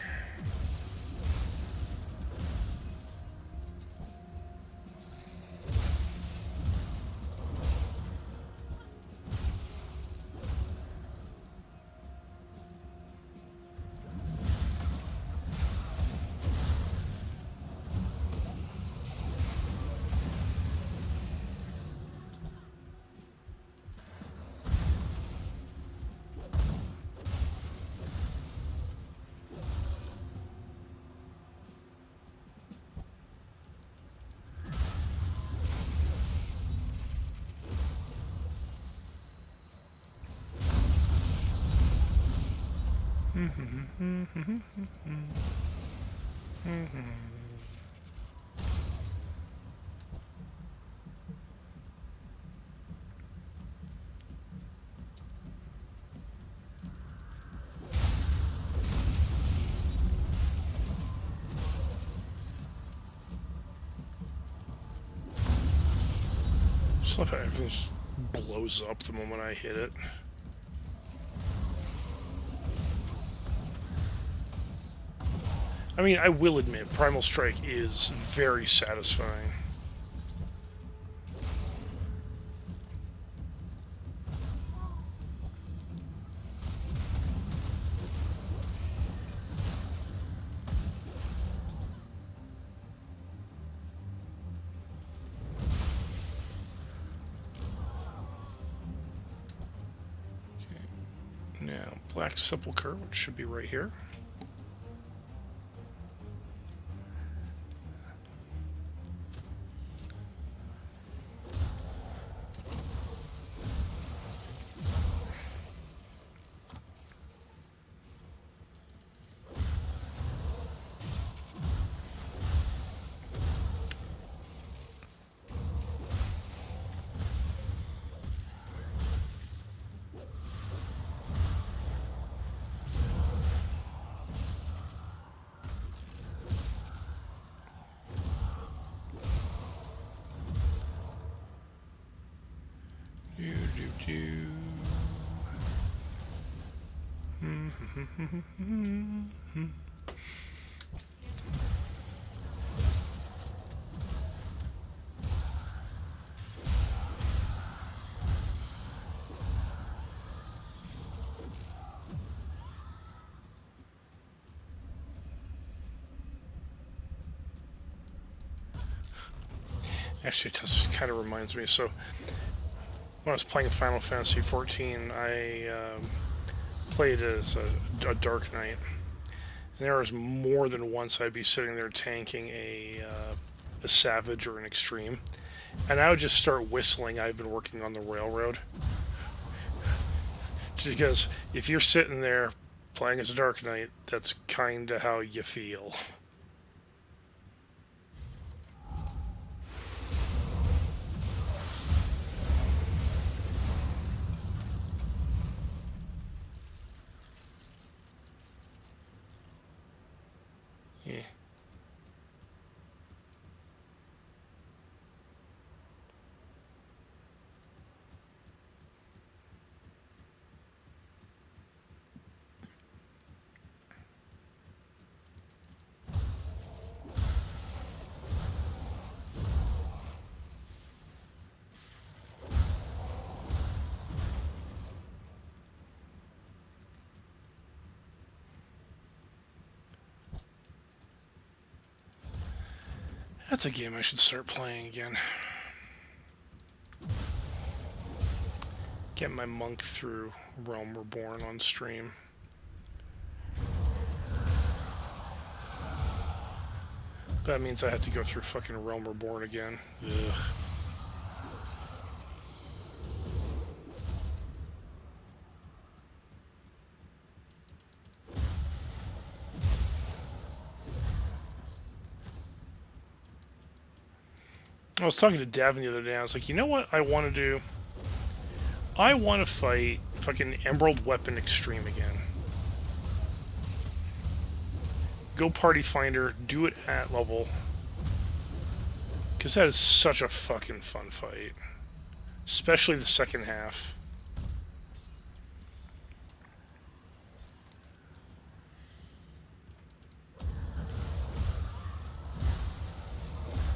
Just love how everything just blows up the moment I hit it. I mean, I will admit, Primal Strike is very satisfying. Okay. Now, Black Sepulchre, which should be right here. Actually, it kind of reminds me. So, when I was playing Final Fantasy XIV, I played as a Dark Knight. And there was more than once I'd be sitting there tanking a Savage or an Extreme. And I would just start whistling I've been working on the railroad. Just because if you're sitting there playing as a Dark Knight, that's kind of how you feel. Yeah. That's a game I should start playing again. Get my monk through Realm Reborn on stream. That means I have to go through fucking Realm Reborn again. Ugh. I was talking to Davin the other day, I was like, you know what I want to do? I want to fight fucking Emerald Weapon Extreme again. Go Party Finder, do it at level. Because that is such a fucking fun fight. Especially the second half.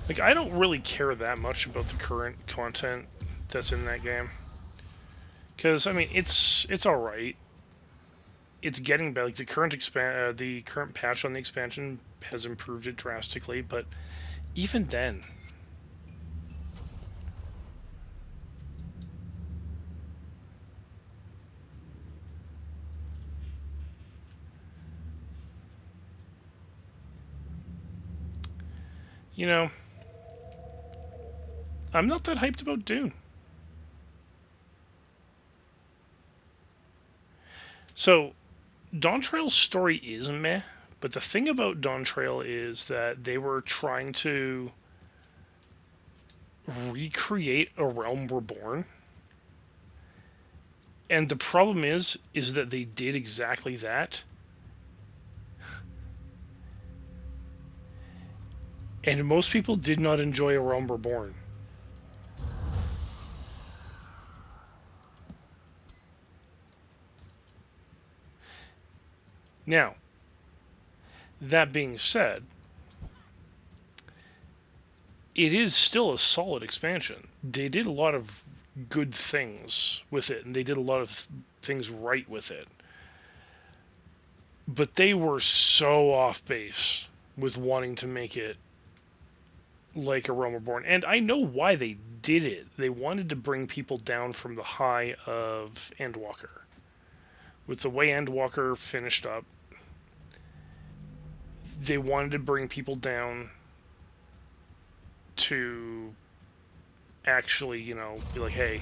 Like, I don't really care that much about the current content that's in that game. Because, I mean, it's alright. It's getting better. Like, the current patch on the expansion has improved it drastically, but even then... You know... I'm not that hyped about Dune. So, Dawn Trail's story is meh, but the thing about Dawn Trail is that they were trying to recreate a Realm Reborn. And the problem is that they did exactly that. And most people did not enjoy a Realm Reborn. Now, that being said, it is still a solid expansion. They did a lot of good things with it, and they did a lot of things right with it. But they were so off base with wanting to make it like a Realm Reborn. And I know why they did it. They wanted to bring people down from the high of Endwalker. With the way Endwalker finished up, they wanted to bring people down to actually, you know, be like, hey,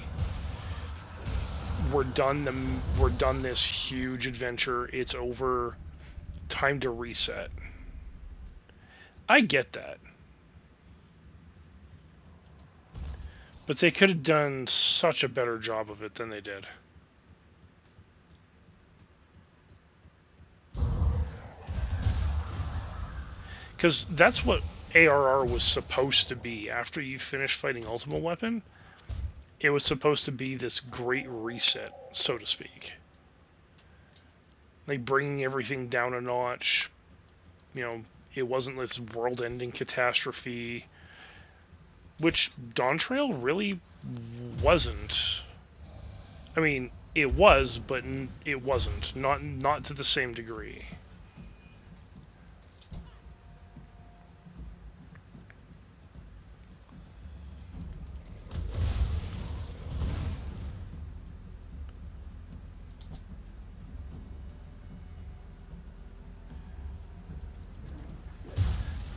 we're done this huge adventure. It's over. Time to reset. I get that. But they could have done such a better job of it than they did. Because that's what ARR was supposed to be. After you finish fighting Ultimate Weapon, it was supposed to be this great reset, so to speak. Like, bringing everything down a notch. You know, it wasn't this world-ending catastrophe. Which Dawn Trail really wasn't. I mean, it was, but it wasn't. Not to the same degree.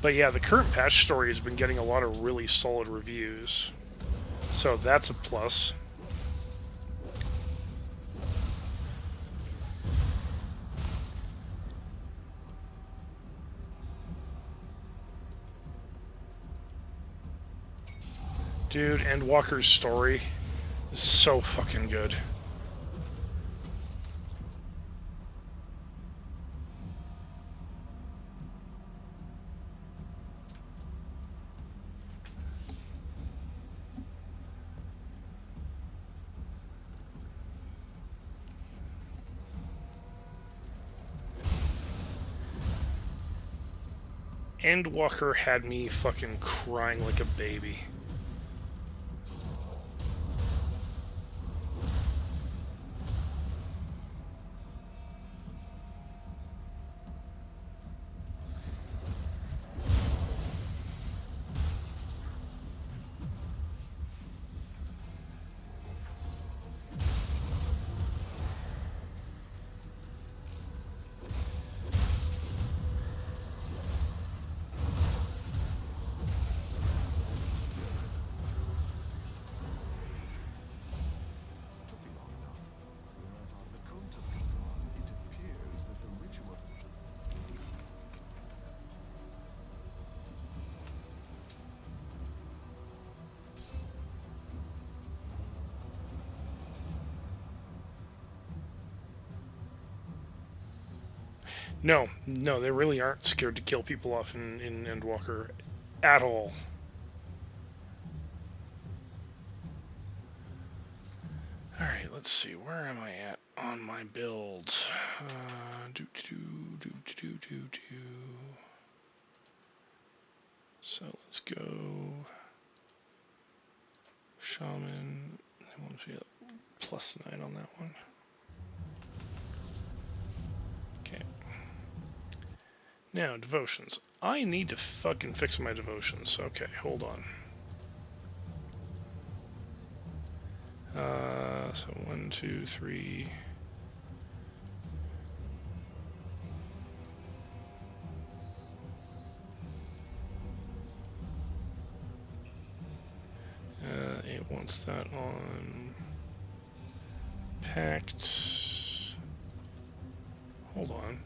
But yeah, the current patch story has been getting a lot of really solid reviews. So that's a plus. Dude, Endwalker's story is so fucking good. Endwalker had me fucking crying like a baby. No, no, they really aren't scared to kill people off in Endwalker at all. Alright, let's see, where am I at on my build? So let's go Shaman. I want to be a +9 on that one. Okay. Now, devotions. I need to fucking fix my devotions. Okay, hold on. So 1, 2, 3. It wants that on Pact. Hold on.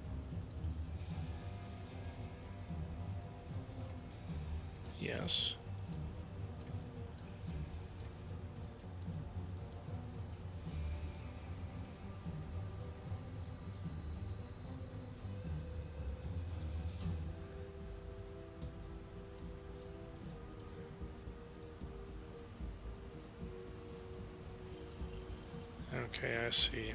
Yes. Okay, I see.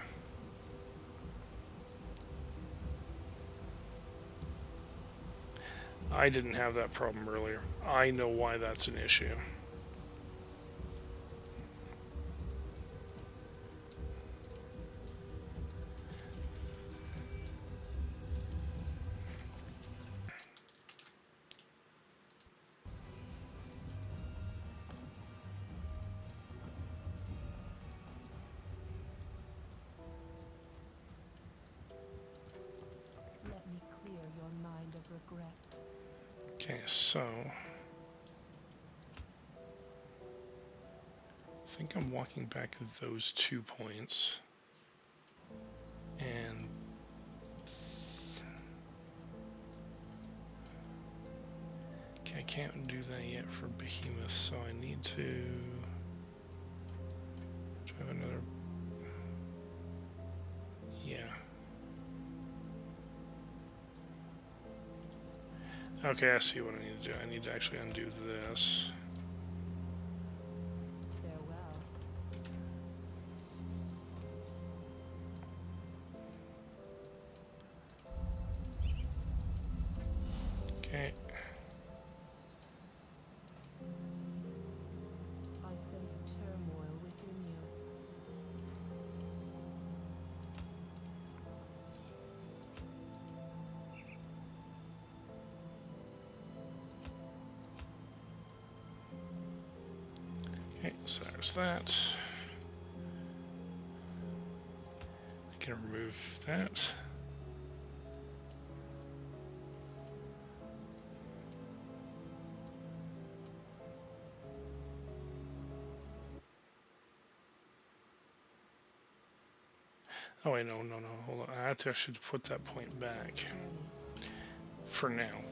I didn't have that problem earlier. I know why that's an issue. Let me clear your mind of regret. Okay, so I think I'm walking back those 2 points. And okay, I can't do that yet for Behemoth, so I need to have another. Yeah. Okay, I see what I need to do. I need to actually undo this. Farewell. Okay. I sense turmoil within you. Okay, so there's that. I can remove that. Oh wait, no, hold on. I have to actually put that point back for now.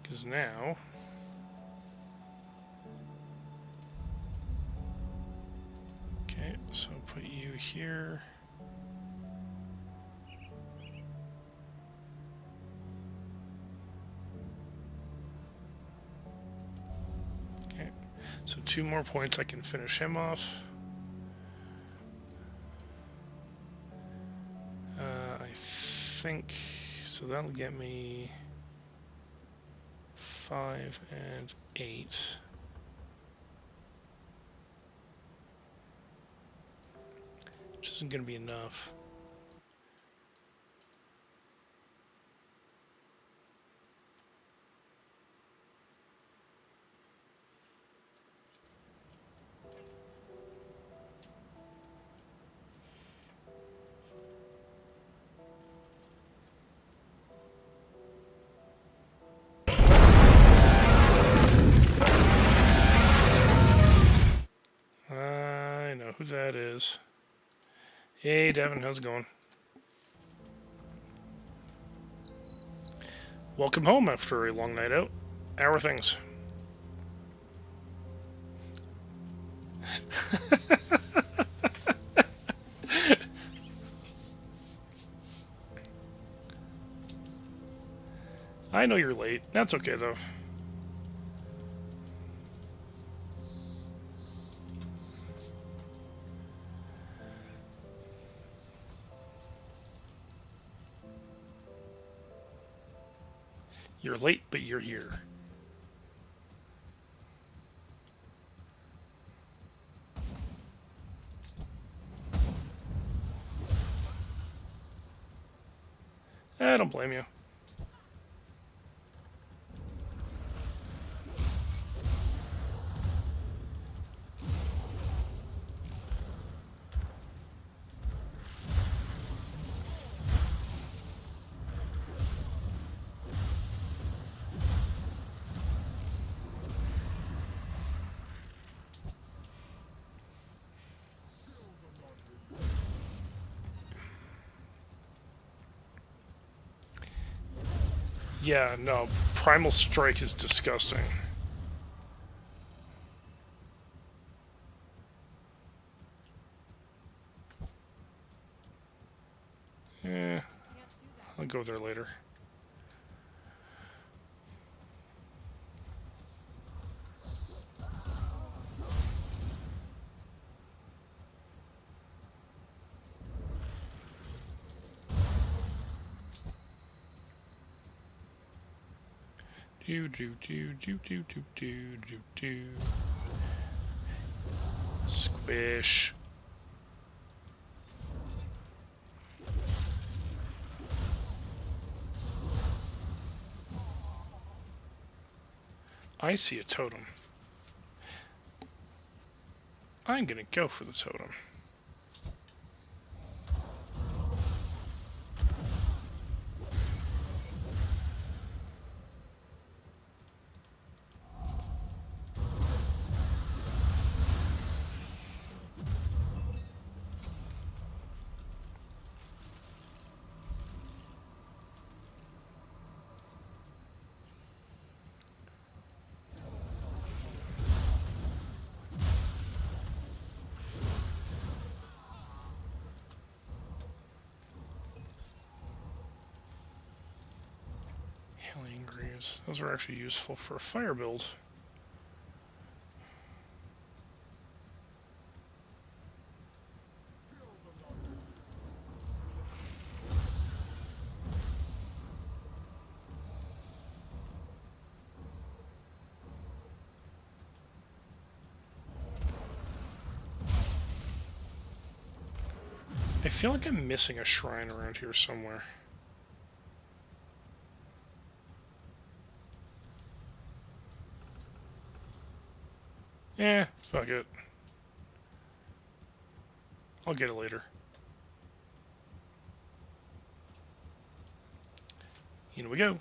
Because now okay, so put you here. Okay, so 2 more points, I can finish him off. I think so. That'll get me 5 and 8. Which isn't going to be enough. I know who that is. Hey, Devin, how's it going? Welcome home after a long night out. How are things? I know you're late. That's okay, though. You're late, but you're here. I don't blame you. Yeah, no. Primal Strike is disgusting. Eh, I'll go there later. Do do do do do do do do do. Squish. I see a totem. I'm gonna go for the totem. Alien Greaves. Those are actually useful for a fire build. I feel like I'm missing a shrine around here somewhere. Eh, fuck it. I'll get it later. In we go.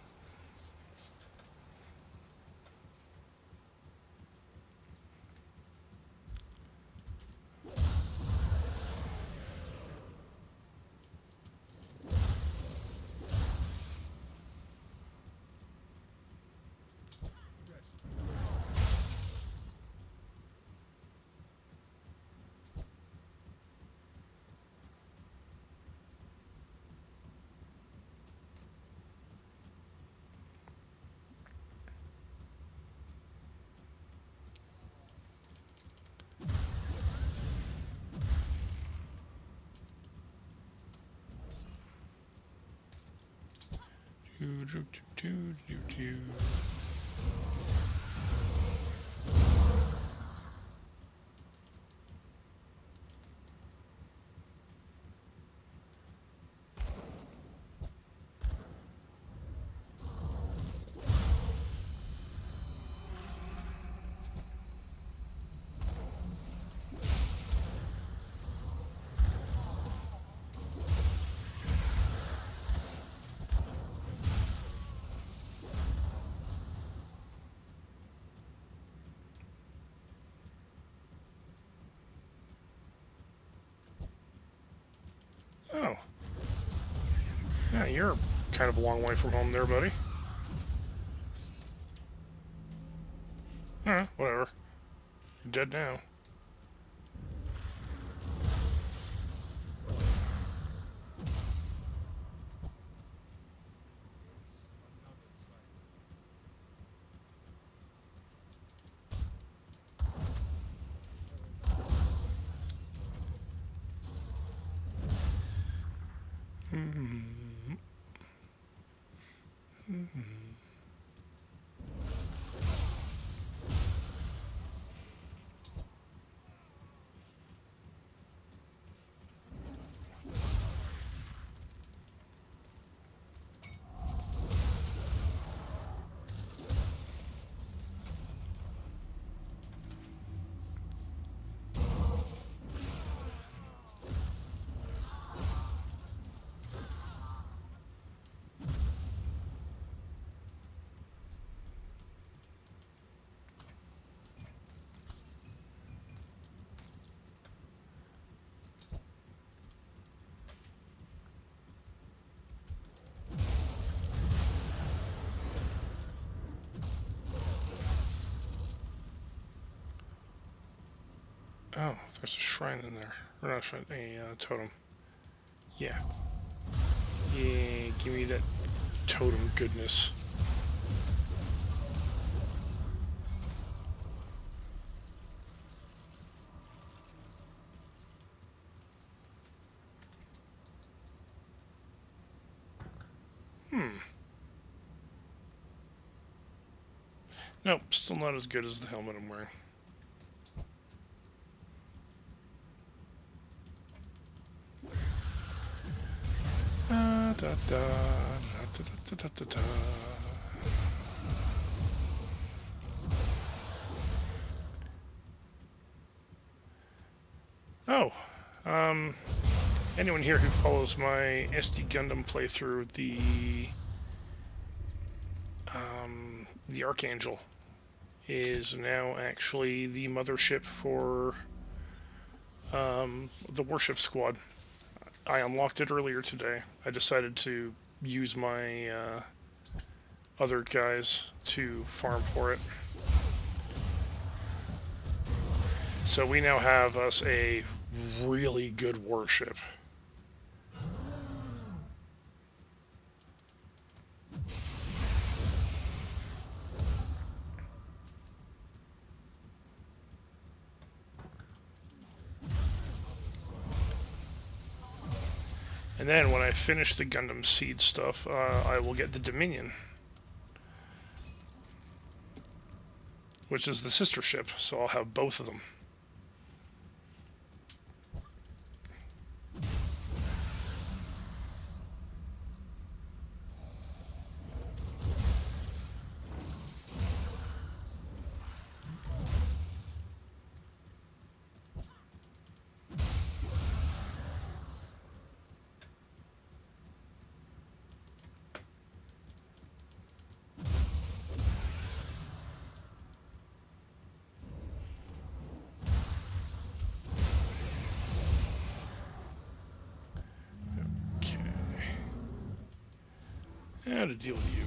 Do do do do do. Oh. Yeah, you're kind of a long way from home there, buddy. Whatever. You're dead now. Oh, there's a shrine in there. Or not a shrine, a totem. Yeah. Yeah, give me that totem goodness. Nope, still not as good as the helmet I'm wearing. Da, da, da, da, da, da, da, da. Oh, anyone here who follows my SD Gundam playthrough, the Archangel is now actually the mothership for the warship squad. I unlocked it earlier today. I decided to use my other guys to farm for it. So we now have us a really good warship. And then when I finish the Gundam Seed stuff, I will get the Dominion, which is the sister ship, so I'll have both of them. How to deal with you.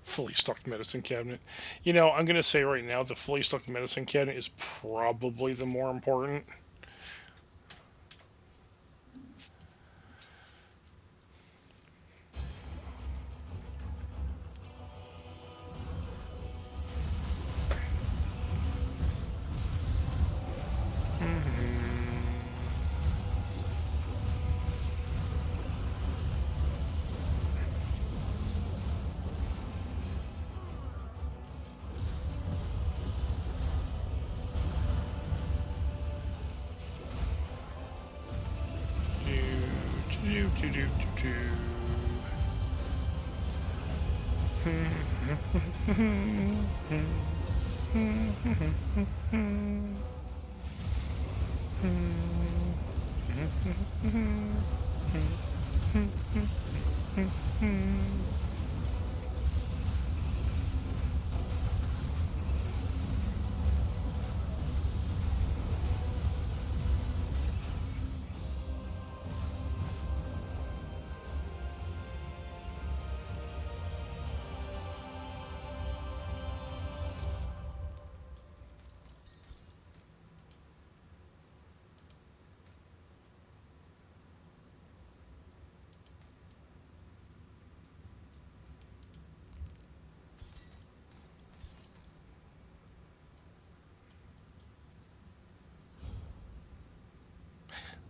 Fully stocked medicine cabinet. You know, I'm gonna say right now, the fully stocked medicine cabinet is probably the more important.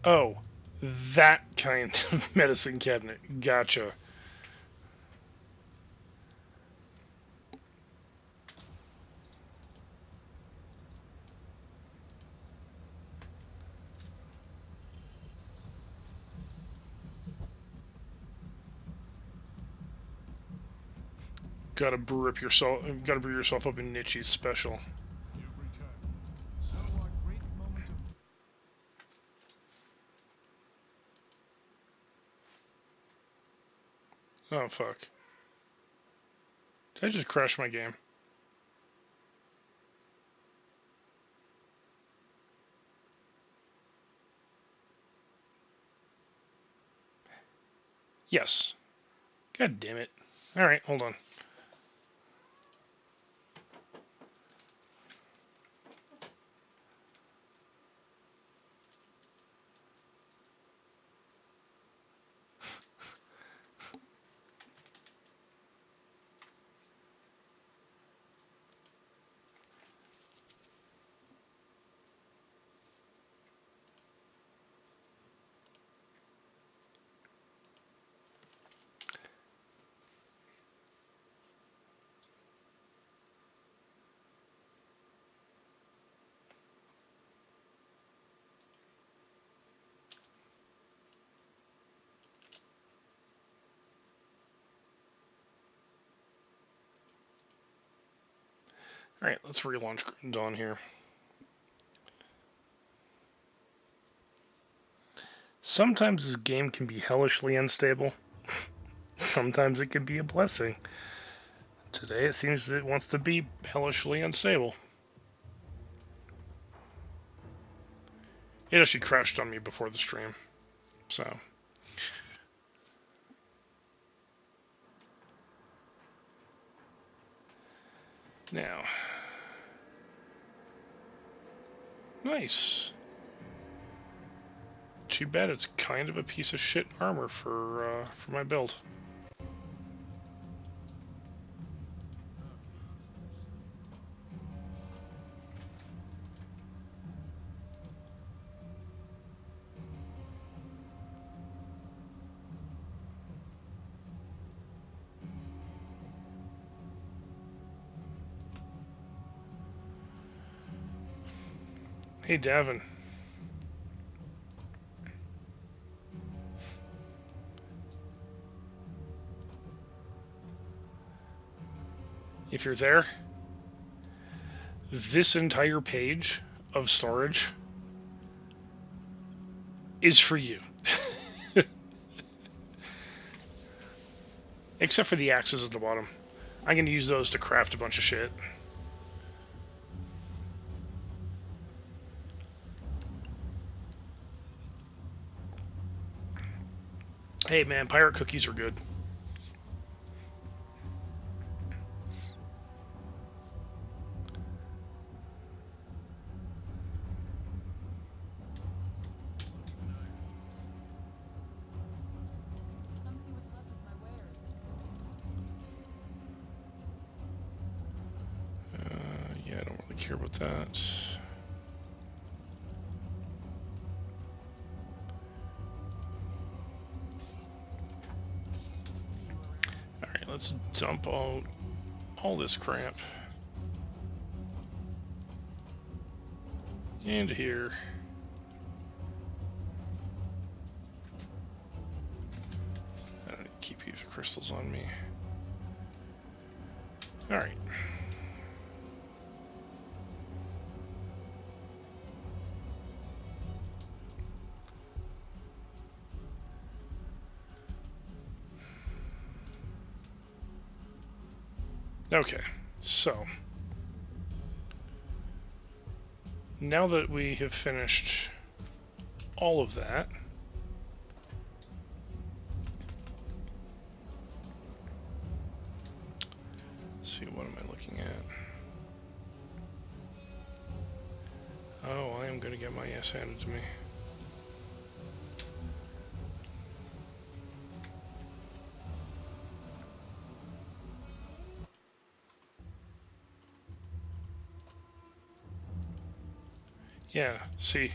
Oh, that kind of medicine cabinet. Gotcha. Gotta brew yourself up in Nietzsche's special. Every time. So our great moment of Oh fuck. Did I just crash my game? Yes. God damn it. Alright, hold on. Alright, let's relaunch Dawn here. Sometimes this game can be hellishly unstable. Sometimes it can be a blessing. Today it seems it wants to be hellishly unstable. It actually crashed on me before the stream, so... Now... Nice. Too bad it's kind of a piece of shit armor for my build. Hey, Davin. If you're there, this entire page of storage is for you. Except for the axes at the bottom. I'm going to use those to craft a bunch of shit. Hey man, pirate cookies are good. Come see what's left of my wares. Yeah, I don't really care about that. Alright, let's dump out all this crap into here. I don't need to keep ether crystals on me. Alright. Okay, so now that we have finished all of that, let's see, what am I looking at? Oh, I am going to get my ass handed to me. Yeah, see.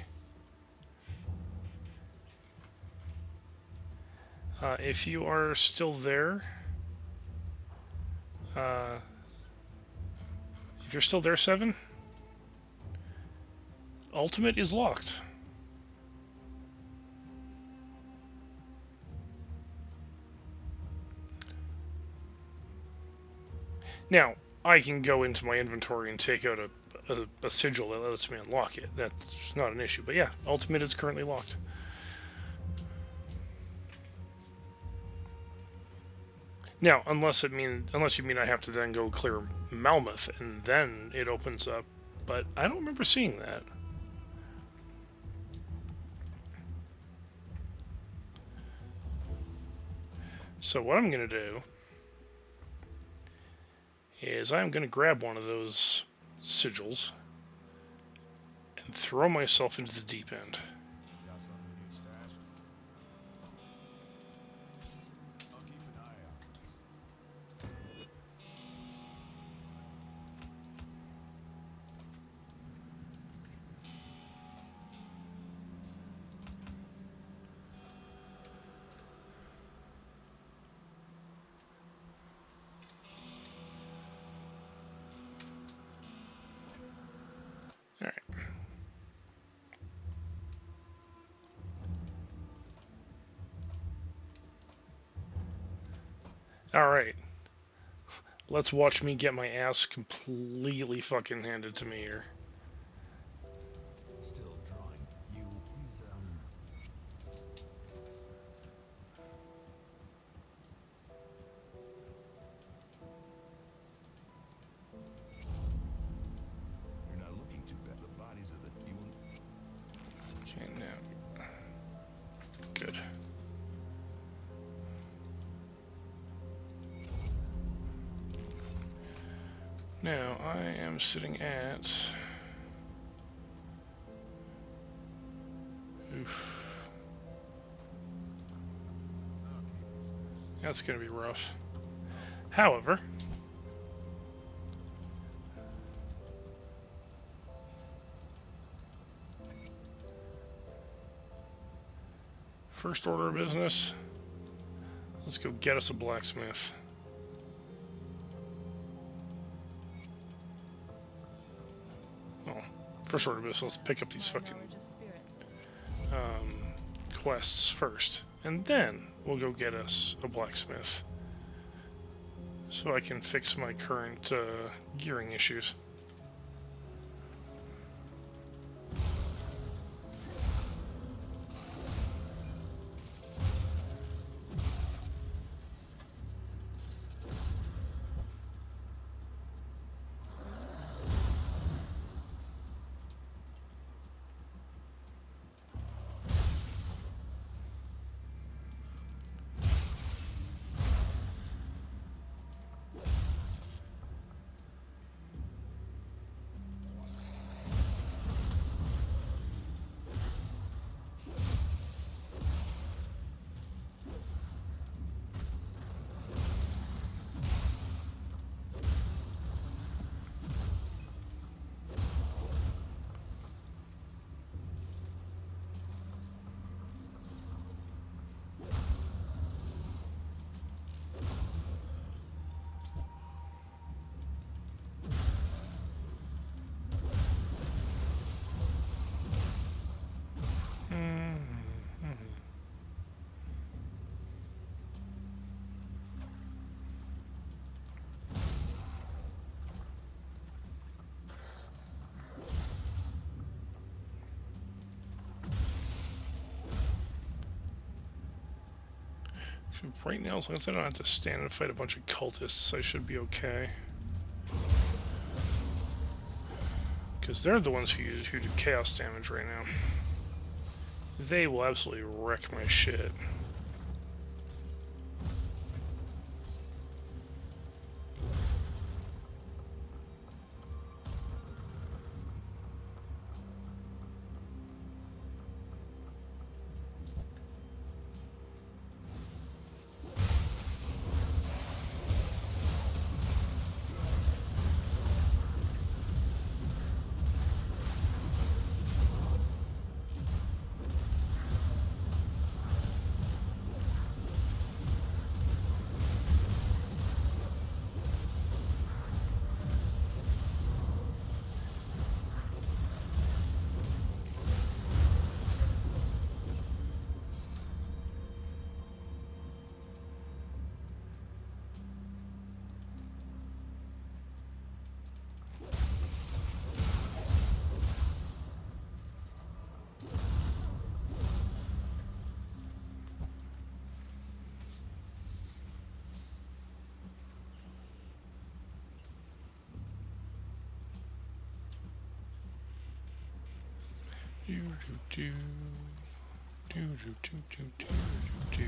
If you are still there, if you're still there, 7, Ultimate is locked. Now, I can go into my inventory and take out a sigil that lets me unlock it. That's not an issue. But yeah, Ultimate is currently locked. Now, unless you mean I have to then go clear Malmouth and then it opens up, but I don't remember seeing that. So what I'm going to do is I'm going to grab one of those sigils and throw myself into the deep end. Got something you need stashed? I'll keep an eye out. Alright. Alright. Let's watch me get my ass completely fucking handed to me here. Still drawing. He's You're not looking too bad. The bodies of the Okay, now. Good. Now, I am sitting at... Oof. That's going to be rough. However... First order of business, let's go get us a blacksmith. Well, first order of business, let's pick up these fucking Knowledge of spirits. quests first, and then we'll go get us a blacksmith so I can fix my current gearing issues. Right now, as long as I don't have to stand and fight a bunch of cultists, I should be okay. Because they're the ones who do chaos damage right now. They will absolutely wreck my shit. Do do do do do do do do do.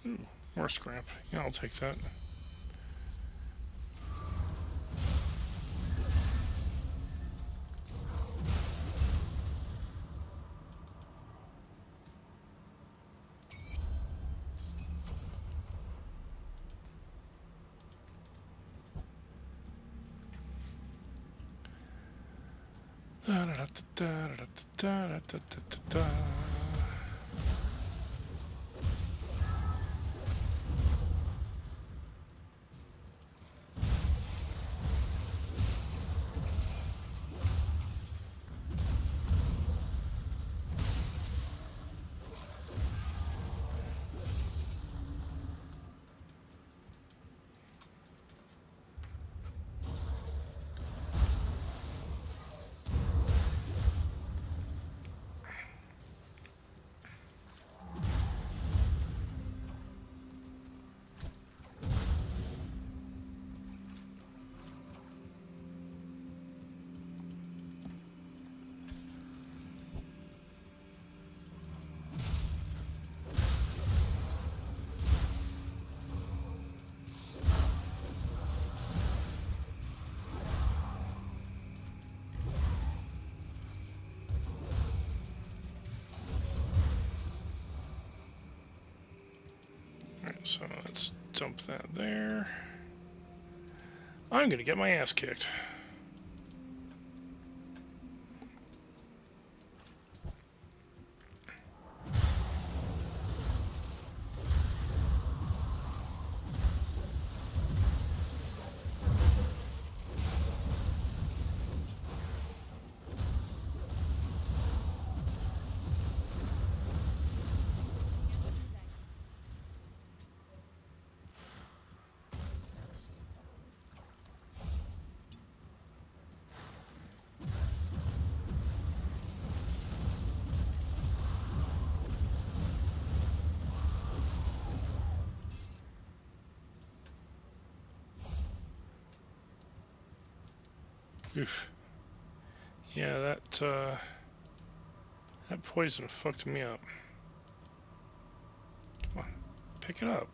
Ooh, more scrap. Yeah, I'll take that. Da, da, da, da, da, da, da, da, da, da. Alright, so let's dump that there. I'm gonna get my ass kicked. Oof. Yeah, that poison fucked me up. Come on, pick it up.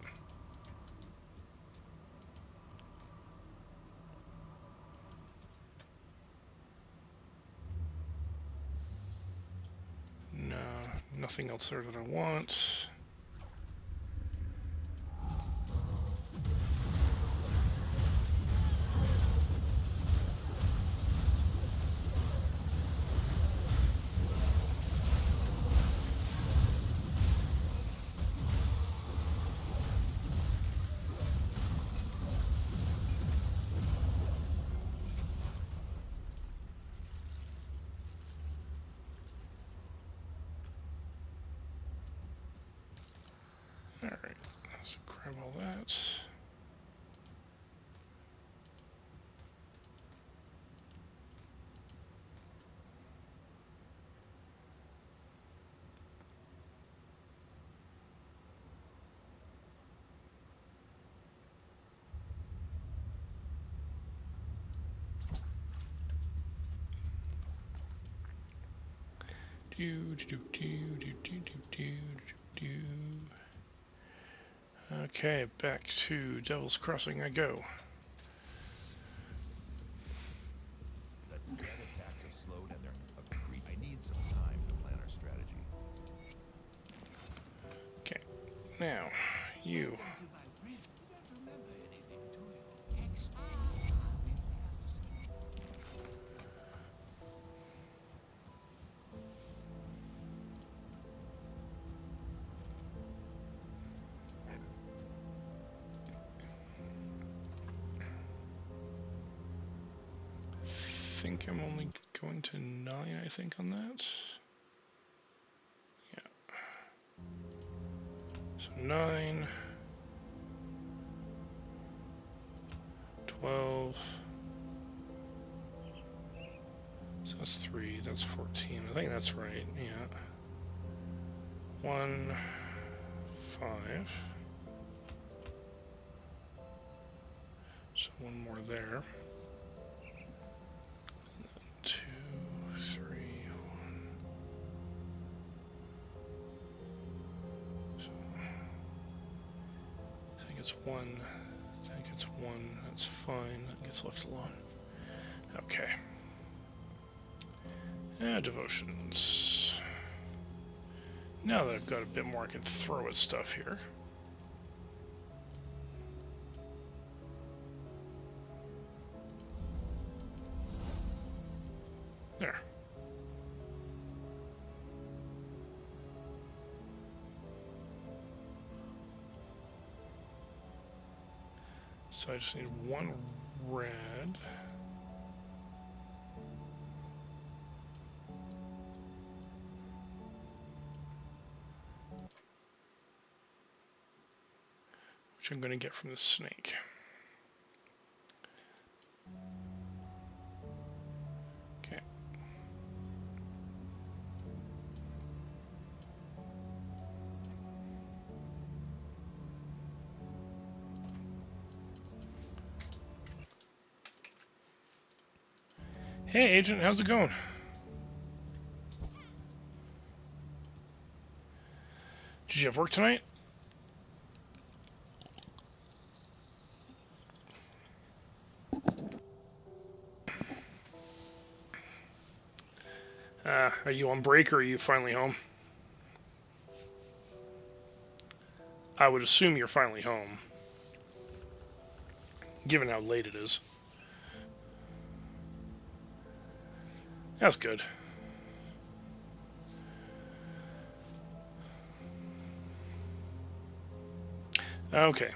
No, nothing else there that I want. Alright, so grab all that. Okay, back to Devil's Crossing I go. The dead attacks have slowed and they're I need some time to plan our strategy. Okay, now, you. To my brief, you don't remember anything, do you? Extra. We have to see. I think I'm only going to 9, I think, on that. Yeah. So 9, 12. So that's 3, that's 14. I think that's right, yeah. 1, 5. So 1 more there. 2, 3, 1. So I think it's 1. I think it's 1. That's fine. That gets left alone. Okay. Devotions. Now that I've got a bit more I can throw at stuff here. There. So I just need 1 red. Which I'm going to get from the snake. Okay. Hey, Agent, how's it going? Did you have work tonight? Are you on break or are you finally home? I would assume you're finally home, given how late it is. That's good. Okay.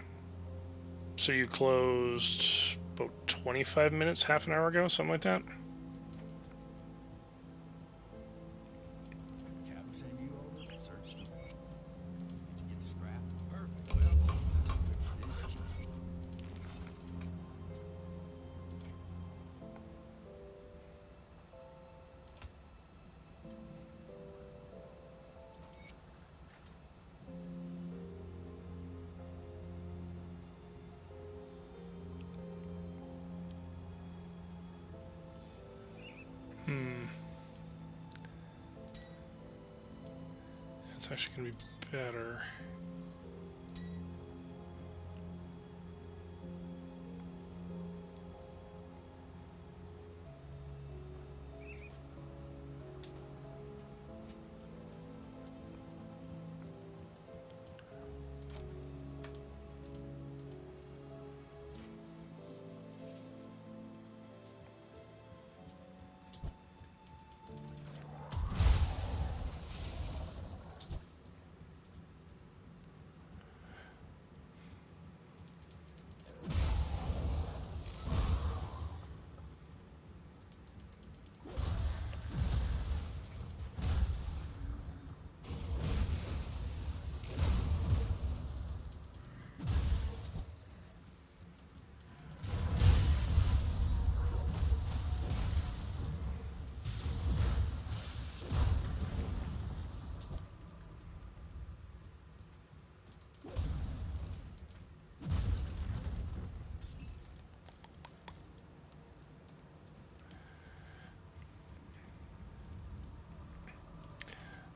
So you closed about 25 minutes, half an hour ago, something like that? Captain send you over? Search them. Did you get the scrap? Perfect. Well, since I'm good for this, It's actually going to be better.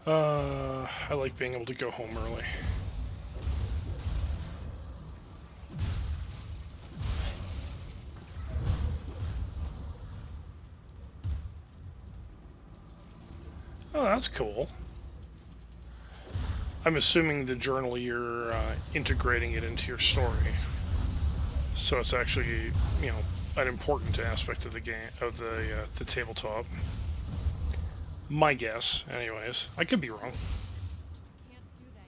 I like being able to go home early. Oh, that's cool. I'm assuming the journal, you're integrating it into your story. So it's actually, you know, an important aspect of the game, of the tabletop. My guess, anyways. I could be wrong. Can't do that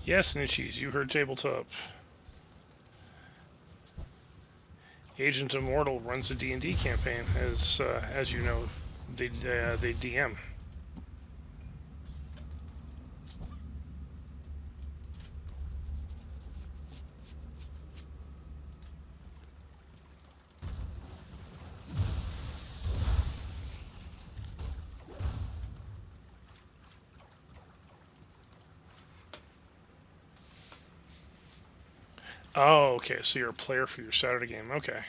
yet. Yes, Nichis, you heard tabletop. Agent Immortal runs the D&D campaign, as you know, they DM. Oh, okay. So you're a player for your Saturday game. Okay.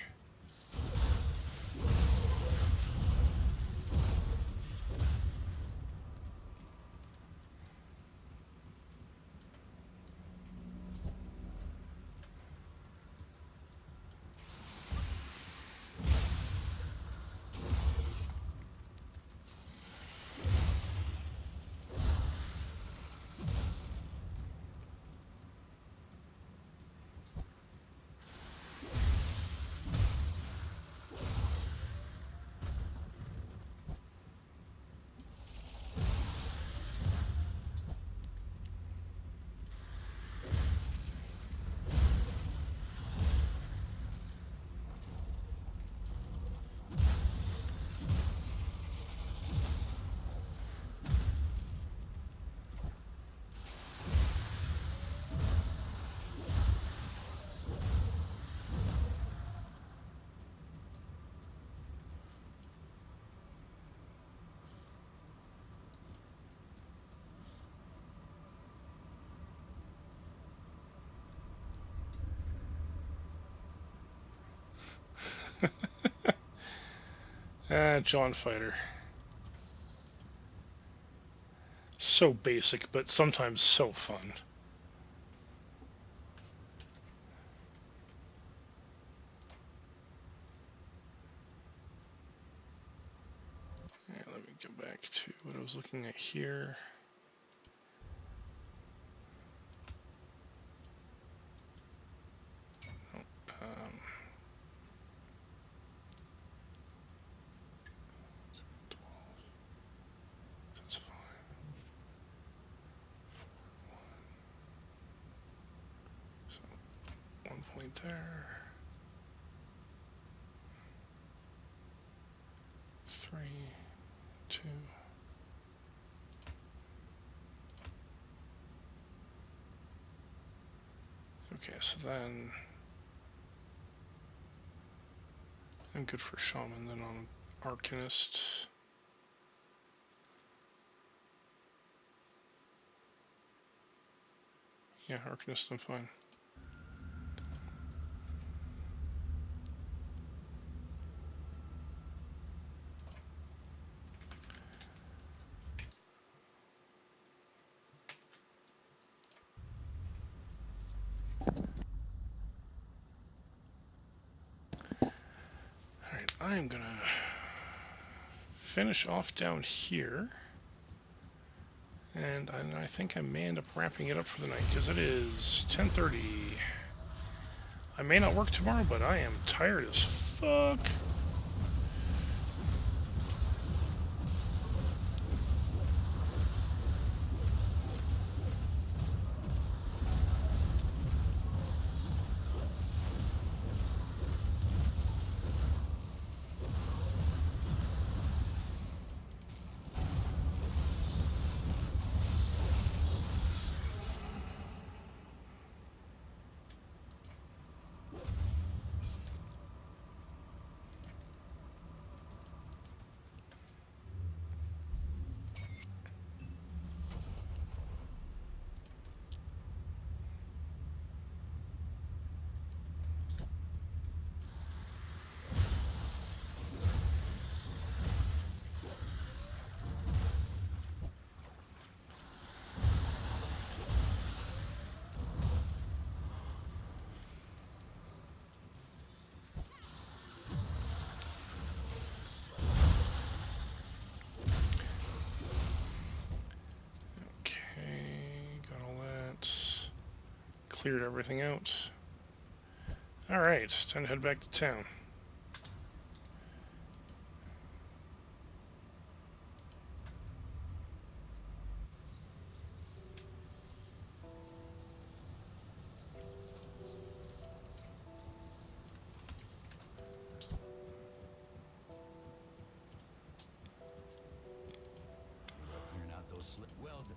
John Fighter. So basic, but sometimes so fun. Yeah, let me go back to what I was looking at here. Um, 12. That's fine. 4, 1. So 1 point there. 3, 2. Okay, so then I'm good for Shaman. Then on Arcanist. Yeah, Arcanist, I'm fine. Alright, I'm gonna finish off down here. And I think I may end up wrapping it up for the night, because it is 10:30. I may not work tomorrow, but I am tired as fuck. cleared everything out. Alright, time to head back to town. Clearing out those slip. Well done.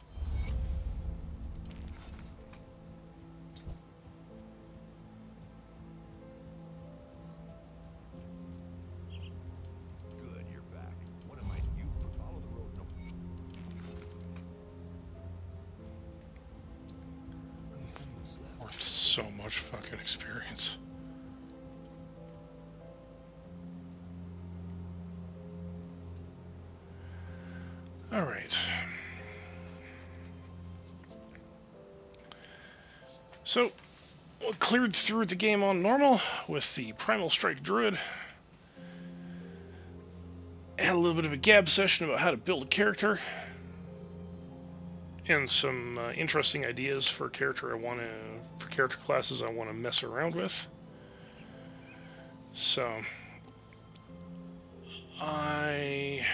Good, you're back. What am I? You follow the road. No. What's left? Worth so much fucking experience. Alright. So, we cleared through the game on normal with the Primal Strike Druid. Had a little bit of a gab session about how to build a character. And some interesting ideas for character classes I want to mess around with. So, I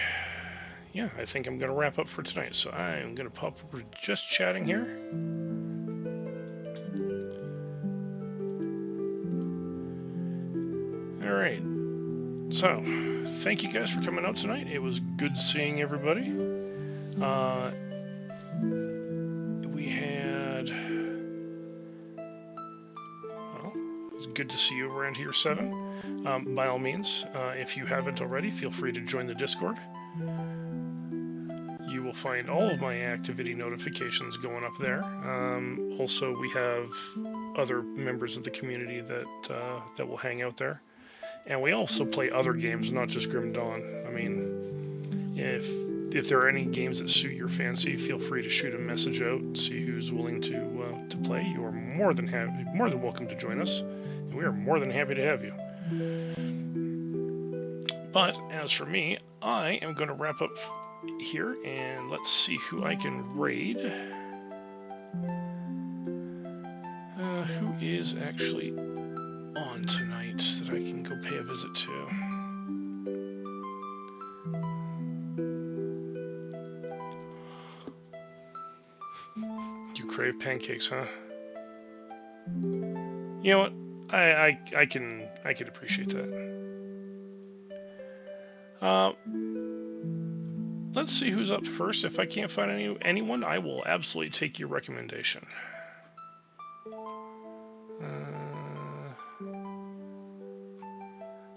think I'm going to wrap up for tonight. So I'm going to pop over to just chatting here. Alright. So, thank you guys for coming out tonight. It was good seeing everybody. We had... Well, it was good to see you around here, 7. By all means, if you haven't already, feel free to join the Discord. You will find all of my activity notifications going up there. Also, we have other members of the community that will hang out there. And we also play other games, not just Grim Dawn. I mean, if there are any games that suit your fancy, feel free to shoot a message out, see who's willing to play. You are more than welcome to join us, and we are more than happy to have you. But as for me, I am going to wrap up here, and let's see who I can raid. Who is actually on tonight that I can go pay a visit to? You crave pancakes, huh? You know what? I can appreciate that. Let's see who's up first. If I can't find anyone, I will absolutely take your recommendation.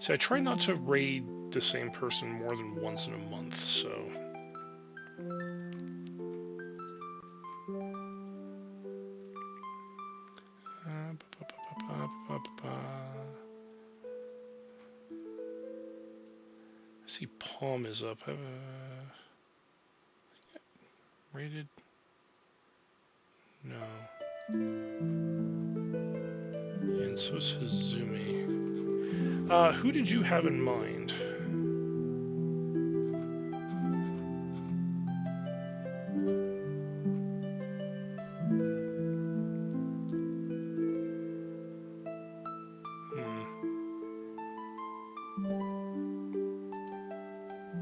See, I try not to raid the same person more than once in a month, so... I see Palm is up. Rated? No. And so is Hizumi. Who did you have in mind?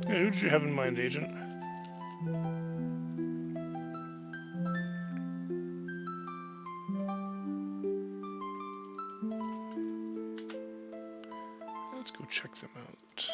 Yeah, who did you have in mind, Agent? Let's go check them out.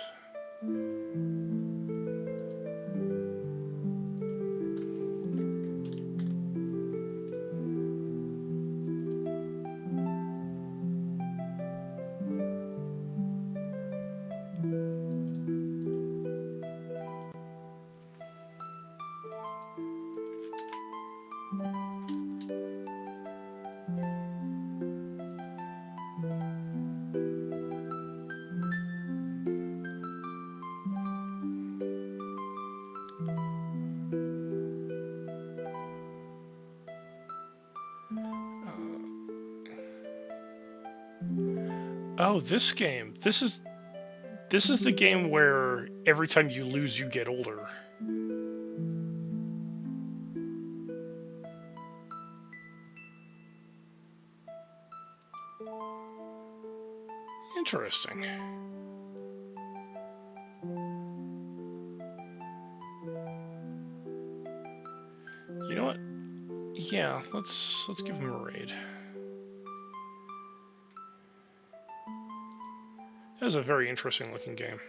Oh, this game. This is the game where every time you lose, you get older. Interesting. You know what? Yeah, let's give him a raid. That was a very interesting looking game.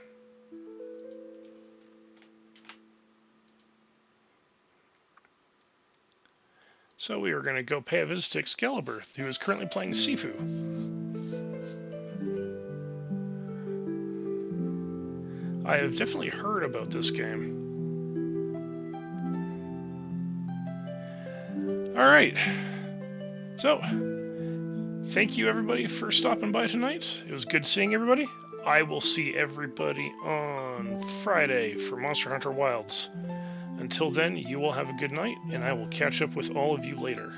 So we are going to go pay a visit to Excalibur, who is currently playing Sifu. I have definitely heard about this game. Alright. So, thank you everybody for stopping by tonight. It was good seeing everybody. I will see everybody on Friday for Monster Hunter Wilds. Until then, you all have a good night, and I will catch up with all of you later.